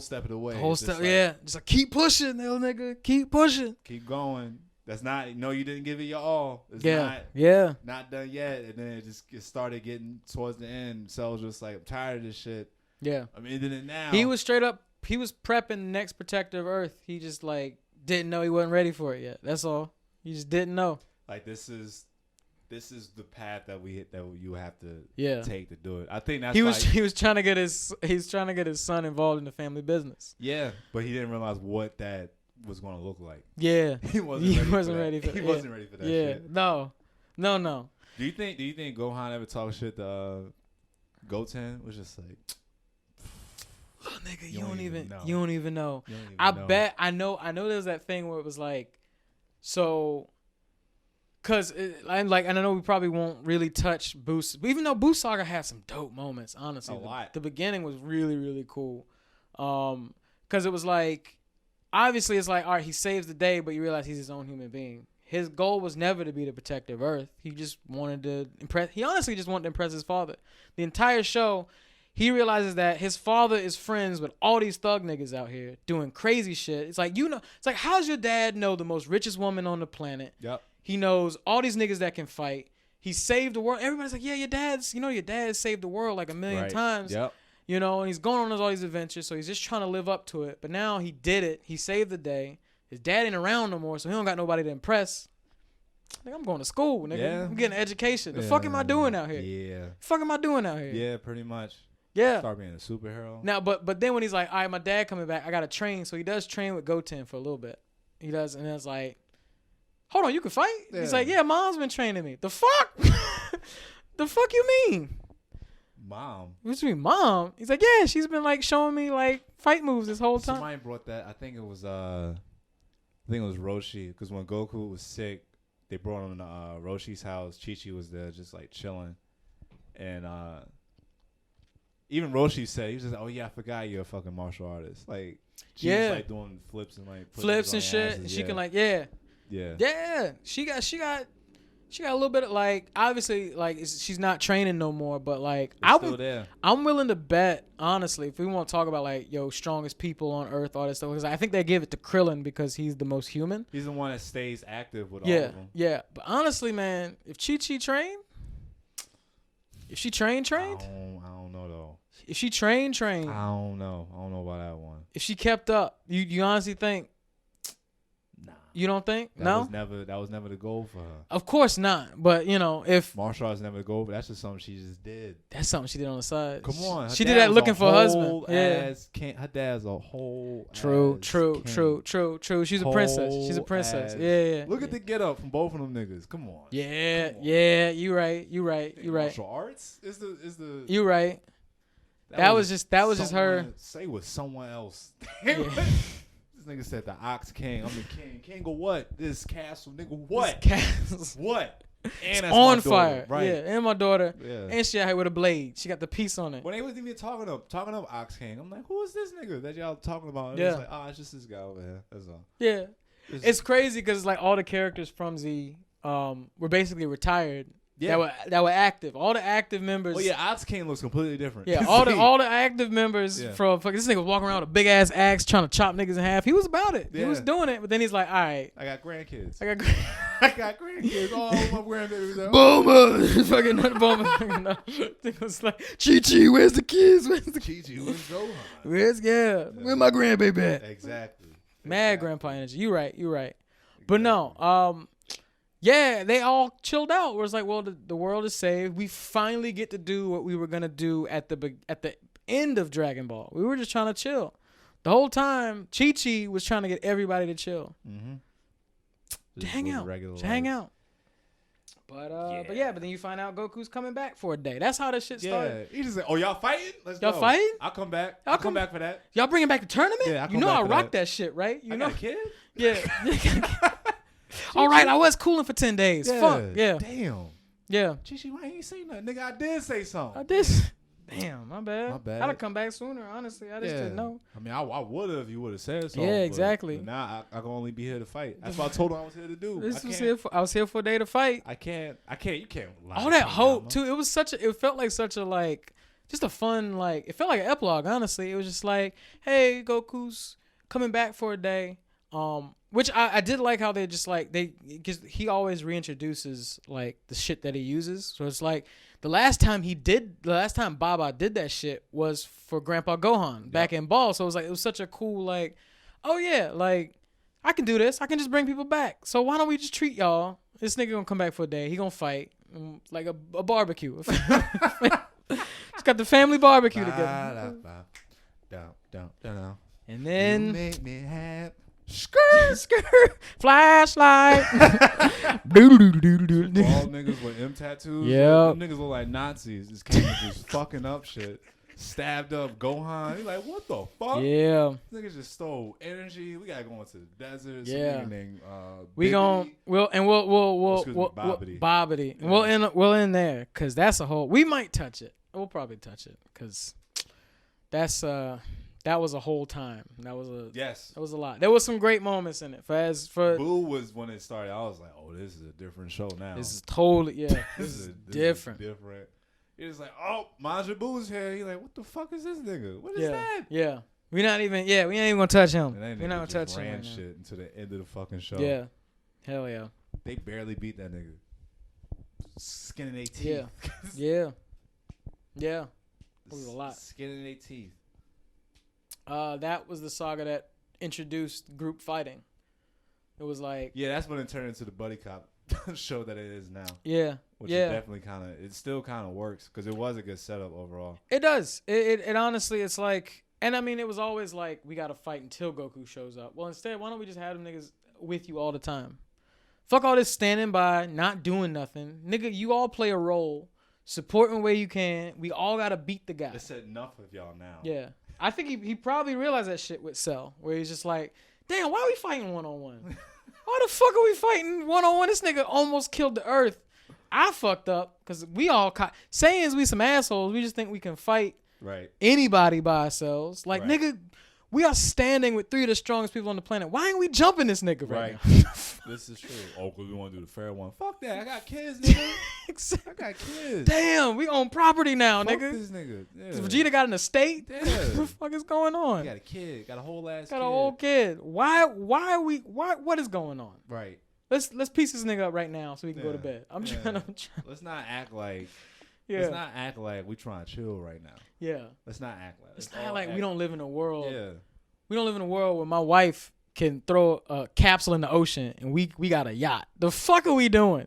step of the way. Just like keep pushing, little nigga, keep pushing, keep going. That's not you didn't give it your all. It's not done yet. And then it started getting towards the end. Cell's just like, I'm tired of this shit. Yeah, I'm ending it now. He was straight up. He was prepping the next Protector of Earth. He just like didn't know he wasn't ready for it yet. That's all. He just didn't know. Like this is the path that you have to take to do it. I think that's he was trying to get his son involved in the family business. Yeah, but he didn't realize what that was going to look like. Yeah, he wasn't ready for that. Yeah, shit. No. Do you think Gohan ever talked shit to Goten? Was just like, oh, nigga, you don't even know. Bet I know. There's that thing where it was like, so. Cause I know we probably won't really touch Boost, even though Boost Saga had some dope moments. Honestly, the beginning was really really cool. Cause it was like, obviously it's like, all right, he saves the day, but you realize he's his own human being. His goal was never to be the protector of Earth. He just wanted to impress. He honestly just wanted to impress his father. The entire show, he realizes that his father is friends with all these thug niggas out here doing crazy shit. It's like, it's like, how's your dad know the most richest woman on the planet? Yep. He knows all these niggas that can fight. He saved the world. Everybody's like, yeah, your dad saved the world like a million times. Yep. And he's going on all these adventures, so he's just trying to live up to it. But now he did it. He saved the day. His dad ain't around no more, so he don't got nobody to impress. Nigga, I'm going to school, nigga. Yeah. I'm getting an education. The fuck am I doing out here? Yeah. The fuck am I doing out here? Yeah, pretty much. Yeah. Start being a superhero. Now, but then when he's like, all right, my dad coming back, I got to train. So he does train with Goten for a little bit. He does, and it's like, hold on, you can fight? Yeah. He's like, yeah, mom's been training me. The fuck? The fuck you mean? Mom? What you mean, mom? He's like, yeah, she's been like showing me like fight moves this whole time. Somebody brought that. I think it was Roshi, because when Goku was sick, they brought him to Roshi's house. Chi-Chi was there just like chilling. And even Roshi said, he was just like, oh yeah, I forgot you're a fucking martial artist. Like, she's like doing flips and like flips and shit. And she can like, yeah. She got a little bit of like, obviously like she's not training no more, but like I'm willing to bet, honestly, if we want to talk about like strongest people on Earth, all this stuff, because I think they give it to Krillin because he's the most human. He's the one that stays active with all of them. Yeah, but honestly, man, if Chi-Chi trained, if she trained, I don't know though. If she trained, I don't know about that one. If she kept up, you honestly think? Nah. You don't think? That was never the goal for her. Of course not. But if martial arts never the goal, but that's just something she just did. That's something she did on the side. Come on, she did that looking for her husband. Yeah, her dad's a whole. True. She's a princess. Yeah. Look at the get up from both of them niggas. Come on. Yeah. You right. Martial arts is the. You right. That was just her. Say with someone else. Nigga said the Ox King. I'm the king. King of what? This castle, nigga. What? This castle. What? And that's on fire. Right. Yeah, and my daughter. Yeah. And she out here with a blade. She got the piece on it. When they was even talking of Ox King, I'm like, who is this nigga that y'all talking about? And it's like, it's just this guy over here. That's all. Yeah. It's crazy because like all the characters from Z were basically retired. Yeah. That were active. All the active members. Oh yeah, Ox King looks completely different. Yeah, all the active members from this nigga was walking around with a big ass axe trying to chop niggas in half. He was about it. Yeah. He was doing it, but then he's like, all right. I got grandkids. I got grandkids. All my grandbabies. Boomer. Fucking not Boomer. It was like, Chi-Chi, where's the kids? Where's Gohan? Where's my grandbaby at? Exactly. Mad grandpa energy. You right. Exactly. But no, yeah, they all chilled out. Where it's like, well, the world is saved. We finally get to do what we were gonna do at the end of Dragon Ball. We were just trying to chill. The whole time, Chi-Chi was trying to get everybody to chill. Mm-hmm. To hang out. But then you find out Goku's coming back for a day. That's how this shit started. Yeah, he just said, "Oh, y'all fighting? Let's go. Y'all fighting? I'll come back. I'll come back for that. Y'all bringing back the tournament? Yeah, I rock that shit, right? I got a kid? Yeah." All right, I was cooling for 10 days. Yeah. Fuck, yeah. Damn. Yeah. Chi-Chi, why ain't say nothing? Nigga, I did say something. I did. Damn, my bad. I'd have come back sooner, honestly. I just didn't know. I mean, I would have if you would have said something. Yeah, exactly. But now I can only be here to fight. That's what I told him I was here to do. I was here for a day to fight. I can't. You can't lie. All that hope, too. It felt like such a, just a fun, it felt like an epilogue, honestly. It was just like, hey, Goku's coming back for a day. Which I did like how they just because he always reintroduces the shit that he uses. So it's like the last time Baba did that shit was for Grandpa Gohan back in Ball. So it was such a cool oh yeah, I can do this. I can just bring people back. So why don't we just treat y'all? This nigga gonna come back for a day. He gonna fight like a barbecue. Just got the family barbecue together. And then you make me happy. Skirt, flashlight. All niggas with M tattoos. Yeah, niggas look like Nazis. Just came just fucking up shit. Stabbed up Gohan. He's like, what the fuck? Yeah, niggas just stole energy. We gotta go into the desert. Yeah, Bobbity. Bobbity. Yeah. We'll in there because that's a whole. We might touch it. We'll probably touch it because that's That was a whole time. That was a lot. There was some great moments in it. For Boo was when it started. I was like, oh, this is a different show now. This is totally this is different. Different. It was like, oh, Majin Boo's here. He's like, what the fuck is this nigga? What is that? Yeah. We ain't even gonna touch him. We're not gonna touch him. Ran shit until the end of the fucking show. Yeah. Hell yeah. They barely beat that nigga. Skin in their teeth. Yeah. Yeah. It was a lot. Skin in their teeth. That was the saga that introduced group fighting. It was like that's when it turned into the buddy cop show that it is now. Yeah, which is definitely it still kind of works because it was a good setup overall. It does. It honestly, it's like, and I mean, it was always like we gotta fight until Goku shows up. Well, instead, why don't we just have them niggas with you all the time? Fuck all this standing by, not doing nothing, nigga. You all play a role, supporting where you can. We all gotta beat the guy. It's enough of y'all now. Yeah. I think he probably realized that shit with Cell, where he's just like, damn, why are we fighting one-on-one? Why the fuck are we fighting one-on-one? This nigga almost killed the Earth. I fucked up because we all saying we some assholes. We just think we can fight anybody by ourselves. Like, nigga, we are standing with 3 of the strongest people on the planet. Why ain't we jumping this nigga right now? This is true. Oh, because we want to do the fair one. Fuck that. I got kids, nigga. I got kids. Damn, we own property now, fuck nigga. This nigga. Yeah. Vegeta got an estate? Yeah. What the fuck is going on? He got a kid. Got a whole ass Got a whole kid. Why are we, what is going on? Right. Let's piece this nigga up right now so we can go to bed. I'm trying. Let's not act like... Let's not act like we trying to chill right now. Yeah. Let's not act like... Let's not act like we don't live in a world... Yeah. We don't live in a world where my wife can throw a capsule in the ocean and we got a yacht. The fuck are we doing?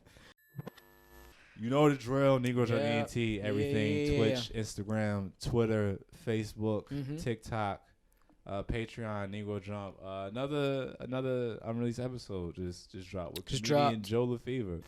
You know the drill. Negro Jump ENT, everything. Yeah. Twitch, Instagram, Twitter, Facebook, Mm-hmm. TikTok, Patreon, Negro Jump. Another unreleased episode just dropped with comedian Joe LaFever.